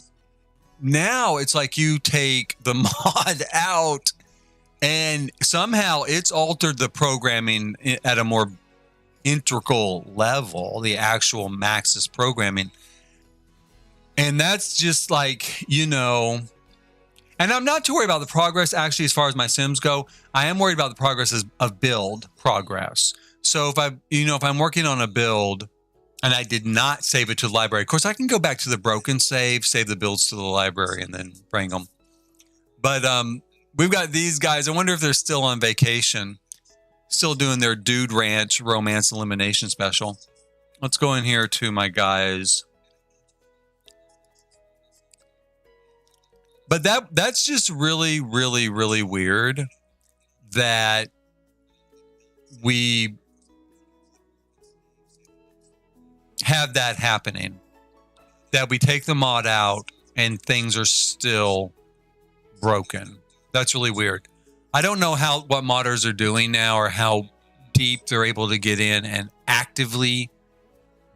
it's like you take the mod out and somehow it's altered the programming at a more integral level, the actual Maxis programming. And that's just like, and I'm not too worried about the progress, actually, as far as my Sims go. I am worried about the progress of build progress. So if I'm working on a build and I did not save it to the library, of course, I can go back to the broken save the builds to the library, and then bring them. But we've got these guys. I wonder if they're still on vacation, still doing their Dude Ranch Romance Elimination Special. Let's go in here to my guys. But that's just really, really, really weird that we have that happening. That we take the mod out and things are still broken. That's really weird. I don't know what modders are doing now or how deep they're able to get in and actively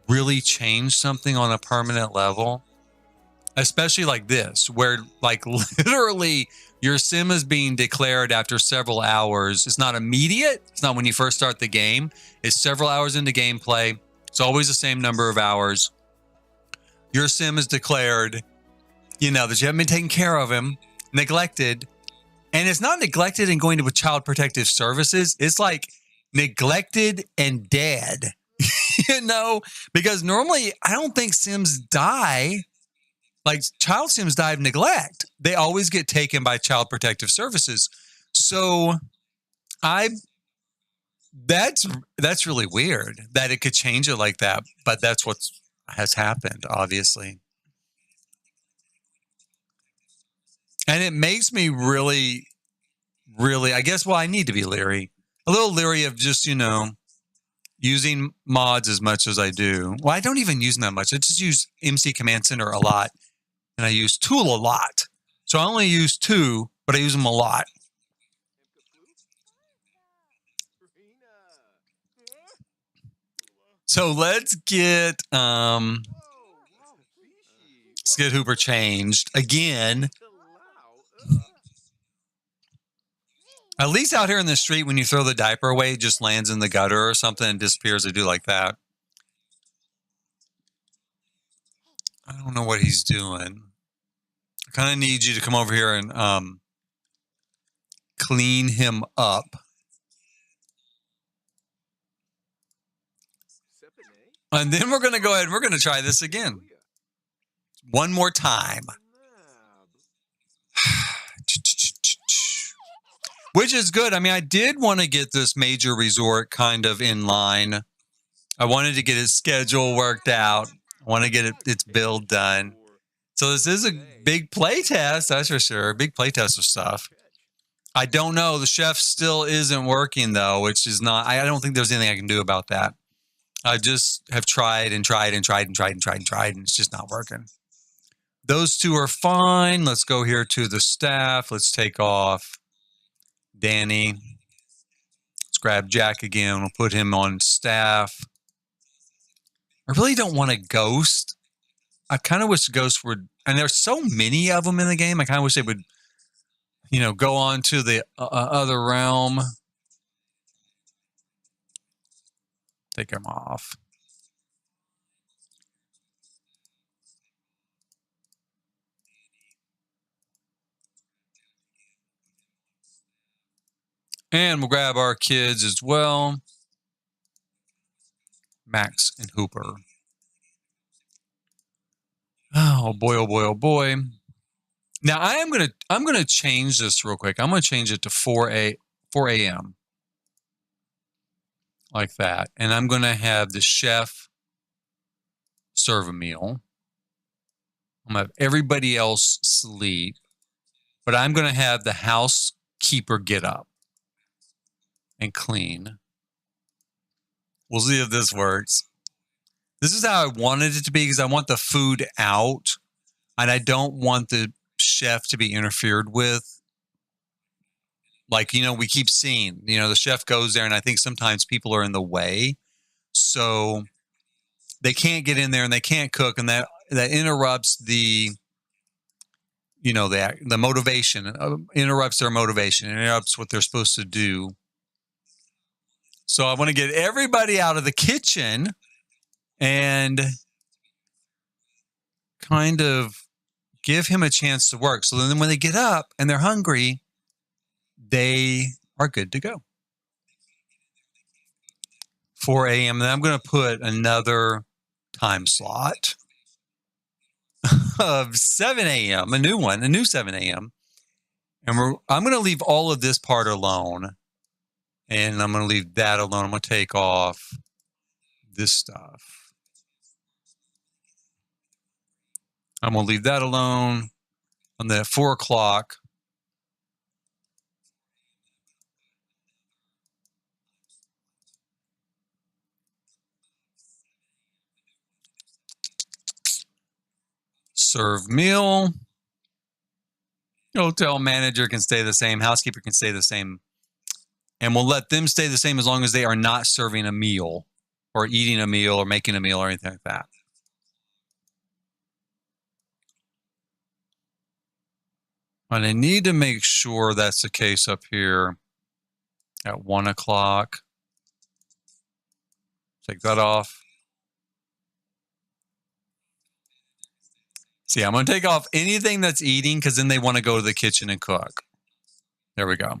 really change something on a permanent level. Especially like this, where like literally your sim is being declared after several hours. It's not immediate. It's not when you first start the game. It's several hours into gameplay. It's always the same number of hours. Your sim is declared, that you haven't been taking care of him, neglected. And it's not neglected and going to Child Protective Services. It's like neglected and dead, because normally I don't think sims die. Like child sims die of neglect. They always get taken by Child Protective Services. So that's really weird that it could change it like that. But that's what has happened, obviously. And it makes me really really, I guess, well, I need to be leery. A little leery of just, using mods as much as I do. Well, I don't even use them that much. I just use MC Command Center a lot, and I use Tool a lot. So I only use 2, but I use them a lot. So let's get Hooper changed again. At least out here in the street, when you throw the diaper away, it just lands in the gutter or something and disappears. I do like that. I don't know what he's doing. I kind of need you to come over here and clean him up. And then we're going to go ahead and we're going to try this again. One more time. Which is good. I mean, I did want to get this major resort kind of in line. I wanted to get his schedule worked out. I want to get its build done. So this is a big play test, that's for sure. Big play test of stuff. I don't know. The chef still isn't working, though, which is not... I don't think there's anything I can do about that. I just have tried and tried and tried and tried and tried and tried, and it's just not working. Those 2 are fine. Let's go here to the staff. Let's take off Danny. Let's grab Jack again. We'll put him on staff. I really don't want a ghost. I kind of wish ghosts would, and there's so many of them in the game. I kind of wish they would, go on to the other realm. Take him off. And we'll grab our kids as well. Max and Hooper. Oh boy, oh boy, oh boy. Now I'm gonna change this real quick. I'm gonna change it to 4 a.m. like that. And I'm gonna have the chef serve a meal. I'm gonna have everybody else sleep. But I'm gonna have the housekeeper get up and clean. We'll see if this works. This is how I wanted it to be because I want the food out and I don't want the chef to be interfered with. Like, we keep seeing, the chef goes there and I think sometimes people are in the way. So they can't get in there and they can't cook, and that interrupts the motivation, interrupts their motivation, interrupts what they're supposed to do. So I want to get everybody out of the kitchen and kind of give him a chance to work. So then when they get up and they're hungry, they are good to go. 4 a.m. Then I'm going to put another time slot of 7 a.m., a new 7 a.m. And I'm going to leave all of this part alone. And I'm going to leave that alone. I'm going to take off this stuff. I'm going to leave that alone on the 4 o'clock. Serve meal. Hotel manager can stay the same. Housekeeper can stay the same. And we'll let them stay the same as long as they are not serving a meal or eating a meal or making a meal or anything like that. And I need to make sure that's the case up here at 1 o'clock. Take that off. See, I'm going to take off anything that's eating because then they want to go to the kitchen and cook. There we go.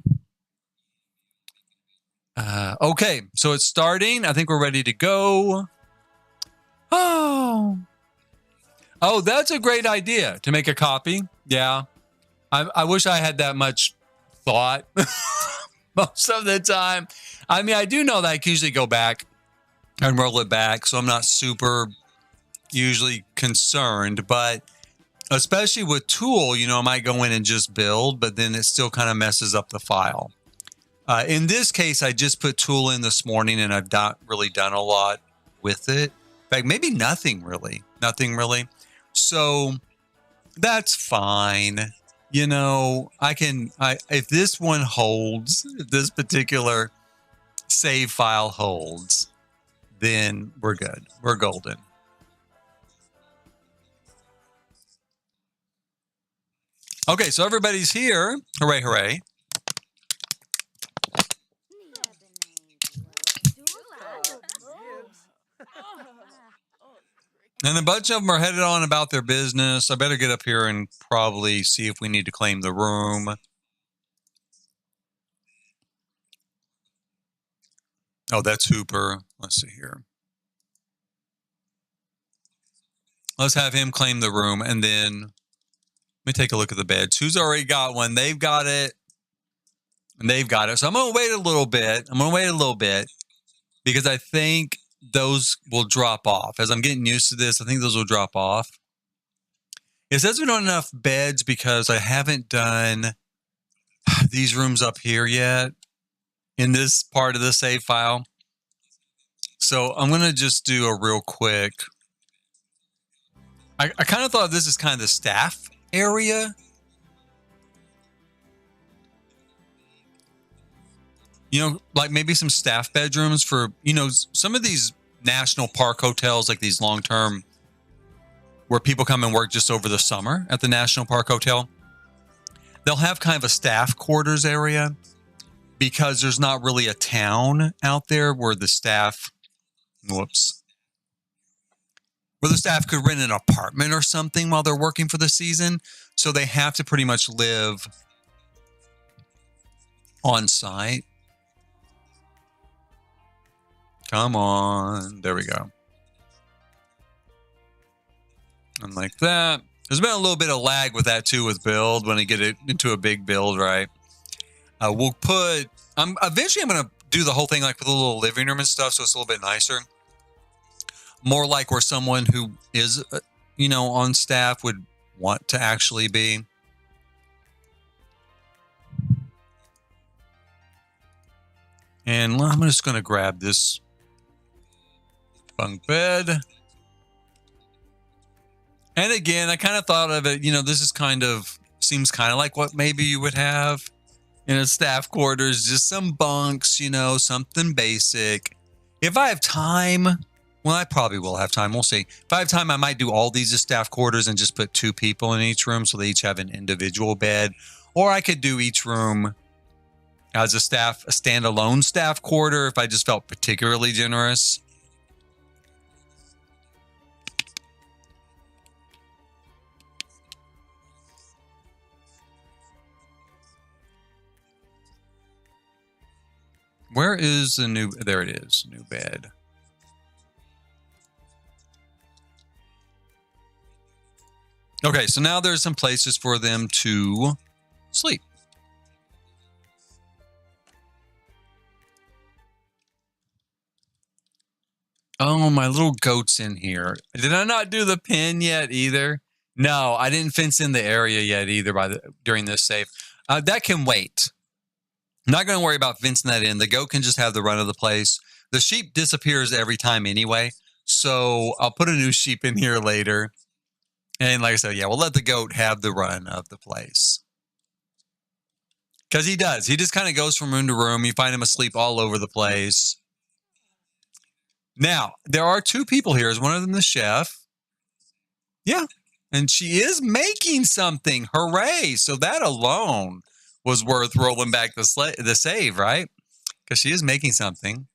Okay, so it's starting. I think we're ready to go. Oh, that's a great idea to make a copy. Yeah. I wish I had that much thought most of the time. I mean, I do know that I can usually go back and roll it back, so I'm not super usually concerned. But Especially with Tool, I might go in and just build, but then it still kind of messes up the file. In this case, I just put Tool in this morning and I've not really done a lot with it. In fact, maybe nothing really. So that's fine. If this one holds, if this particular save file holds, then we're good. We're golden. Okay, so everybody's here. Hooray, hooray. And a bunch of them are headed on about their business. I better get up here and probably see if we need to claim the room. Oh, that's Hooper. Let's see here. Let's have him claim the room, and then let me take a look at the beds. Who's already got one? They've got it. And they've got it. So I'm going to wait a little bit. Because I think those will drop off. As I'm getting used to this, I think those will drop off. It says we don't have enough beds because I haven't done these rooms up here yet in this part of the save file. So I'm going to just do a real quick. I kind of thought this is kind of the staff area. Like maybe some staff bedrooms for, some of these national park hotels, like these long-term where people come and work just over the summer at the National Park Hotel. They'll have kind of a staff quarters area because there's not really a town out there where the staff, where the staff could rent an apartment or something while they're working for the season. So they have to pretty much live on site. Come on. There we go. And like that. There's been a little bit of lag with that too with build when I get it into a big build, right? We'll put... eventually I'm going to do the whole thing like with a little living room and stuff so it's a little bit nicer. More like where someone who is, on staff would want to actually be. And I'm just going to grab this bunk bed. And again, I kind of thought of it, this is seems kind of like what maybe you would have in a staff quarters, just some bunks, something basic. If I have time, well, I probably will have time. We'll see. If I have time, I might do all these as staff quarters and just put 2 people in each room so they each have an individual bed. Or I could do each room as a standalone staff quarter if I just felt particularly generous. Where is the new... There it is. New bed. Okay, so now there's some places for them to sleep. Oh, my little goat's in here. Did I not do the pen yet either? No, I didn't fence in the area yet either during this save. That can wait. Not going to worry about fencing that in. The goat can just have the run of the place. The sheep disappears every time anyway. So I'll put a new sheep in here later. And like I said, yeah, we'll let the goat have the run of the place. Because he does. He just kind of goes from room to room. You find him asleep all over the place. Now, there are 2 people here. Is one of them the chef? Yeah. And she is making something. Hooray. So that alone was worth rolling back the save, right? Because she is making something.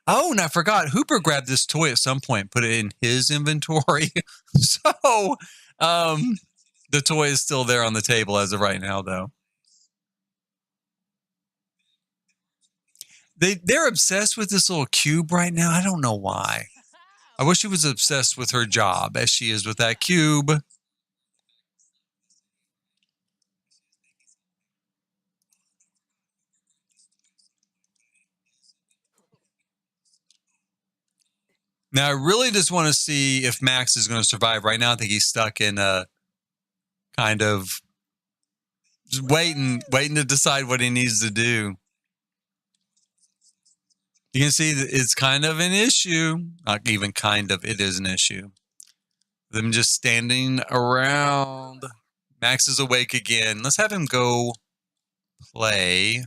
Oh, and I forgot. Hooper grabbed this toy at some point, put it in his inventory. So the toy is still there on the table as of right now, though. They're obsessed with this little cube right now. I don't know why. I wish she was obsessed with her job as she is with that cube. Now, I really just want to see if Max is going to survive. Right now, I think he's stuck in kind of just waiting to decide what he needs to do. You can see that it's kind of an issue. Not even kind of, it is an issue. Them just standing around. Max is awake again. Let's have him go play.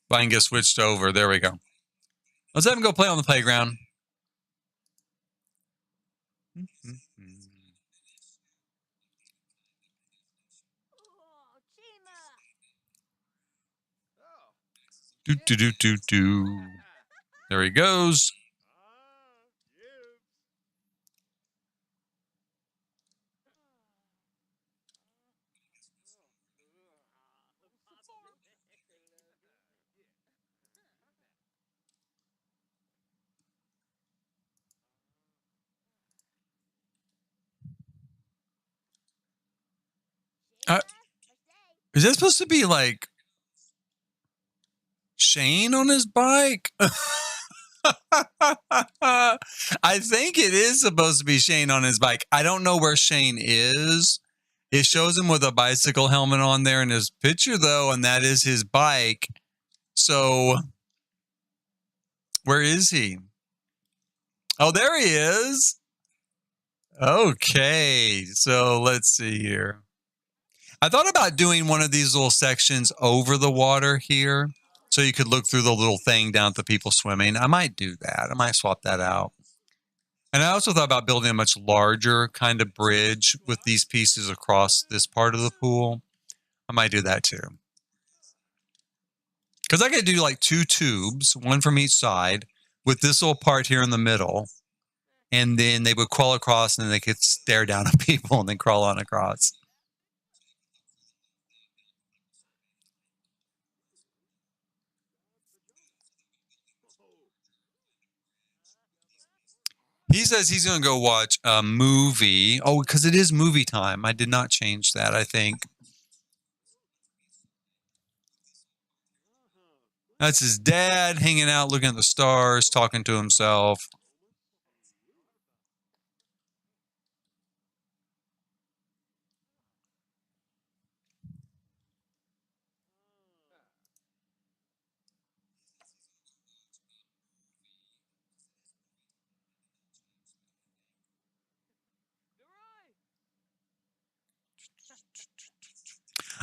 If I can get switched over. There we go. Let's have him go play on the playground. Do. There he goes. Is that supposed to be like Shane on his bike? I think it is supposed to be Shane on his bike. I don't know where Shane is. It shows him with a bicycle helmet on there in his picture, though, and that is his bike. So, where is he? Oh, there he is. Okay, so let's see here. I thought about doing one of these little sections over the water here so you could look through the little thing down at the people swimming. I might do that. I might swap that out. And I also thought about building a much larger kind of bridge with these pieces across this part of the pool. I might do that too. Because I could do like 2 tubes, one from each side, with this little part here in the middle. And then they would crawl across and then they could stare down at people and then crawl on across. He says he's going to go watch a movie. Oh, because it is movie time. I did not change that, I think. That's his dad hanging out, looking at the stars, talking to himself.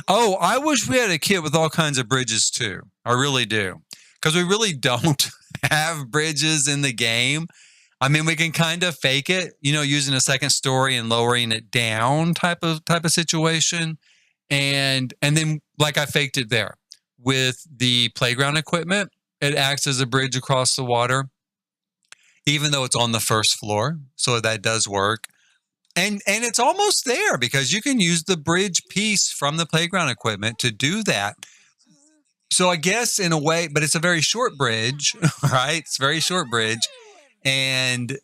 Oh, I wish we had a kit with all kinds of bridges too. I really do. Because we really don't have bridges in the game. I mean, we can kind of fake it, using a second story and lowering it down type of situation. And then like I faked it there with the playground equipment, it acts as a bridge across the water, even though it's on the first floor. So that does work. And it's almost there because you can use the bridge piece from the playground equipment to do that. So I guess in a way, but it's a very short bridge, right? It's a very short bridge. And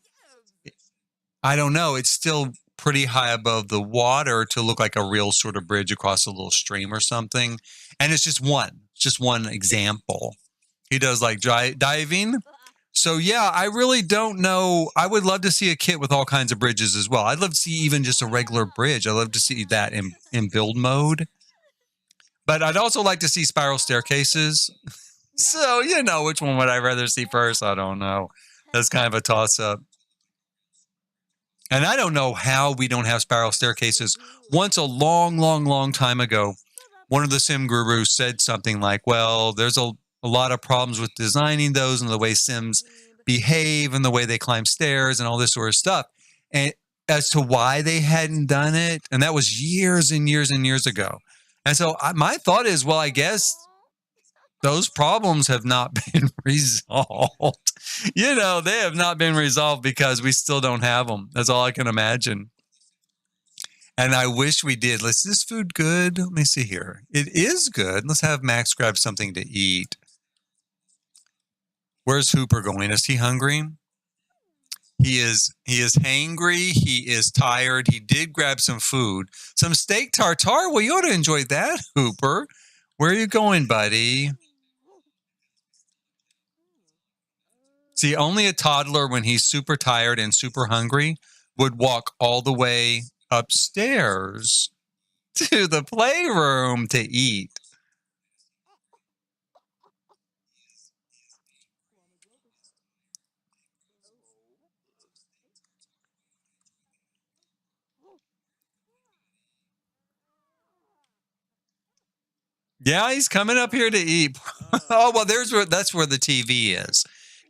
I don't know, it's still pretty high above the water to look like a real sort of bridge across a little stream or something. And it's just one example. He does like diving. So, yeah, I really don't know. I would love to see a kit with all kinds of bridges as well. I'd love to see even just a regular bridge. I'd love to see that in build mode. But I'd also like to see spiral staircases. So, which one would I rather see first? I don't know. That's kind of a toss-up. And I don't know how we don't have spiral staircases. Once a long, long, long time ago, one of the sim gurus said something like, well, there's a lot of problems with designing those and the way Sims behave and the way they climb stairs and all this sort of stuff. And as to why they hadn't done it, and that was years and years and years ago. And so my thought is, well, I guess those problems have not been resolved. They have not been resolved because we still don't have them. That's all I can imagine. And I wish we did. Is this food good? Let me see here. It is good. Let's have Max grab something to eat. Where's Hooper going? Is he hungry? He is hangry. He is tired. He did grab some food. Some steak tartare. Well, you ought to enjoy that, Hooper. Where are you going, buddy? See, only a toddler, when he's super tired and super hungry, would walk all the way upstairs to the playroom to eat. Yeah, he's coming up here to eat. Oh, well, that's where the TV is.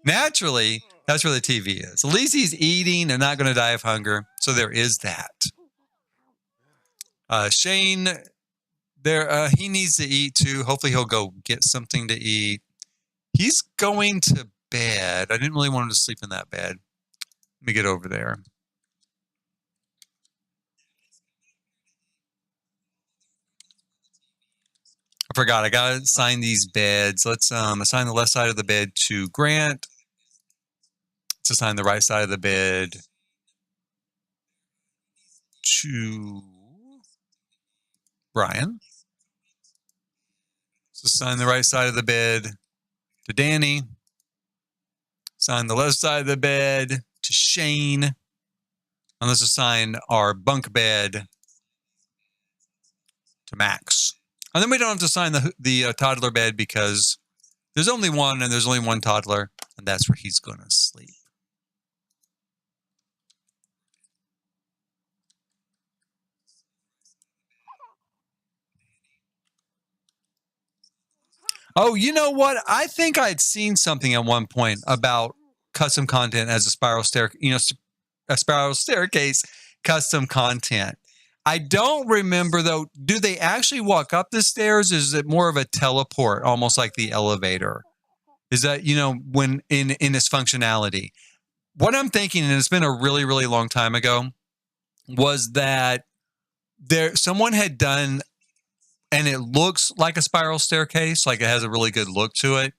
Naturally, that's where the TV is. At least he's eating and not going to die of hunger. So there is that. Shane, he needs to eat too. Hopefully he'll go get something to eat. He's going to bed. I didn't really want him to sleep in that bed. Let me get over there. I forgot. I got to assign these beds. Let's assign the left side of the bed to Grant. Let's assign the right side of the bed to Brian. Let's assign the right side of the bed to Danny. Assign the left side of the bed to Shane. And let's assign our bunk bed to Max. And then we don't have to assign the toddler bed because there's only one and there's only one toddler, and that's where he's going to sleep. Oh, you know what? I think I'd seen something at one point about custom content as a spiral staircase custom content. I don't remember though. Do they actually walk up the stairs? Is it more of a teleport, almost like the elevator? Is that, when in its functionality? What I'm thinking, and it's been a really, really long time ago, was that someone had done, and it looks like a spiral staircase, like it has a really good look to it,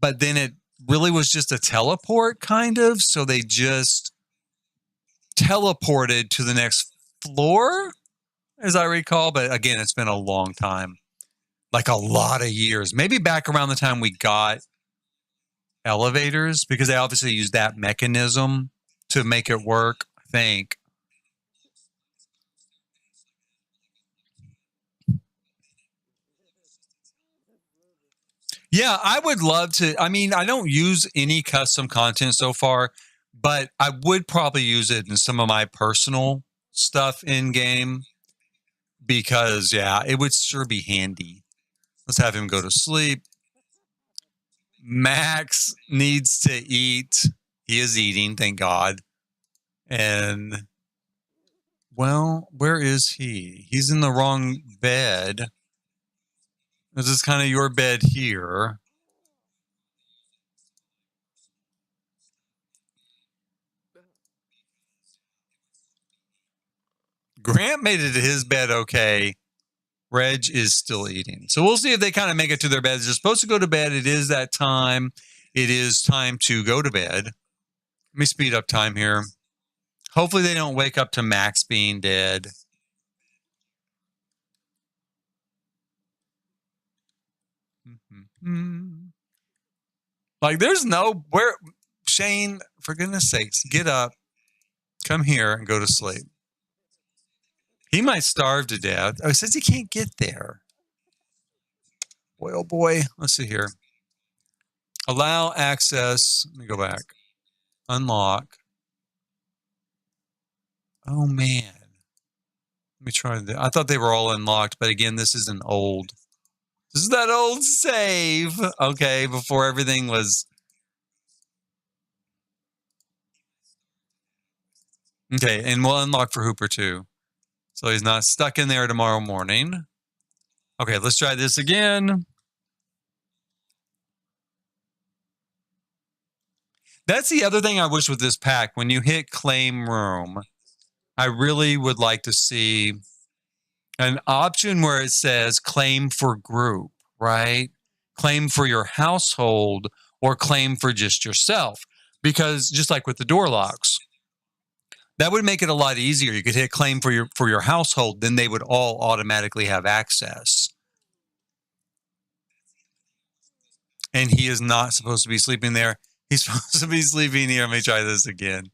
but then it really was just a teleport kind of. So they just teleported to the next floor, as I recall. But again, it's been a long time, like a lot of years, maybe back around the time we got elevators, because they obviously use that mechanism to make it work, I think. Yeah, I would love to. I mean, I don't use any custom content so far, but I would probably use it in some of my personal stuff in game because, yeah, it would sure be handy. Let's have him go to sleep. Max needs to eat. He is eating, thank God. And, well, where is he? He's in the wrong bed. This is kind of your bed here. Grant made it to his bed okay. Reg is still eating. So we'll see if they kind of make it to their beds. They're supposed to go to bed. It is that time. It is time to go to bed. Let me speed up time here. Hopefully they don't wake up to Max being dead. Like, there's where, Shane, for goodness sakes, get up, come here, and go to sleep. He might starve to death. Oh, he says he can't get there. Boy, oh boy. Let's see here. Allow access. Let me go back. Unlock. Oh, man. Let me try that. I thought they were all unlocked, but again, this is an old. This is that old save. Okay, before everything was. Okay, and we'll unlock for Hooper too. So he's not stuck in there tomorrow morning. Okay, let's try this again. That's the other thing I wish with this pack. When you hit claim room, I really would like to see an option where it says claim for group, right? Claim for your household or claim for just yourself. Because just like with the door locks, that would make it a lot easier. You could hit claim for your household, then they would all automatically have access. And he is not supposed to be sleeping there. He's supposed to be sleeping here. Let me try this again.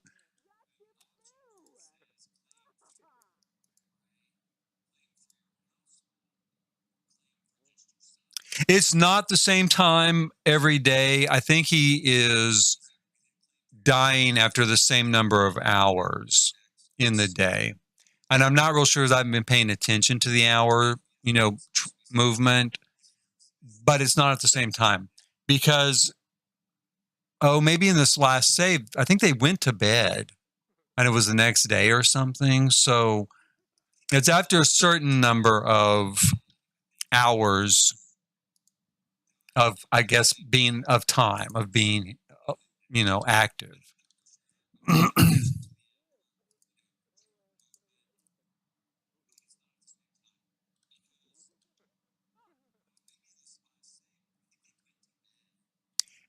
It's not the same time every day. I think he is dying after the same number of hours in the day. And I'm not real sure as I've been paying attention to the hour, movement, but it's not at the same time because, maybe in this last save, I think they went to bed and it was the next day or something. So it's after a certain number of hours of, I guess, being active.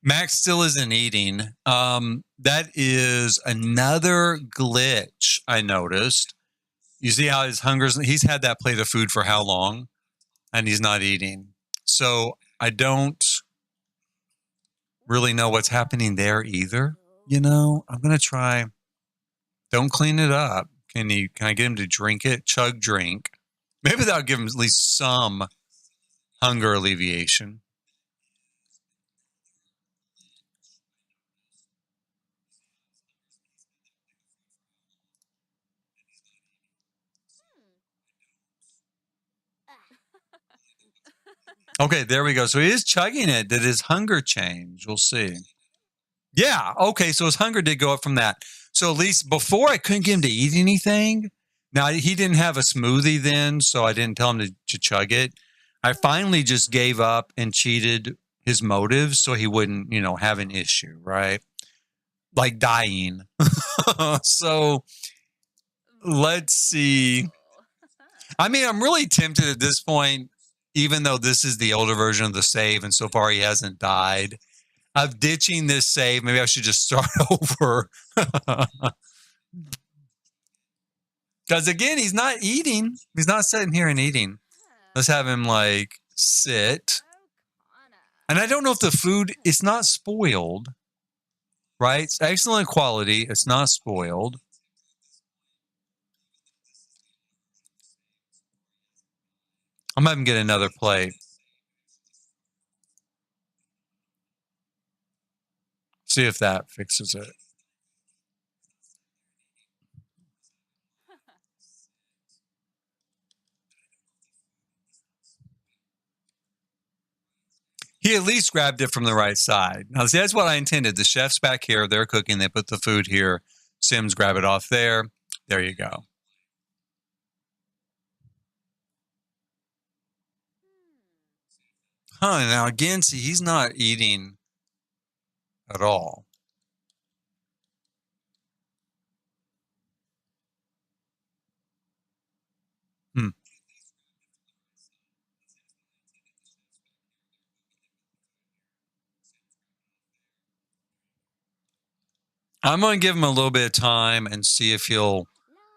Max still isn't eating. That is another glitch I noticed. You see how he's had that plate of food for how long? And he's not eating. So I don't really know what's happening there either. I'm going to try. Don't clean it up. Can I get him to drink it? Chug drink. Maybe that'll give him at least some hunger alleviation. Okay, there we go. So he is chugging it. Did his hunger change? We'll see. Yeah. Okay. So his hunger did go up from that. So at least before I couldn't get him to eat anything. Now he didn't have a smoothie then, so I didn't tell him to chug it. I finally just gave up and cheated his motives so he wouldn't, have an issue, right? Like dying. So let's see. I mean, I'm really tempted at this point, even though this is the older version of the save, and so far he hasn't died, of ditching this save. Maybe I should just start over. Because again, he's not eating. He's not sitting here and eating. Let's have him sit. And I don't know if the food, it's not spoiled, right? It's excellent quality. It's not spoiled. I'm having to get another plate. See if that fixes it. He at least grabbed it from the right side. Now, see, that's what I intended. The chef's back here. They're cooking. They put the food here. Sims grab it off there. There you go. Now again, see, he's not eating at all. I'm going to give him a little bit of time and see if he'll.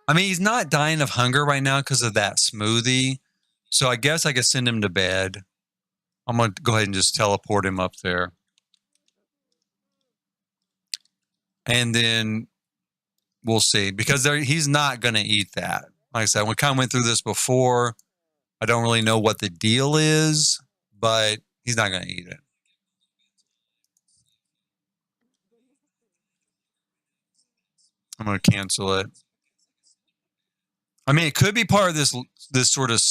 I mean, he's not dying of hunger right now because of that smoothie. So I guess I could send him to bed. I'm going to go ahead and just teleport him up there. And then we'll see. Because he's not going to eat that. Like I said, we kind of went through this before. I don't really know what the deal is, but he's not going to eat it. I'm going to cancel it. I mean, it could be part of this sort of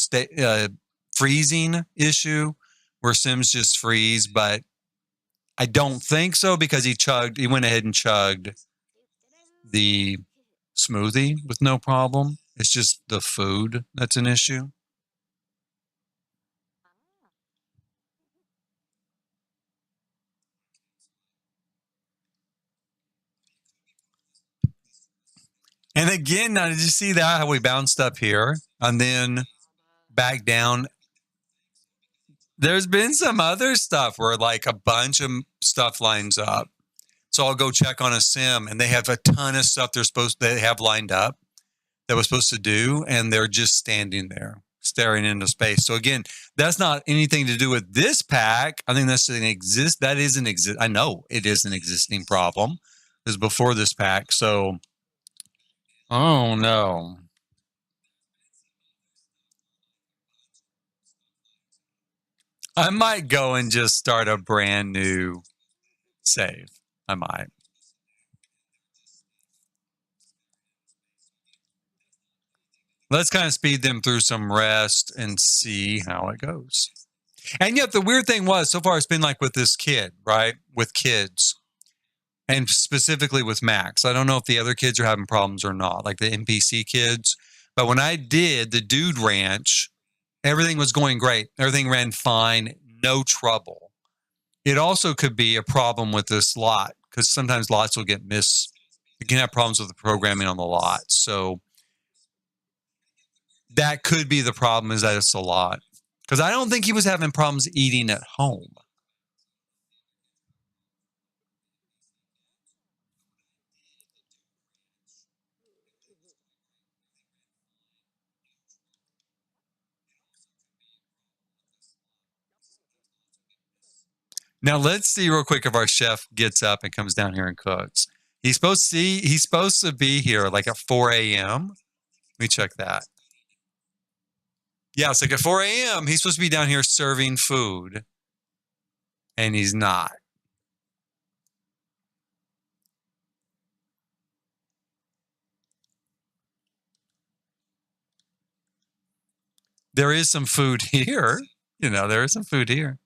freezing issue where Sims just freeze, but I don't think so because he went ahead and chugged the smoothie with no problem. It's just the food that's an issue. And again, now did you see that how we bounced up here and then back down? There's been some other stuff where a bunch of stuff lines up. So I'll go check on a sim and they have a ton of stuff they have lined up that was supposed to do, and they're just standing there. staring into space. So again, that's not anything to do with this pack. I think that is an exist. I know it is an existing problem. It was before this pack. So, oh no. I might go and just start a brand new save. I might. Let's kind of speed them through some rest and see how it goes. And yet the weird thing was, so far it's been like with this kid, right? With kids. And specifically with Max. I don't know if the other kids are having problems or not, like the NPC kids. But when I did the Dude Ranch, everything was going great. Everything ran fine, no trouble. It also could be a problem with this lot because sometimes lots will get you can have problems with the programming on the lot. So that could be the problem, is that it's a lot. Because I don't think he was having problems eating at home. Now let's see real quick if our chef gets up and comes down here and cooks. He's supposed to be here like at 4 a.m. Let me check that. Yeah, it's like at 4 a.m. He's supposed to be down here serving food. And he's not. There is some food here. There is some food here.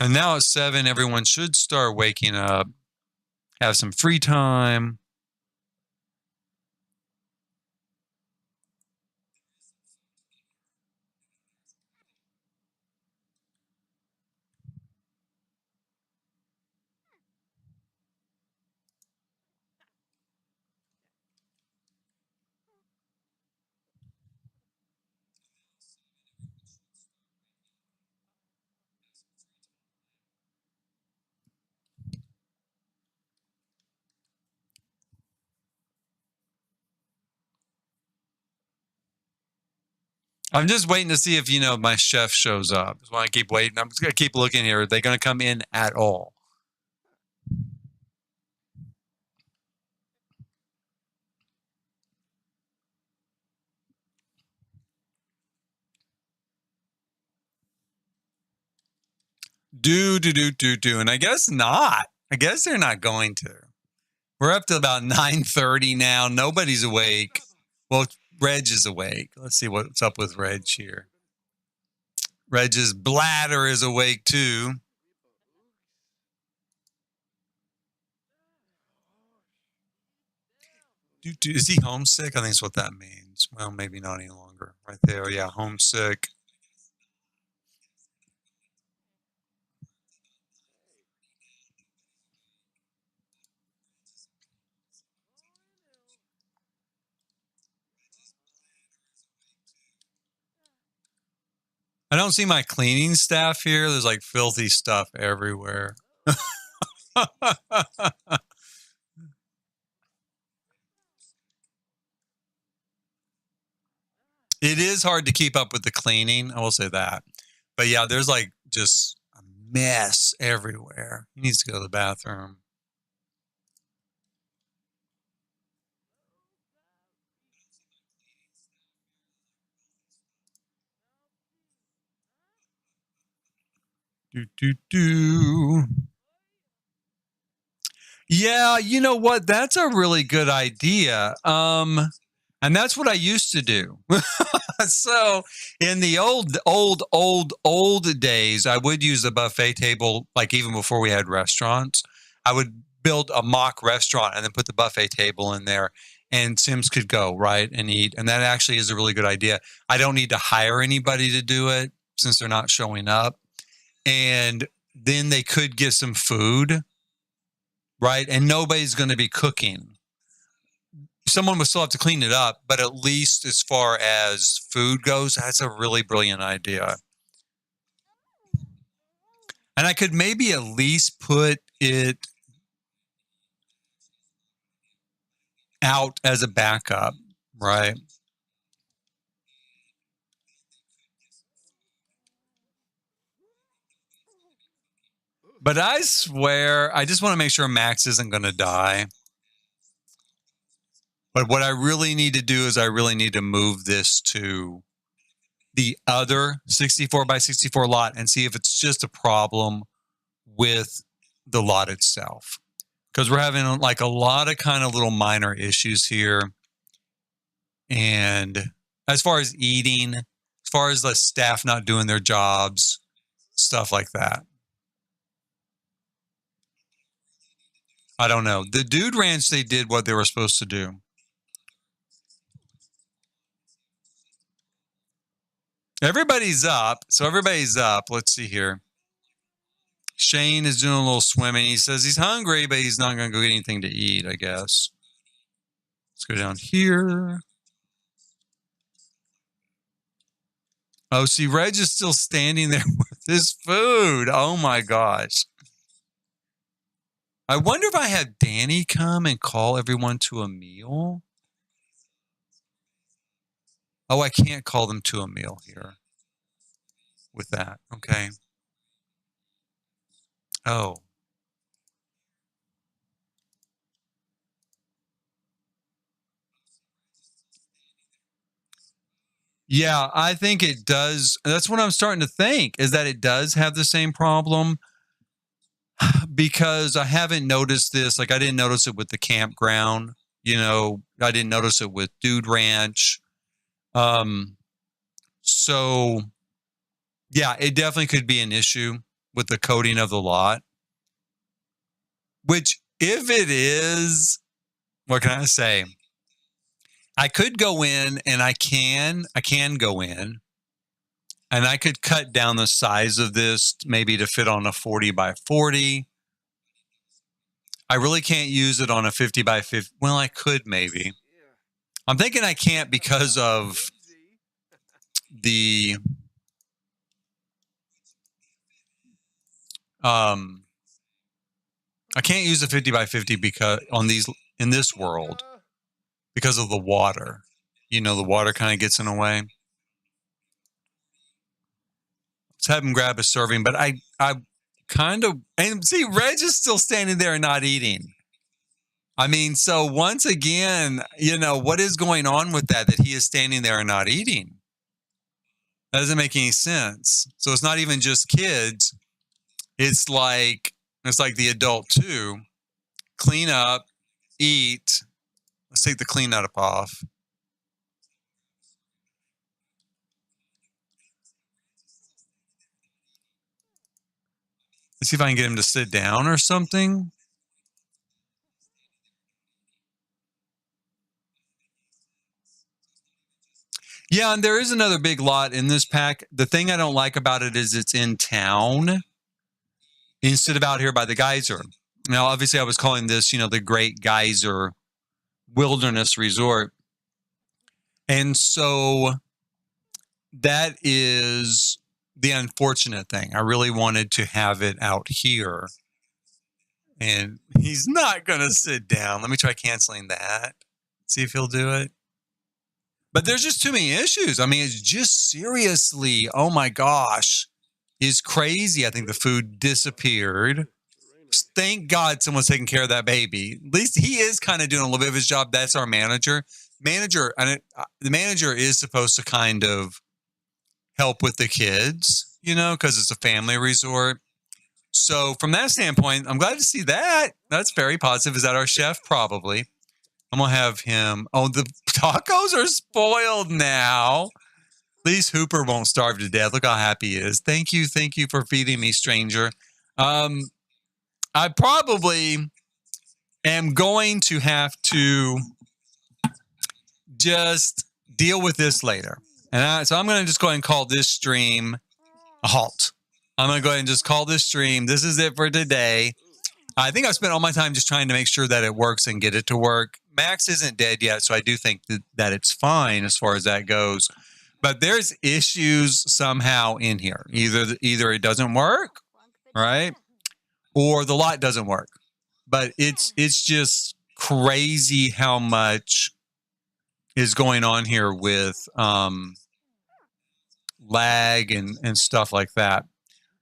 And now at 7, everyone should start waking up, have some free time. I'm just waiting to see if, my chef shows up. That's why I keep waiting. I'm just going to keep looking here. Are they going to come in at all? Do. And I guess not. I guess they're not going to. We're up to about 9:30 now. Nobody's awake. Well, Reg is awake. Let's see what's up with Reg here. Reg's bladder is awake too. Is he homesick? I think that's what that means. Well, maybe not any longer. Right there. Yeah, homesick. I don't see my cleaning staff here. There's like filthy stuff everywhere. It is hard to keep up with the cleaning. I will say that. But yeah, there's like just a mess everywhere. He needs to go to the bathroom. Do. Yeah, you know what? That's a really good idea. And that's what I used to do. So in the old days, I would use the buffet table, like even before we had restaurants. I would build a mock restaurant and then put the buffet table in there, and Sims could go, right, and eat. And that actually is a really good idea. I don't need to hire anybody to do it since they're not showing up. And then they could get some food, right? And nobody's going to be cooking. Someone would still have to clean it up, but at least as far as food goes, that's a really brilliant idea. And I could maybe at least put it out as a backup, right? But I swear, I just want to make sure Max isn't going to die. But what I really need to do is I really need to move this to the other 64 by 64 lot and see if it's just a problem with the lot itself. Because we're having like a lot of kind of little minor issues here. And as far as eating, as far as the staff not doing their jobs, stuff like that. I don't know. The Dude Ranch, they did what they were supposed to do. Everybody's up. So everybody's up. Let's see here. Shane is doing a little swimming. He says he's hungry, but he's not going to go get anything to eat, I guess. Let's go down here. Oh, see, Reg is still standing there with his food. Oh, my gosh. I wonder if I have Danny come and call everyone to a meal. Oh, I can't call them to a meal here with that. Okay. Oh. Yeah, I think it does. That's what I'm starting to think, is that it does have the same problem, because I haven't noticed this. Like, I didn't notice it with the campground. You know, I didn't notice it with Dude Ranch. So yeah, it definitely could be an issue with the coding of the lot, which if it is, what can I say? I could go in and I can go in and I could cut down the size of this maybe to fit on a 40 by 40. I really can't use it on a 50 by 50. Well, I could maybe. I'm thinking I can't because of the I can't use a 50 by 50 because on these in this world because of the water. You know, the water kind of gets in the way. Let's have him grab a serving, but I kind of, and see, Reg is still standing there and not eating. I mean, so once again, you know, what is going on with that he is standing there and not eating? That doesn't make any sense. So it's not even just kids. It's like the adult too. Clean up, eat. Let's take the clean up off. Let's see if I can get him to sit down or something. Yeah, and there is another big lot in this pack. The thing I don't like about it is it's in town instead of out here by the geyser. Now, obviously, I was calling this, you know, the Great Geyser Wilderness Resort. And so that is the unfortunate thing. I really wanted to have it out here. And he's not going to sit down. Let me try canceling that. See if he'll do it. But there's just too many issues. I mean, it's just seriously, oh my gosh, is crazy. I think the food disappeared. Thank God someone's taking care of that baby. At least he is kind of doing a little bit of his job. That's our manager. The manager is supposed to kind of help with the kids, you know, because it's a family resort. So from that standpoint, I'm glad to see that. That's very positive. Is that our chef? Probably. I'm going to have him. Oh, the tacos are spoiled now. At least Hooper won't starve to death. Look how happy he is. Thank you. Thank you for feeding me, stranger. I probably am going to have to just deal with this later. And so I'm going to just go ahead and call this stream a halt. I'm going to go ahead and just call this stream. This is it for today. I think I've spent all my time just trying to make sure that it works and get it to work. Max isn't dead yet, so I do think that it's fine as far as that goes. But there's issues somehow in here. Either it doesn't work right? Or the lot doesn't work. But it's just crazy how much is going on here with lag and stuff like that.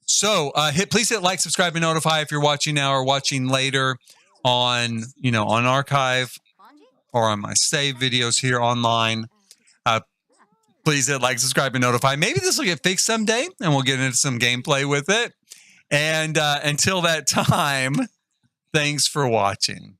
So please hit like, subscribe, and notify if you're watching now or watching later on, on archive or on my save videos here online. Please hit like, subscribe, and notify. Maybe this will get fixed someday and we'll get into some gameplay with it. And until that time, thanks for watching.